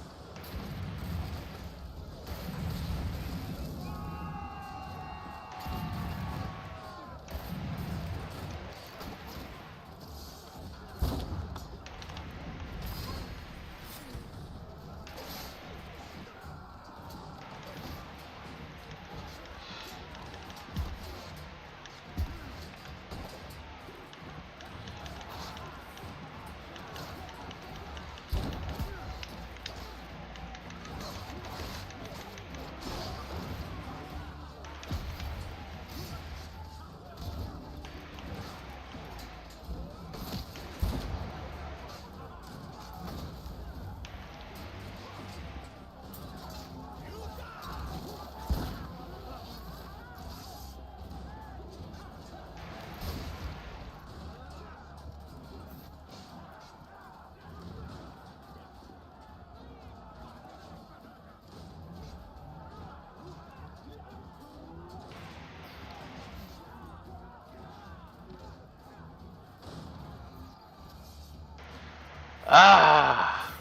Ah!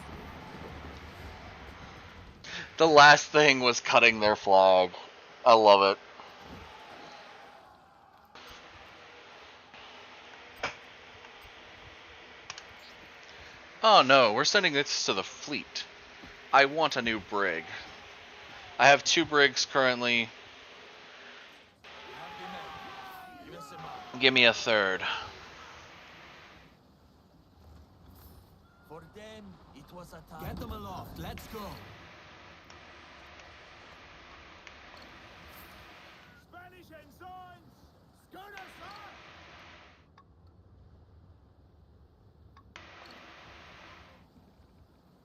The last thing was cutting their flag. I love it. Oh no, we're sending this to the fleet. I want a new brig. I have 2 brigs currently. Give me a third. For them, it was a time. Get them aloft, let's go. Spanish ensigns! Schooner, sir!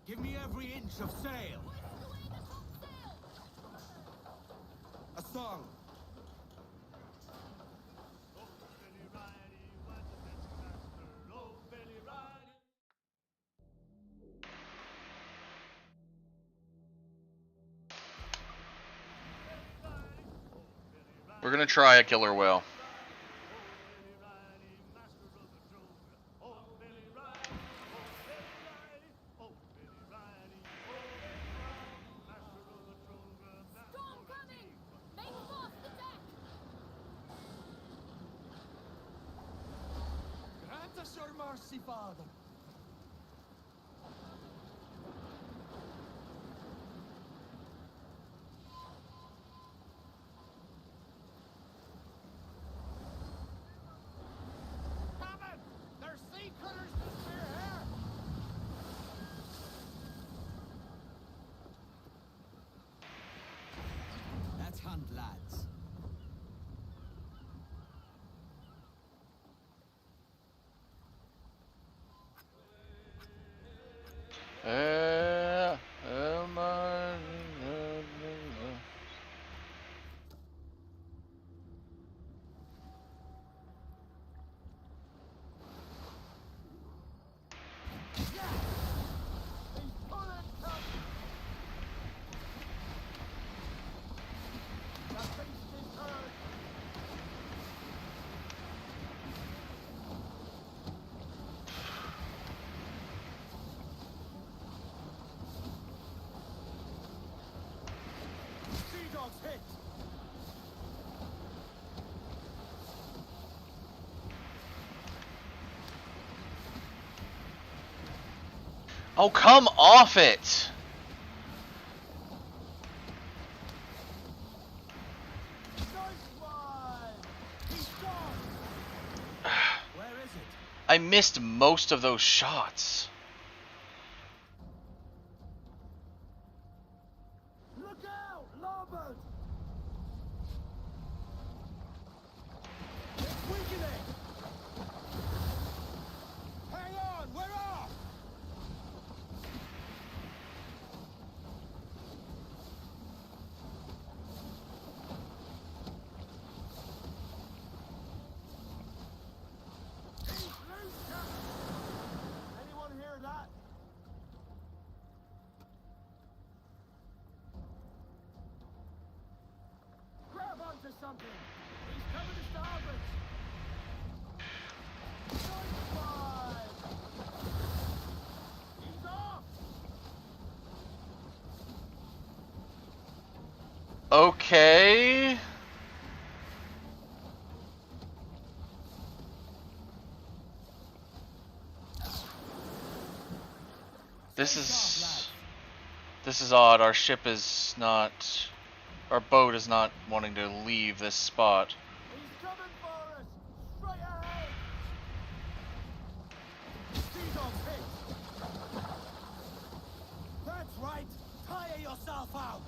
Give me every inch of sail. A song. We're gonna try a killer whale. Grant us your mercy, Father. Coming! There's sea critters to spear here! Let's hunt, lads. Sea dogs hit! Oh, come off it! Where is it? I missed most of those shots. Look out! Larboard! It's weakening! Hang on! We're off! Anyone hear that? Grab onto something! He's coming to starboard! Nice five! He's off! Okay. This is odd. Our ship is not, our boat is not wanting to leave this spot. He's coming for us! Straight ahead! Sea dogs hit! That's right! Tire yourself out!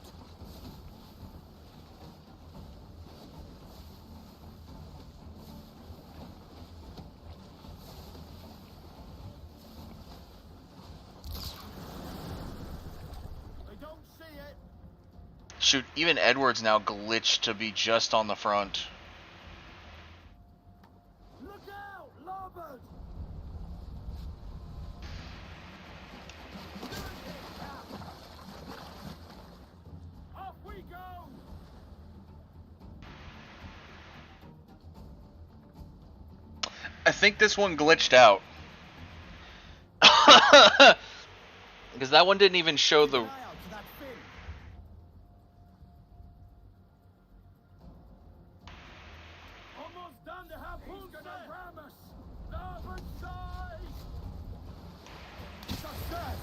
They don't see it! Shoot, even Edward's now glitched to be just on the front. Look out! Larboard! Off we go! I think this one glitched out. Because that one didn't even show the... Eye out for that fin! Almost done to have He's gonna ram us! Larboard side! Success!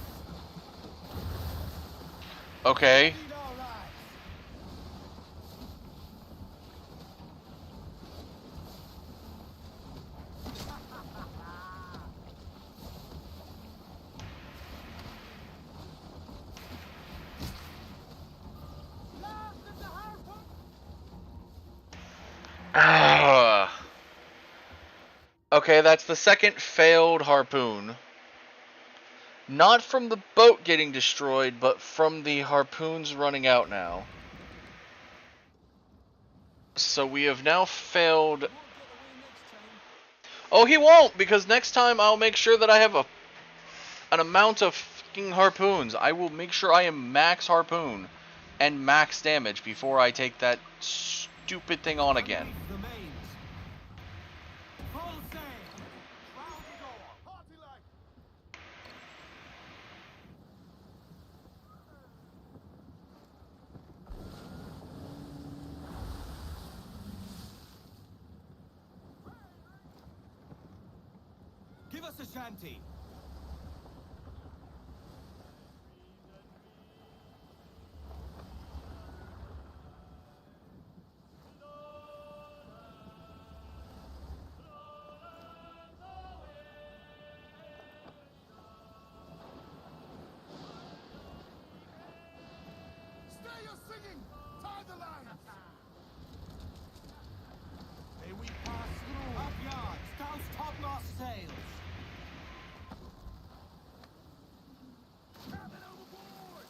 Okay. Lead our lads! Lads, it's a harpoon! Okay, that's the second failed harpoon. Not from the boat getting destroyed, but from the harpoons running out now. So we have now failed... Oh, he won't, because next time I'll make sure that I have an amount of fucking harpoons. I will make sure I am max harpoon and max damage before I take that stupid thing on again. The mains. Full sail. Round it all. Party like. Give us a shanty. Stay your singing! Tie the lines! May we pass through. Up yards. Douse topmast sails. Cabin overboard!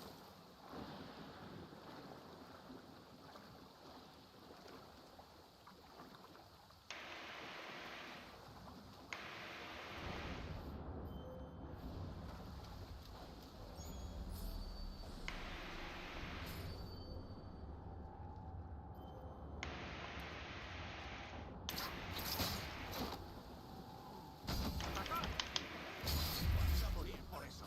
Vas a morir por eso.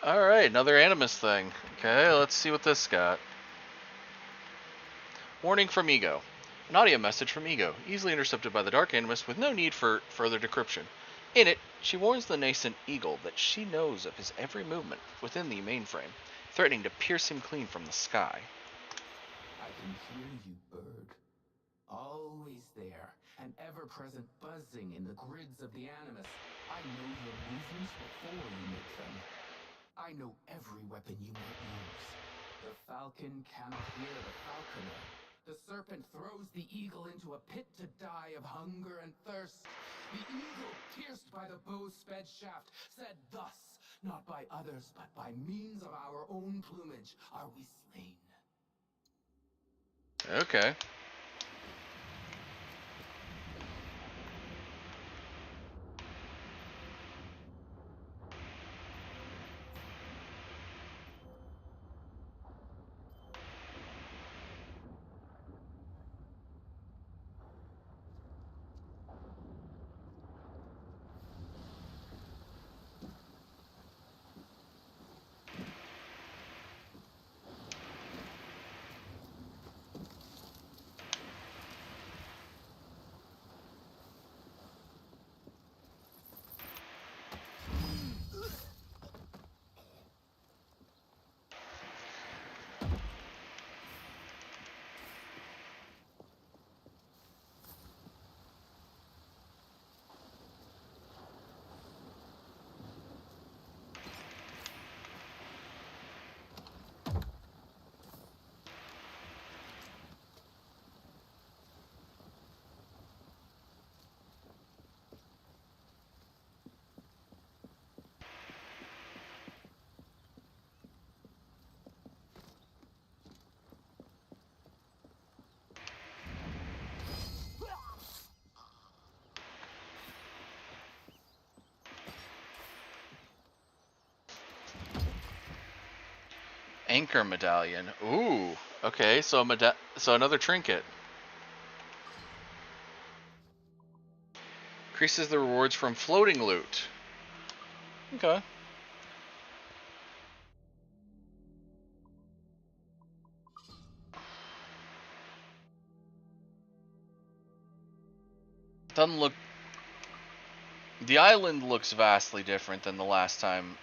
Alright, another Animus thing. Okay, let's see what this got. Warning from Ego. An audio message from Ego, easily intercepted by the Dark Animus with no need for further decryption. In it, she warns the nascent Eagle that she knows of his every movement within the mainframe, threatening to pierce him clean from the sky. I can hear you, bird. Always there, an ever-present buzzing in the grids of the Animus. I know your movements before you make them. I know every weapon you might use. The falcon cannot hear the falconer. The serpent throws the eagle into a pit to die of hunger and thirst. The eagle, pierced by the bow's sped shaft, said thus, not by others, but by means of our own plumage, are we slain. Okay. Anchor medallion. Ooh. Okay, so so another trinket. Increases the rewards from floating loot. Okay. Doesn't look... The island looks vastly different than the last time.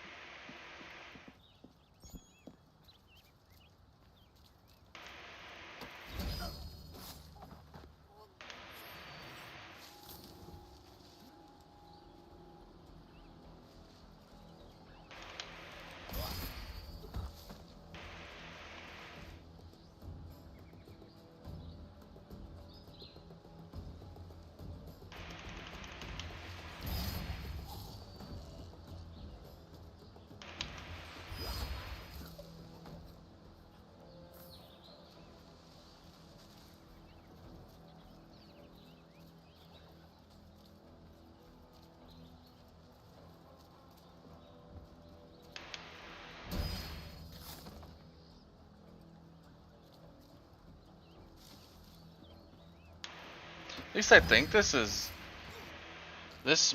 At least I think this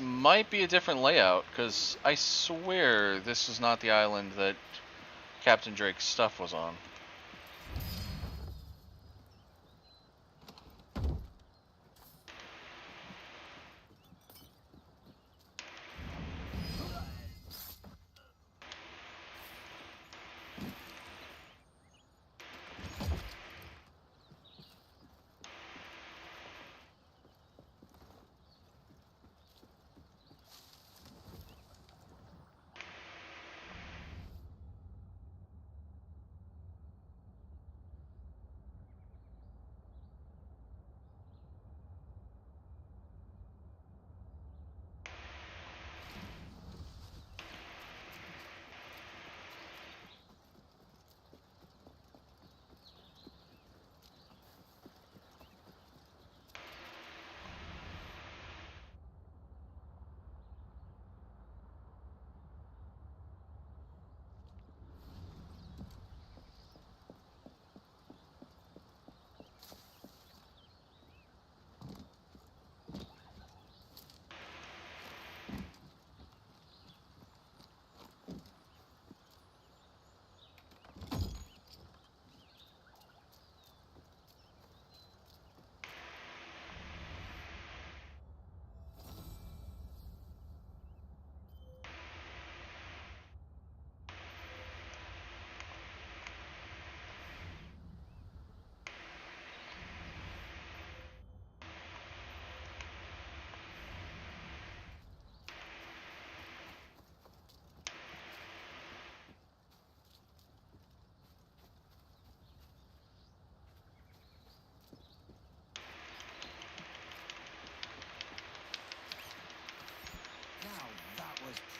might be a different layout, because I swear this is not the island that Captain Drake's stuff was on.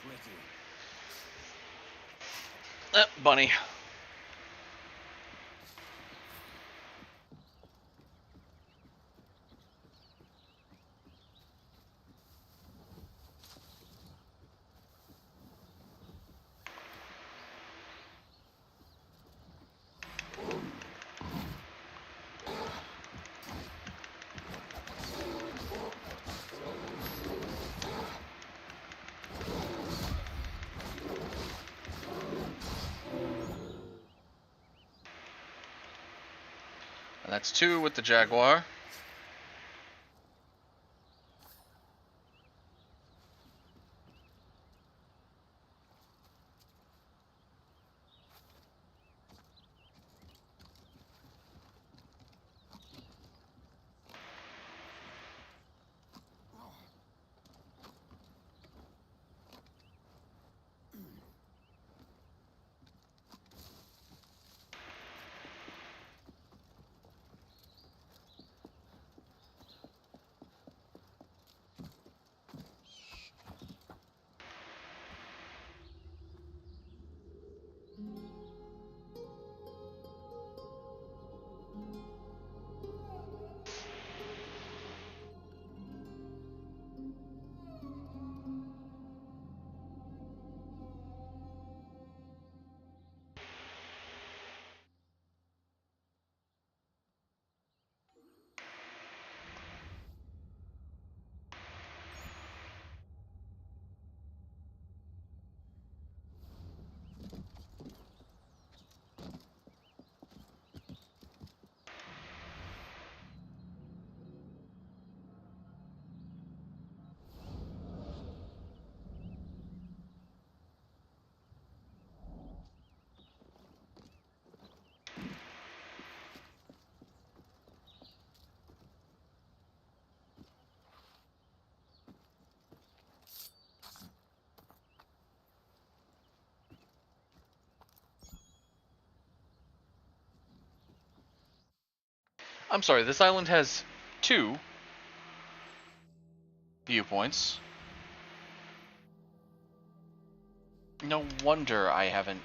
pretty. Bunny. And that's 2 with the Jaguar. I'm sorry, this island has 2 viewpoints. No wonder I haven't...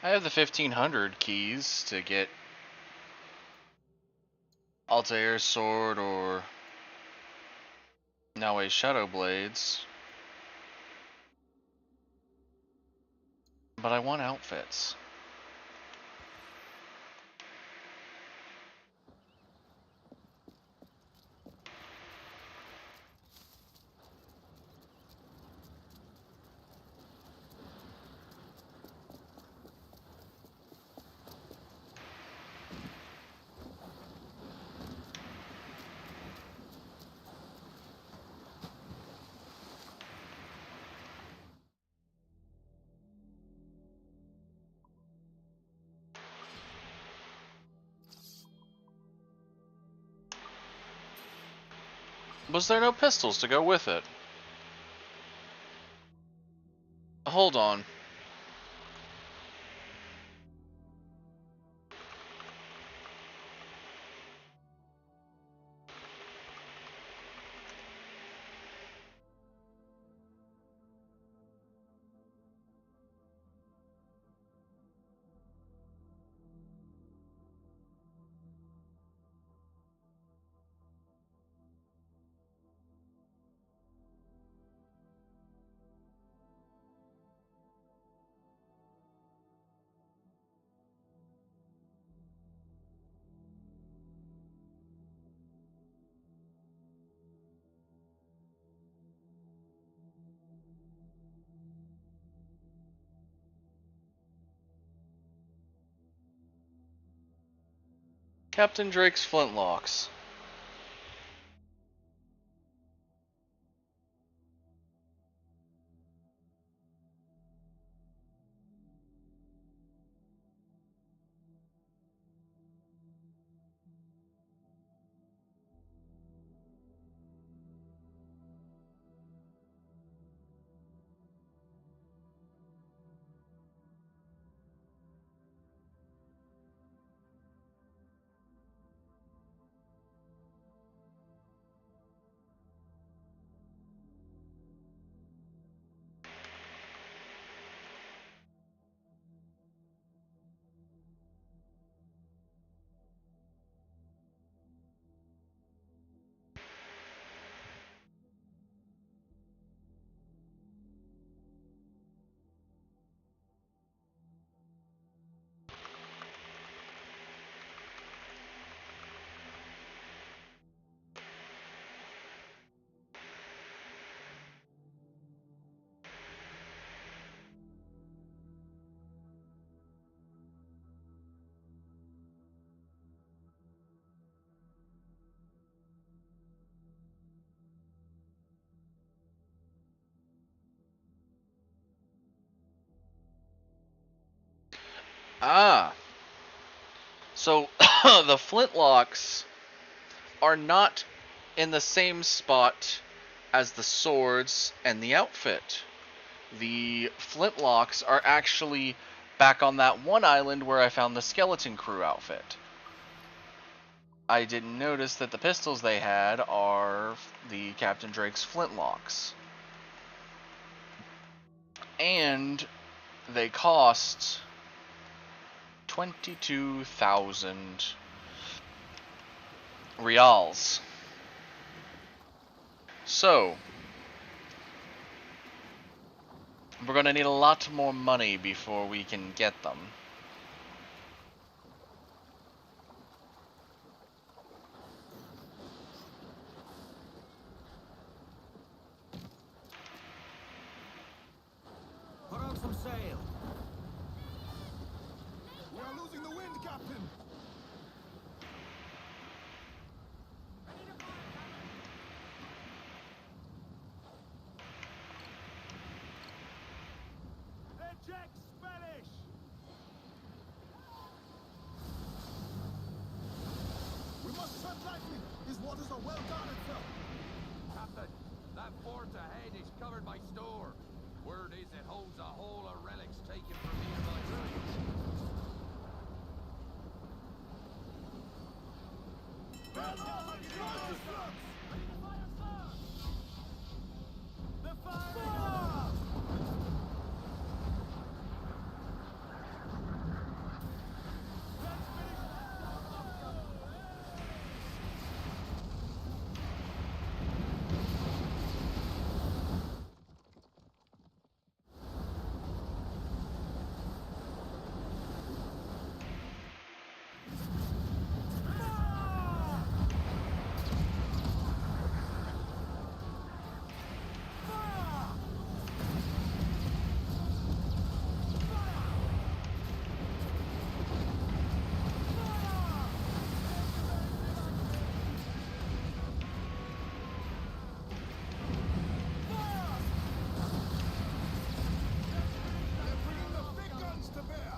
I have the 1500 keys to get Altair's sword or Naoi's Shadow Blades. But I want outfits. Was there no pistols to go with it? Hold on. Captain Drake's flintlocks. Ah. So the flintlocks are not in the same spot as the swords and the outfit. The flintlocks are actually back on that one island where I found the skeleton crew outfit. I didn't notice that the pistols they had are the Captain Drake's flintlocks. And they cost 22,000 reals. So, we're going to need a lot more money before we can get them. Put out some sail. We are losing the wind, Captain. Eject Spanish! We must tread lightly. These waters are well guarded, sir. Captain, that fort ahead is covered by store. Word is it holds a haul of relics taken from nearby sites. They're bringing the big guns to bear.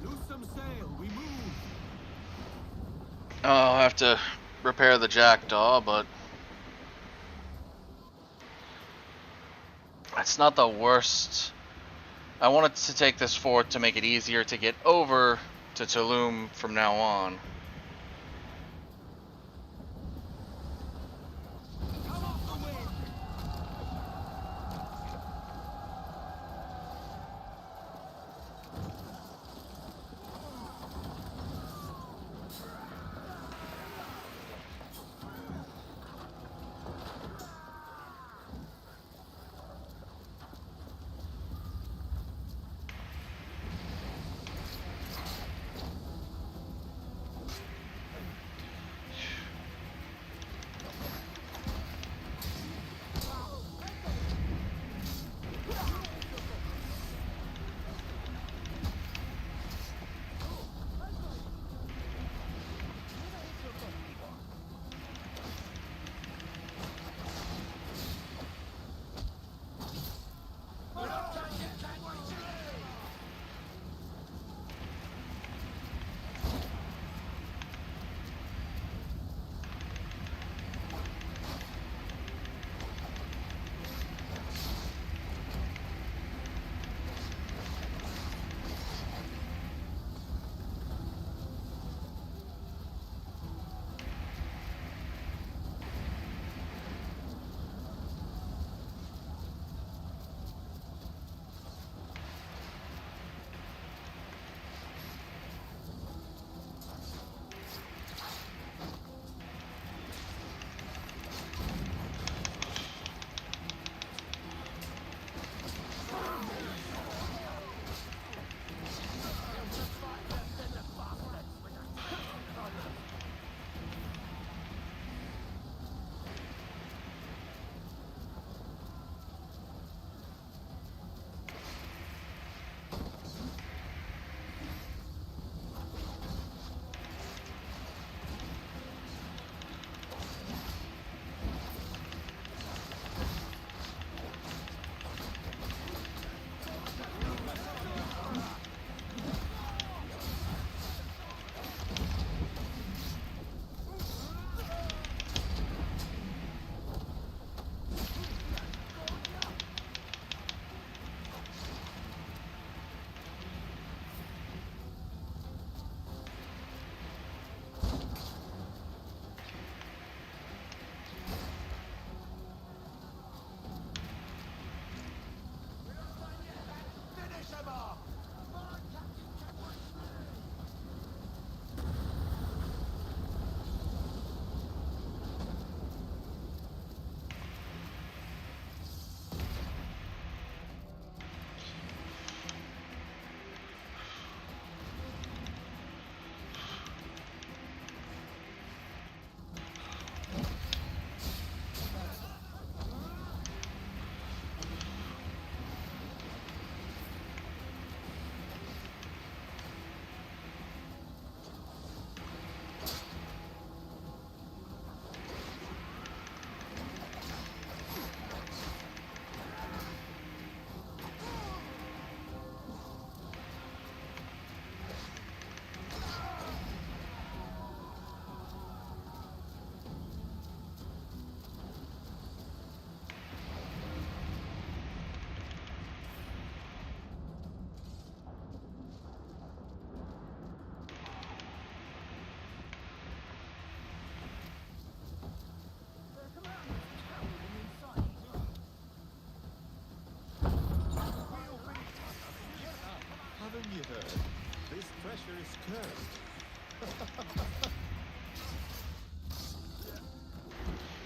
Loose some sail. We move. Oh, I'll have to repair the jackdaw, but it's not the worst. I wanted to take this fort to make it easier to get over to Tulum from now on.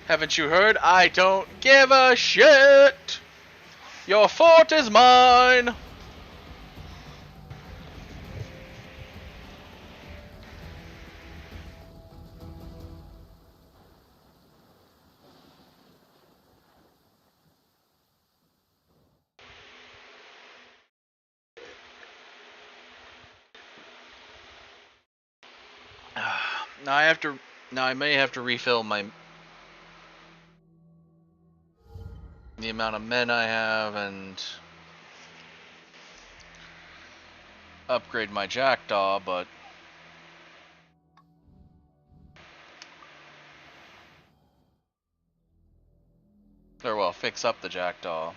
Haven't you heard? I don't give a shit! Your fort is mine! Now I have to. Now I may have to refill the amount of men I have and upgrade my jackdaw, but or well, fix up the jackdaw.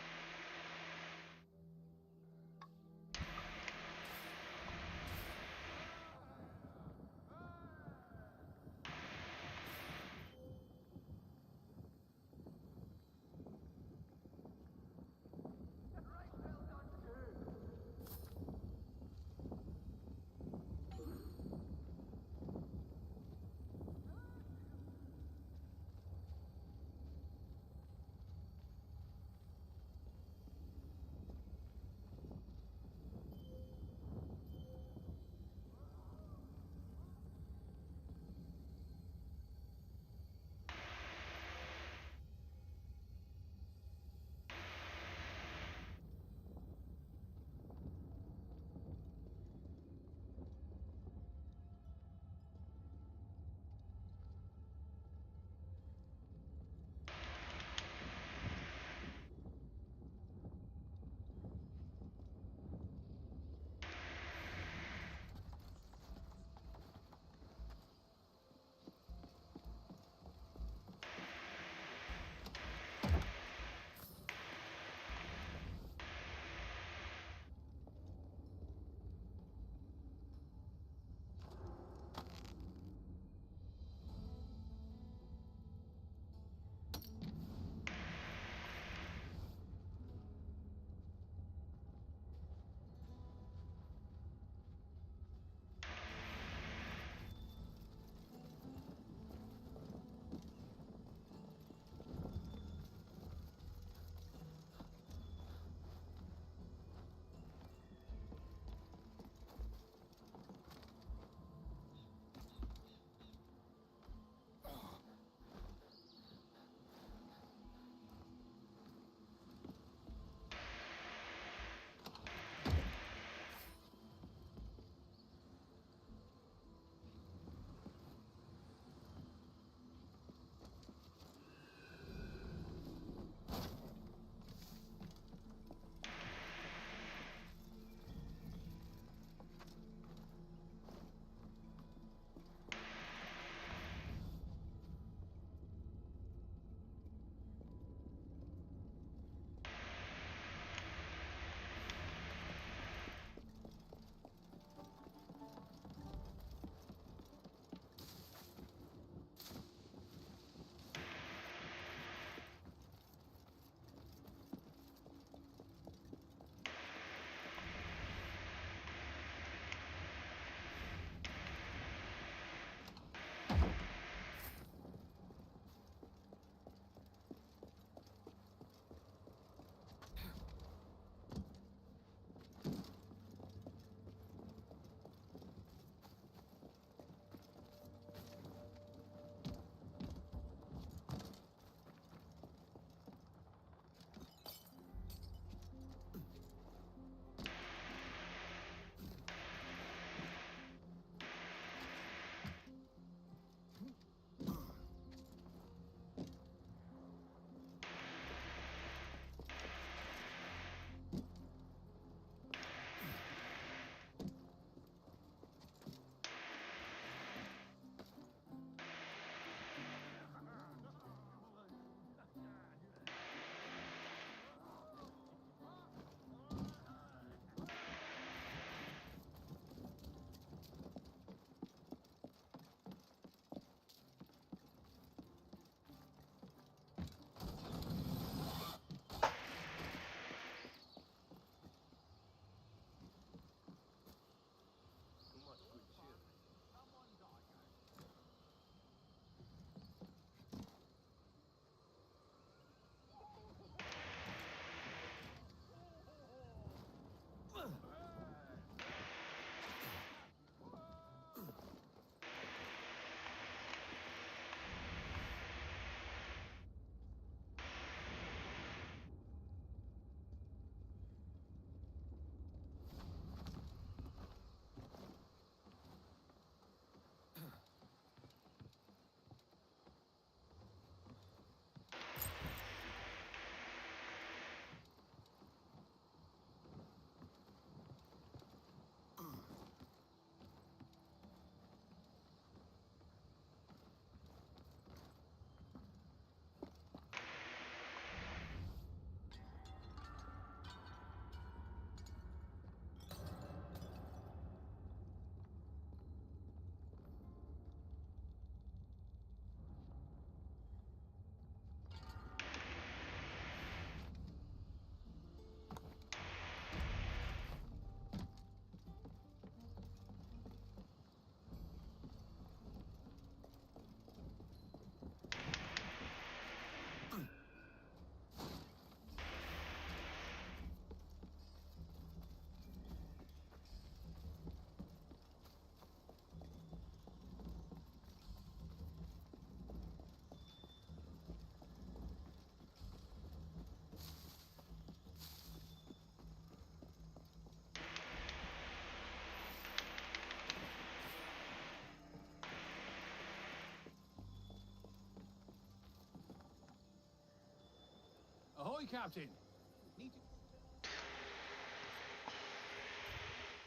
Aye, Captain.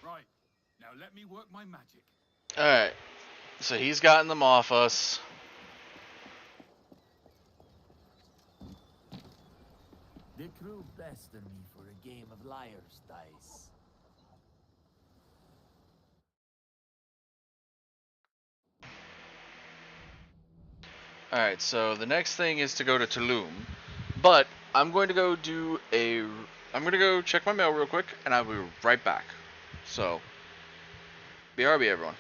Right. Now let me work my magic. Alright. So he's gotten them off us. The crew bested me for a game of liar's dice. Alright, so the next thing is to go to Tulum. But I'm going to go do a... I'm going to go check my mail real quick, and I'll be right back. So, BRB everyone.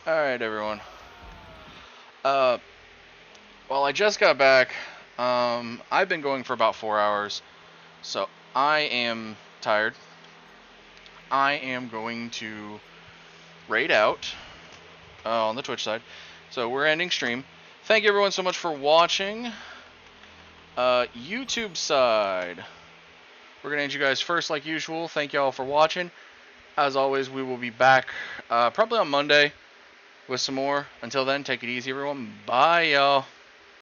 Alright, everyone. Well, I just got back. I've been going for about 4 hours, so I am tired. I am going to raid out on the Twitch side. So we're ending stream. Thank you everyone so much for watching. YouTube side, we're gonna end you guys first like usual. Thank you all for watching. As always, we will be back probably on Monday with some more. Until then, take it easy everyone. Bye y'all.